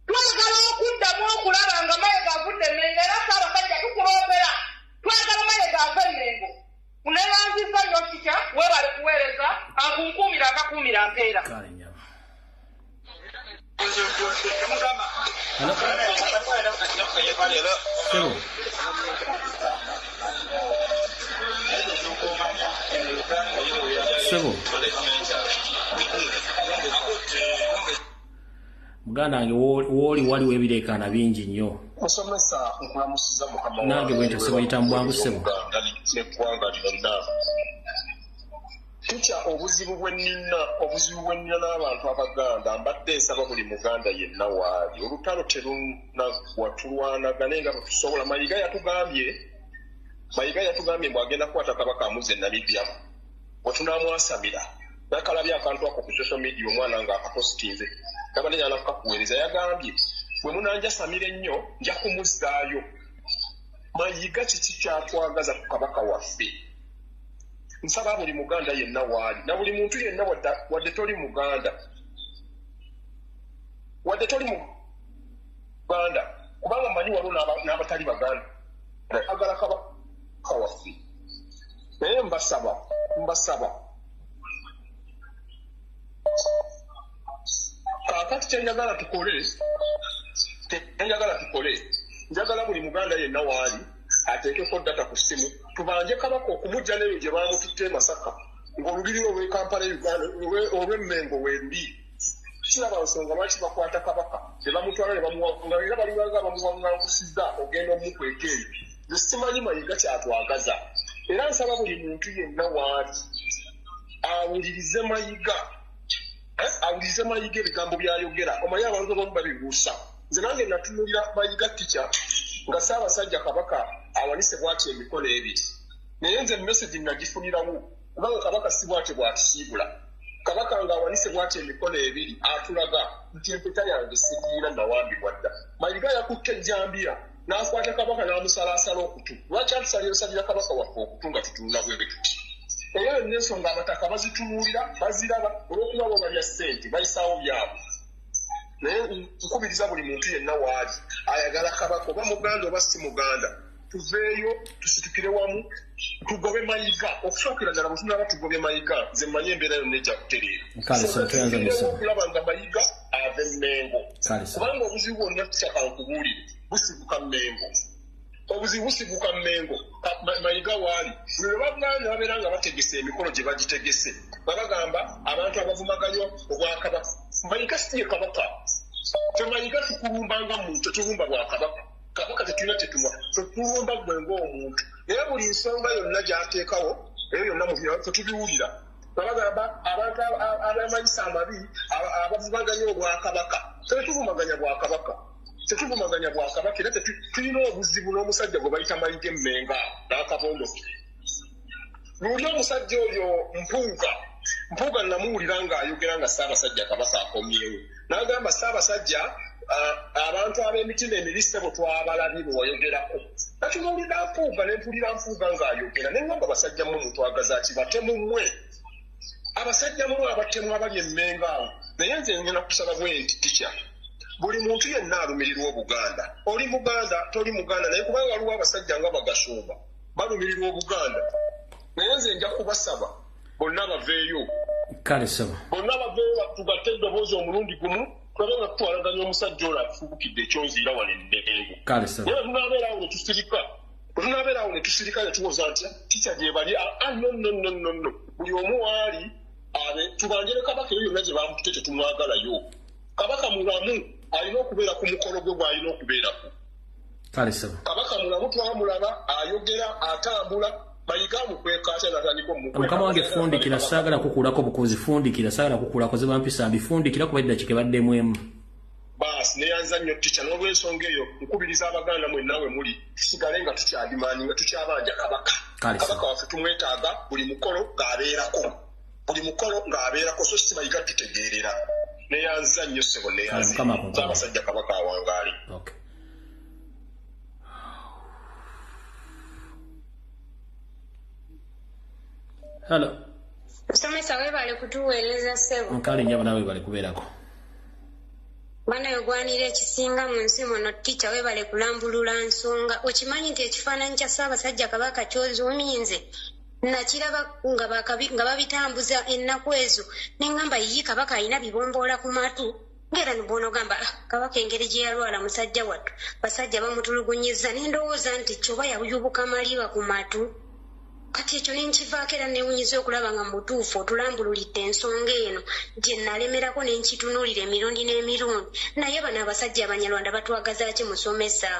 twagala okuddamu okulaba nga Mayiga avudde Mmengo era Ssaabasajja tukuloopera twagala Mayiga ava Mmengo. Uneeyanziza nnyo kikya weebale kuweereza akunkuumira akakuumira mpeera. Sebo muganda wange wooli waliwo ebireekaana bingi nnyo. Musomesa nkulamusiza Mukama nange bwe ntyo Sebo yita mu bwangu Sebo. N'eggwanga lyonna tutya obuzibu bwe nnina n'abantu Abaganda mbadde nsaba buli Muganda yenna waali olutalo terunaggwa tulwanagane nga tetusobola. Mayiga yatugambye bw'agenda kukwata Kabaka amuze e Namibia bwe tunaamwasamira nakalabye akantu ako ku social media omwana nga akapositinze kabadde nyala kukakuweereza yagambye bwe munanjasamira ennyo nja kumuzzaayo. Mayiga kiki kyatwagaza ku Kabaka waffe? Nsaba buli Muganda yenna waali na buli muntu yenna wadde toli Muganda kubanga mmanyi waliwo n'abatali Baganda agala Kabaka waffe. Naye mbasaba kakati kyenjagala tukole njagala buli Muganda yenna waali ateekeko data ku ssimu tubanje Kabaka okumujja neyo gye baamututte Masaka ng'olubiri olw'Ekampala Uganda olw'Emmengo weeruli kiraba nsonga lwaki bakwata Kabaka ne bamutwala ne bamuwanga era baliwanga bamuwangangusizza ogenda omukweka eyo nze simanyi Mayiga kyatwagaza era nsaba buli muntu yenna waali awulirize Mayiga ebigambo byayogera omanyi abantu abamu babibuusa nze nange natunuulira Mayiga tica nga Ssaabasajja Kabaka awanise bw'ati emikono ebiri naye nze message nagifunirawo kubanga Kabaka si bw'ati bw'atusiibula Kabaka nga awanise bw'ati emikono ebiri atulaga nti empeta yange sigiina nawambibwa dda Mayiga yakutte ejjambiya n'akwata Kabaka n'amusalaasala okutu lwaki atusalirasalira Kabaka waffe okutu nga tutunula bwe tuti era yonna ensonga abataka bazitunuulira baziraba olw'okuba bo balya ssente bayisaawo byabwe naye nkubiriza buli muntu yenna waali ayagala Kabaka oba muganda oba si muganda tuveeyo tusitukire wamu tugobe Mayiga okusookera ddala bwe tunaba tugobe Mayiga nze mmanyi embeera yonna ejja kutereera okulaba nga Mayiga ava Emmengo kubanga obuzibu bwonna tusakankubuulire busibuka Mmengo obuzibu busibuka Mmengo Mayiga waali buli lwe bavugana ne babeera nga bategese emikolo gye bagitegese babagamba abantu abavumaganya Obwakabaka Mayiga si ye Kabaka fe Mayiga tukulumbanga muntu tetulumba Bwakabaka Kabaka tetulina tetuma tetulumba gwe ng'omuntu era buli nsonga yonna gy'ateekawo eyo yonna mu byaffe tubiwulira babagamba abantu abamayisa amabi abavumaganya Obwakabaka tetuvumaganya Bwakabaka tetuvumaganya Bwakabaka era tulina obuzibu n'omusajja gwe bayita Mayiga Emmenga n'akabondo luli omusajja oyo Mpuuga namuwulira ng'ayogera nga Ssaabasajja Kabaka akomyewo n'agamba Ssaabasajja abantu ab'emitima emirise bwe twabalabye bwe wayogerako natunuulira Mpuuga ne mpulira Mpuuga ng'ayogera naye nga basajja mmwe mutwagaza ki batemu mmwe abasajja mmwe abatemu abali Emmengo awo naye nze ngenda kusaba bwe nti tica buli muntu yenna alumirirwa Obuganda oli Muganda toli Muganda naye kubanga waliwo abasajja nga Bagasumba balumirirwa Obuganda naye nze nja kubasaba bonna baveeyo bonna baveeyo tugatte eddoboozi omulundi gumu tulabe nga tutwalaganya omusajja oyo atufuukidde ekyonziira wano Emmengo naye tunaabeera awo ne tusirika ne tuwoza nti tica gye bali nonno buli omu waali tubanje ne Kabaka eyo yonna gye bamututte tetumwagalayo Kabaka mulamu alina okubeera ku mukolo gwe gw'alina okubeerako Kabaka mulamu twamulaba ayogera atambula Mayiga mukweka ate natandika Mukama wange fundikira saagala kukuulako bukozi fundikira saagala kukuulako ze bampisa mbifundikira kuba eddakiika ebaddemu emu baasi neyanza nnyo tica n'olw'ensonga eyo nkubiriza Abaganda mwenna we muli tusigale nga tukyalimaani nga tukyabanja Kabaka waffe tumwetaaga buli mukolo ng'abeerako so si Mayiga tutegeerera neyanza nnyo ssebo neyanza Ssaabasajja Kabaka awangaali Hello. Musomesa webale kutuweereza ssebo. Nkale nnyabo nawe bale kubeerako. Bwana yogwanira ekisinga mu nsi muno tica webale kulambulula nsonga. Okimanyi nti ekifaananyi kya Ssaabasajja Kabaka kyozuuminze. Nakiraba nga babitambuza ennaku ezo. Ne ngamba yiyi Kabaka alina bibomboola ku matu. Ngera nibono gamba Kabaka engeri gye yalwala musajja wattu. Basajja bamutulugunyizza ne ndowooza nti kyoba yayubuka maliba ku matu. Kati ekyo nenkivaako era neewunyiza okulaba nga mu butuufu otulambululidde ensonga eno gye nalemerako ne nkitunuulira emirundi n'emirundi naye bano abasajja Abanyarwanda batwagaza ki musomesa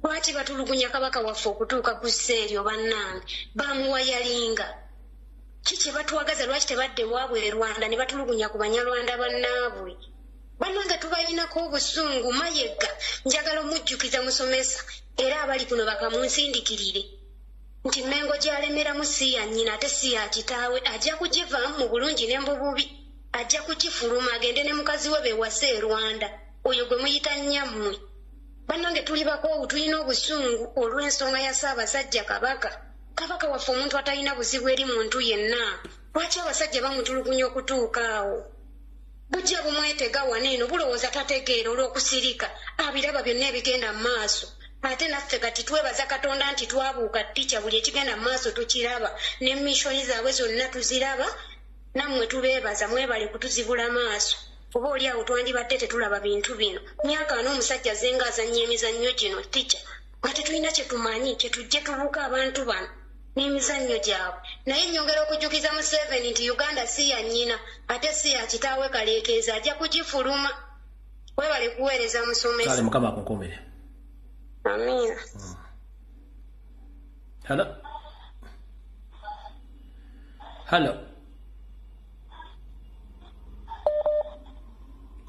lwaki batulugunya Kabaka waffe okutuuka ku sseeryo bannange bamuwayalinga kiki batwagaza lwaki tebadde waabwe e Rwanda ne batulugunya ku Banyarwanda bannaabwe bannange tubalinako obusungu Mayiga njagala omujjukiza musomesa era abali kuno bakamunsindikirire nti Mmengo gy'alemeramu si ya nnyina ate si ya kitaawe ajja kugivaamu mu bulungi ne mu bubi ajja kukifuluma agende ne mukazi we bewase e Rwanda oyo gwe muyita nnyammwe bannange tuli bakoowu tulina obusungu olw'ensonga ya Ssaabasajja Kabaka waffe omuntu atalina buzibu eri muntu yenna lwaki abasajja bamutulugunya okutuuka awo bujja bumwetega wano eno bulowooza tategeera olw'okusirika abiraba byonna ebigenda mu maaso ate naffe kati twebaza Katonda nti twabuuka tica buli ekigenda mu maaso tukiraba ne mishoni zaabwe zonna tuziraba nammwe tubeebaza mwebale kutuzibula maaso oba oliawo twandibadde tetulaba bintu bino myaka n'omusajja zenga azannya emizannyo gino tica ate tulina kyetumanyi kyetujje tubuuka abantu bano n'emizannyo gyabwe naye nyongera okujjukiza Museveni nti Uganda si ya nnyina ate si ya kitaawe kaleekeeza ajja kugifuluma webale kuweereza musomesa kale mukama akunkomere amina Hello.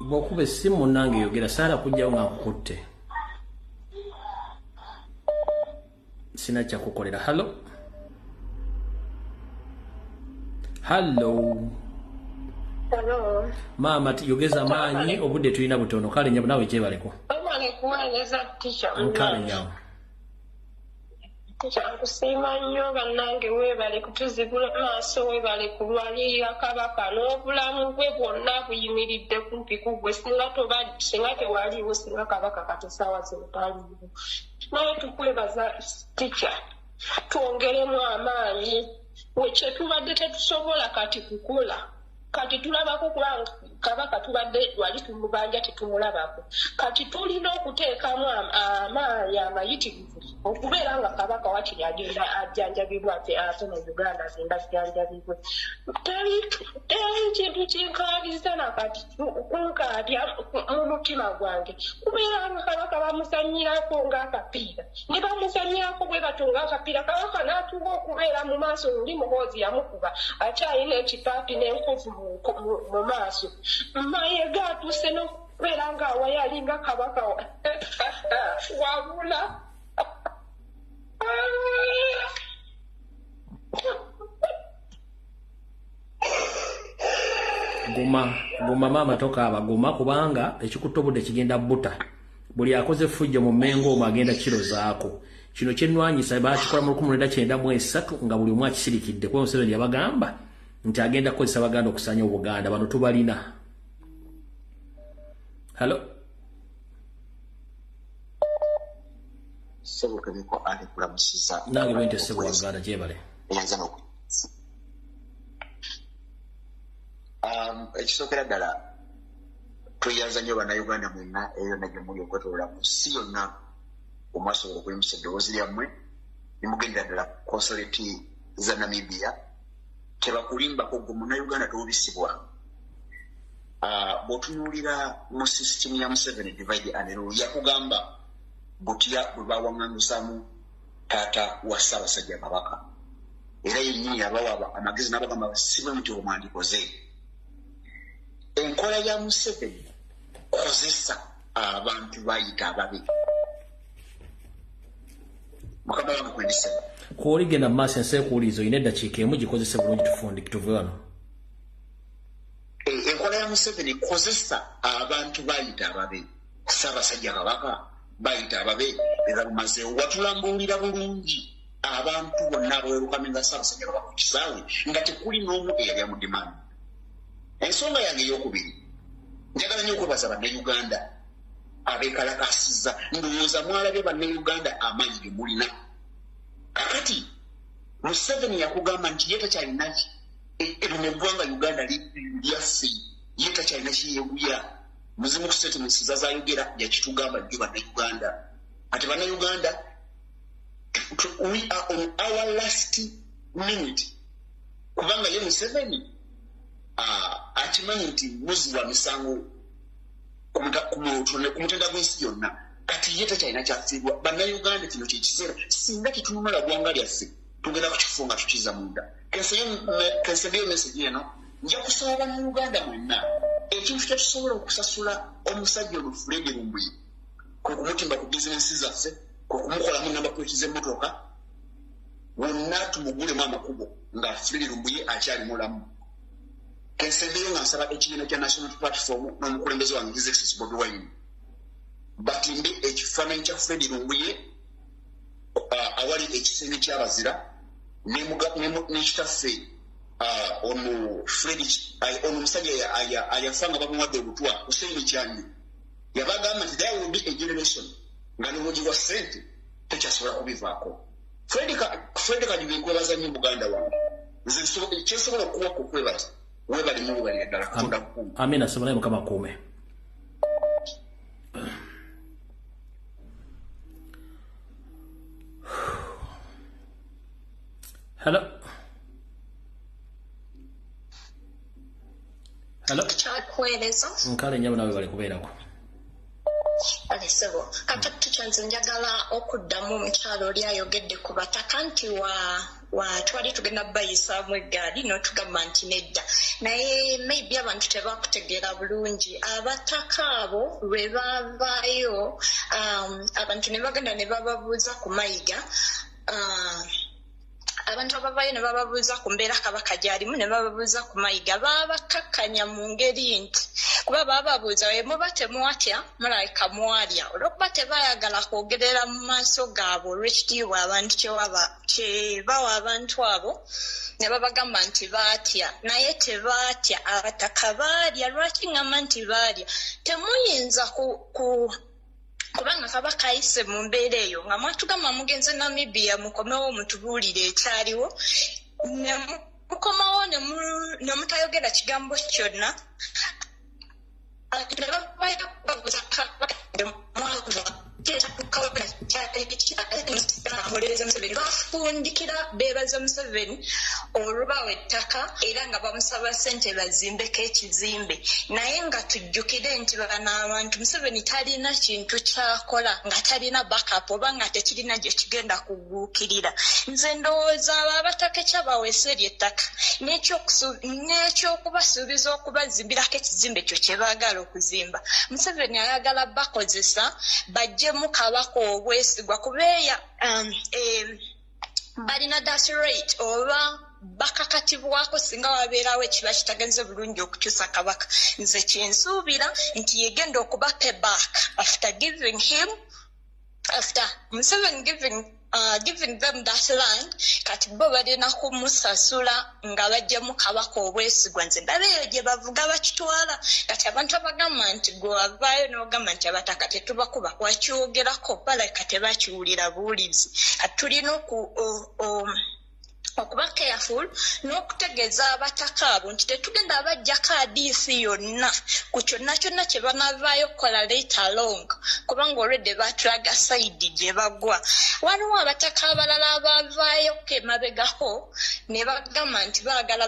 Bw'okuba essimu nange yogera saala kujjawo nga nkukutte sina kyakukolera. Hello. Hello. Maama yogeza maanyi obudde tulina butono kale nyabu nawe kyebaleko kale nyawo kyakusiima nnyo bannange weebale kutuzibula maaso weebale kulwalirira kabaka n'obulamu bwe bwonna buyimiridde kumpi ku gwe singa tewaliiwo singa kabaka katesaawa zentaliiwo naye tukwebaza tica twongeremu amaanyi wekyetubadde tetusobola kati kukola kati tulabako kubanga kabaka tubadde wali tumubanja tetumulabako kati tulina okuteekamu amaanyi amayitirivu okubeera nga kabaka wakiri agenda ajjanjabibwa ate mu Uganda agenda ajjanjabibwe teri kintu kinkaabiza nakati kunkaabya mu mutima gwange kubeera nga kabaka bamuzanyirako ng'akapiira ne bamuzanyirako bwe bato ng'akapiira kabaka n'atuuka okubeera mu maaso luli muhoozi yamukuba akyalina ekipaati n'enkovu mu maaso mayiga atuuse n'okubeera ng'awayalinga kabaka wabula guma maama tokaaba guma kubanga ekikutta obudde kigenda buta buli akoze fujjo mu Mmengo omwo agenda kirozaako kino kyenwanyisa baakikola mu 1993 nga buli omu akisirikidde kuba Museveni yabagamba nti agenda kukozesa Baganda okusanya Obuganda bano tubalina. Hello. Sebukebeko ali kulamusiza nange bwente sebo Baganda gyebale ekisookera ddala tweyanza nnyo bannayuganda mwenna eyo nagyo muli okwetolola mu nsi yonna omwasobola okuyimusa eddoboozi lyammwe nimugendera ddala konsoleti za Namibia tebakulimbako gwe munnayuganda tewubisibwa bw'otunuulira mu sisitimu ya Museveni divide and rule yakugamba butya bwe bawaŋŋangusamu taata wa Ssaabasajja Kabaka era yennyini yabawa amagezi n'abagamba basibe muti omwandikoze enkola ya Museveni kozesa abantu bayita ababi mukama wange kwendisema kuoligenda maaso ensi ekuwuliza olina eddakiika emu gikozese bulungi tufundiki tuve wano enkola ya Museveni kozesa abantu bayita ababi Ssaabasajja Kabaka bayita ababe ebabumaze watulambulira bulungi abantu bonna abawerukamye nga Ssaabasajja Kabaka ku kisaawe nga tekuli n'omu eyali amudimaani. Ensonga yange ey'okubiri njagala nnyo okwebaza bannayuganda abeekalakaasizza ndowooza mwalabye bannayuganda amaanyi ge mulina kakati Museveni yakugamba nti ye takyalina lino eggwanga Uganda lyaffe ye takyalina kiyeeguya muzimu ku statements zazayogera yakitugamba nnyo bannayuganda ate bannayuganda we are on our last minute kubanga ye Museveni akimanyi nti muzi wa misango kumutenda gw'ensi yonna kati ye takyalina kyafiibwa bannayuganda kino kyekiseera singa kitununula ggwanga lyaffe tugenda kukifunga tukiza munda kensebeyo message eno nja kusaba bannayuganda mwenna ekintu kyetusobola okusasula omusajja ono Fred Lumbuye kwe kumutimba ku bizinensi zaffe kwe kumukolamu namba plate z'emmotoka wonna tumugulemu amakubo nga Fred Lumbuye akyali mulamu kensebeyo nga nsaba ekibiina kya National Platform n'omukulembeze wange His Excellency Bobi Wine batimbe ekifaananyi kya Fred Lumbuye awali ekisenge ky'abazira n'ekitaffe ono Fred ono omusajja ayafa nga bamuwadde obutwa Hussein Kyanyi yabagamba nti there will be a generation nga n'obugiwa ssente tekyasobola kubivaako. Fred Kajuga nkwebaza nnyo Buganda wange nze kyensobola okuwako okwebaza webali mubalira ddala Katonda kukuuma. Amina sobola Mukama kuume. Hello. Hello. Chakueleza. Nkale nyama nawe bali kubeerako. Alesebo. Kakati chanze njagala okuddamu omukyalo oli ayogedde ku bataka nti twali tugenda bayisa mu eggaali n'otugamba nti nedda. Naye maybe abantu tebakutegeera bulungi. Abataka abo lwe baavaayo abantu ne bagenda ne bababuuza ku mayiga. Abantu abavaayo ne bababuuza ku mbeera Kabaka gy'alimu ne bababuuza ku mayiga baabakakkanya mu ngeri nti kuba baababuuza muba temuwatya mulayika mwalya olw'okuba tebaayagala kwogerera mu maaso gaabwe olw'ekitiibwa abantu kye bawa abantu abo ne babagamba nti baatya naye tebaatya abataka baalya lwaki ngamba nti baalya temuyinza kubanga Kabaka ayise mu mbeera eyo nga mwatugamba mugenze Namibia mukomewo mutubuulire ekyaliwo ne mukomawo ne mutayogera kigambo kyonna bafundikira beebaza Museveni olw'obawa ettaka era nga bamusaba ssente bazimbeko ekizimbe naye nga tujjukire nti bano abantu Museveni talina kintu kyakola nga talina backup oba nga tekirina gye kigenda kuguukirira. Nze ndowooza abo abataka ekyabaweesa ery'ettaka n'ekyokubasuubiza okubazimbirako ekizimbe ekyo kye baagala okuzimba Museveni ayagala bakozesa bajjemu Kabaka obwesigwa kubeeya balina that rate oba bakakatibwako singa wabeerawo ekiba kitagenze bulungi okukyusa Kabaka. Nze kyensuubira nti yegenda okuba payback after Museveni giving them that land kati bo balina kumusasula nga bajjemu Kabaka obwesigwa. Nze ndaba eyo gye bavuga bakitwala kati abantu abagamba nti gwe wavaayo n'ogamba nti abataka tetubakuba wakyogerako baleka tebakiwulira buwulizi. Kati tulina okuba careful n'okutegeeza abataka abo nti tetugenda abajjako adiisi yonna ku kyonna kyonna kye banavaayo kukola later along kubanga already batulaga sayidi gye bagwa. Waliwo abataka abalala abavaayo emabegako ne bagamba nti baagala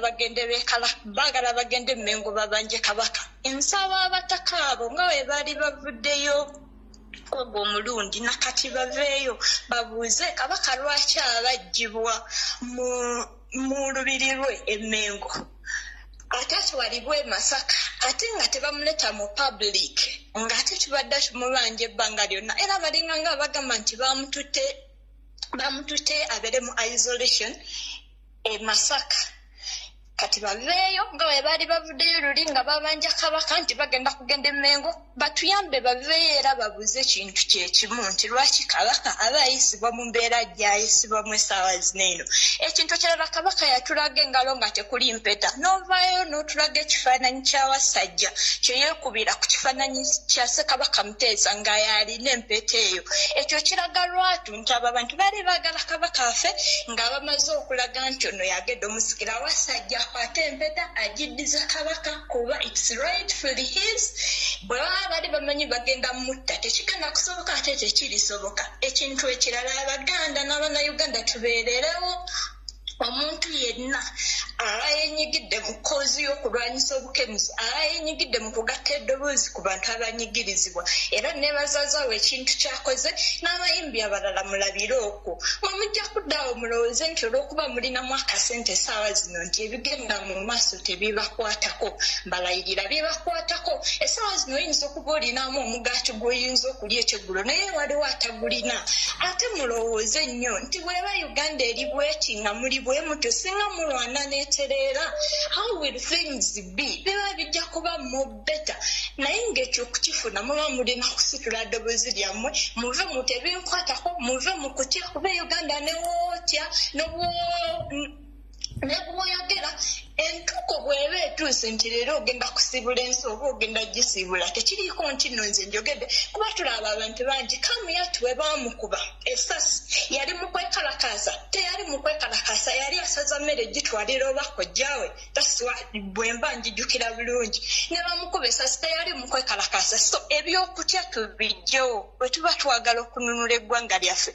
bagende Mengo babanje Kabaka. Nsaba abataka abo nga bwe baali bavuddeyo ogwo omulundi nakati baveeyo babuuze Kabaka lwaki abajjibwa mu lubiri lwe e Mengo ate atwalibwa e Masaka ate nga tebamuleta mu public ng'ate kibadde kimubanja ebbanga lyonna era balinga nga bagamba nti bamutute abeere mu isolation e Masaka. Kati baveeyo nga bwe baali bavuddeyo luli nga babanja Kabaka nti bagenda kugenda e Mengo batuyambe baveeyo era babuze ekintu kyekimu nti lwaki Kabaka aba ayisibwa mu mbeera gy'ayisibwamu essaawa zino eno. Ekintu kirala Kabaka yatulaga engalo nga tekuli mpeta n'ovaayo n'otulaga ekifaananyi ky'awasajja kye yeekubira ku kifaananyi kya Ssekabaka Muteesa nga yalina empeta eyo. Ekyo kiraga lwatu nti abo abantu baali baagala Kabaka afe nga bamaze okulaga nti ono yagedde omusikira awasajja akwate empeta agiddiza Kabaka kuba it's rightfully his. Bwe baba bali bamanyi bagenda mutta tekigenda kusoboka ate tekirisoboka. Ekintu ekirala Abaganda n'Abannayuganda tubeererewo omuntu yenna abayenyigidde mu kkoozi y'okulwanyisa obukemuzi abayenyigidde mu kugatta eddoboozi ku bantu abanyigirizibwa era neebazazaawo ekintu kyakoze n'abayimbi abalala mulabire okwo mujja kuddaawo mulowooze nti olw'okuba mulinamu akasente essaawa zino nti ebigenda mu maaso tebibakwatako. Mbalayirira bibakwatako. Essaawa zino oyinza okuba olinamu omugaati gw'oyinza okulya ekyeggulo naye waliwo atagulina. Ate mulowooze nnyo nti bw'eba Uganda eri bweti nga muli bwemuto singa mulwana n'etereera how will things be? Biba bijja kuba more better. Naye ng'ekyo okukifuna muba mulina kusitula ddoboozi lyammwe muve mu tebinkwatako muve mu kutya kuba Uganda newootya nebwoyogera entuko bw'eba etuuse nti leero ogenda kusibula ensi oba ogenda gisibula tekiriiko nti nno nze njogedde kuba tulaba abantu bangi kamuyatu bwe baamukuba essasi yali mu kwekalakaasa teyali mu kwekalakaasa yali asaza mmere gitwalira oba kojjaawe tasiwa bwe mba njijjukira bulungi ne bamukuba essasi teyali mu kwekalakaasa so ebyokutya tubijjewo bwe tuba twagala okununula eggwanga lyaffe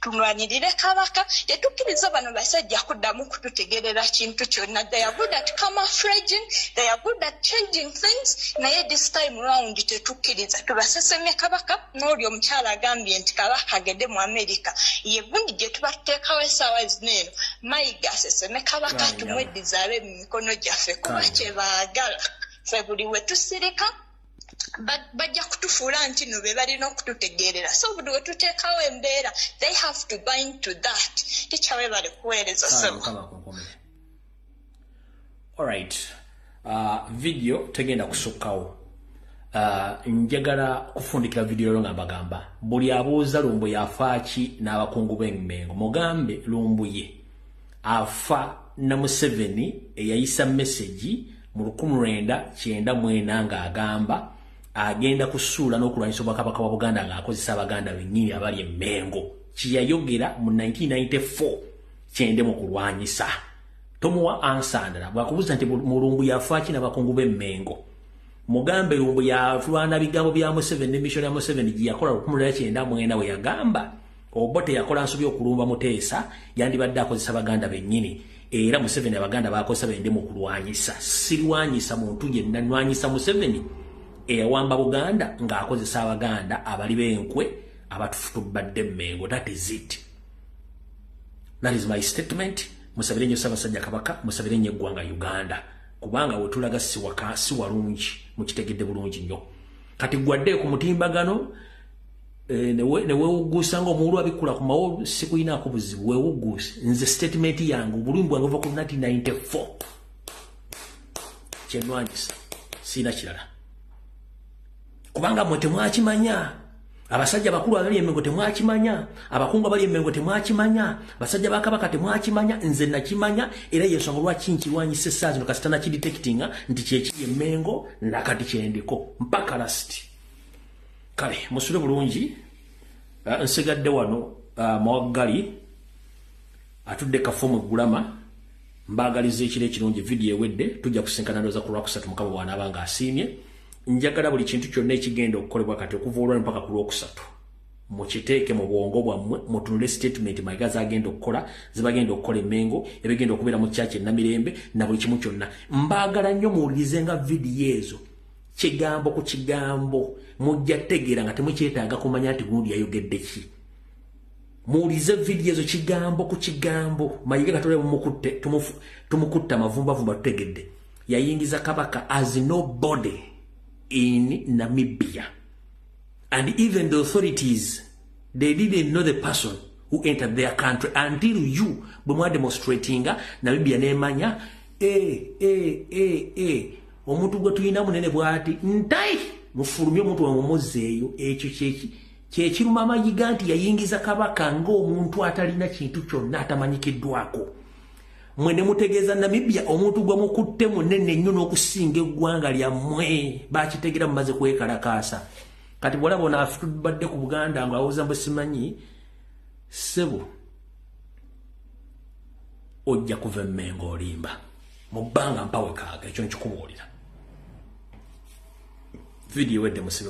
tulwanirire kabaka tetukkiriza bano basajja kuddamu kututegerera kintu kyonna they are good at camouflaging, they are good at changing things. Naye this time round tetukkiriza tubasesemye kabaka n'oli omukyala agambye nti kabaka agende mu America ye gundi gye tubateekawo essaawa zino eno Mayiga aseseme kabaka tumweddiza abe mu mikono gyaffe kuba kye baagala ffe buli we tusirika bajja kutufuula nti no be balina okututegeerera so buli we tuteekawo embeera they have to buy into that tikyawe bali kuweereza sebo. Alright, video tegenda kusukkawo. Njagala kufundikira video lo ngamba buli abuuza Lumbu yafaaki n'abakungu b'Emmengo mugambe Lumbu ye afa na Museveni eyayisa message mu 1994 ng'agamba agenda kusuula n'okulwanyisa obwakabaka wa Buganda ng'akozesa Abaganda bennyini abali Emmengo kiyayogera mu 1994 kyende mu kulwanyisa. Tomuwa ansandala bwakubuza nti Lumbu yafaaki n'abakungu b'Emmengo mugambe Lumbu yalwana bigambo bya Museveni n'emission ya Museveni gye yakola 1994 we yagamba obote yakola nsobi okulumba Muteesa yandibadde akozesa Abaganda bennyini era Museveni Abaganda bakozesa bende mu kulwanyisa sirwanyisa muntu yenna nwanyisa Museveni eyawamba Buganda ng'akozesa Abaganda abali b'enkwe abatufutubadde Emmengo. That is it. That is my statement. Musabire nnyo Ssaabasajja Kabaka, musabire nnyo eggwanga Uganda kubanga we tulaga si walungi mukitegedde bulungi nnyo. Kati gwadde ku mutimbagano ne weewuguusa ng'omuwulu abikula ku mawo sikuyinaako buzibu weewuguuse nze statement yange obulumi bwange buva ku 1994 kyenwanyisa siina kirala kubanga mwe temwakimanya. Abasajja bakulu abali Emmengo temwakimanya, abakungu abali Emmengo temwakimanya, basajja ba Kabaka temwakimanya, nze nakimanya era yensonga lwaki nkirwanyisa essaawa zino kasita nakidetectinga nti kyekiri Emmengo nakati kyendiko mpaka last. Kale musule bulungi nsigadde wano Mawaggali atudde kafomu Gulama mbagaliza ekiro ekirungi video ewedde tujja kusinkana ndoza ku Lwakusatu Mukama bw'anaabanga asiimye. Njagala buli kintu kyonna ekigenda okukolebwa kati okuva olwali mpaka ku Lwokusatu mukiteeke mu bwongo bwammwe mutunule statement Mayiga zagenda okukola zibagenda okukola Emmengo ebigenda okubeera mu kyaki e Namirembe na buli kimu kyonna. Mbaagala nnyo muwulirizenga vidiyo ezo kigambo ku kigambo mujja tegeera nga temukyetaaga kumanya nti gundi yayogedde ki. Muwulirize vidiyo ezo kigambo ku kigambo. Mayiga Katonda mumukutte tumukutta mavumbavumba tutegedde yayingiza Kabaka as nobody in Namibia, and even the authorities they didn't know the person who entered their country until you bwemwa demonstrating Namibia nemanya omuntu gwe tulina munene bwati ntai mufulumye omuntu wamumuzeeyo ekyo kyekiruma Mayiga nti yayingiza Kabaka ng'omuntu atalina kintu kyonna atamanyikiddwako. Mwene mutegeeza Namibia omuntu gwa mukutte munene nnyo n'okusinga eggwanga lyammwe bakitegera mumaze kwekalakaasa. Kati bw'olaba ono afutubadde ku Buganda ng'awuza mbu simanyi ssebo ojja kuva Emmengo olimba mu bbanga mpawekaaga ekyo nkikubuulira. Vidiyo wedde musibe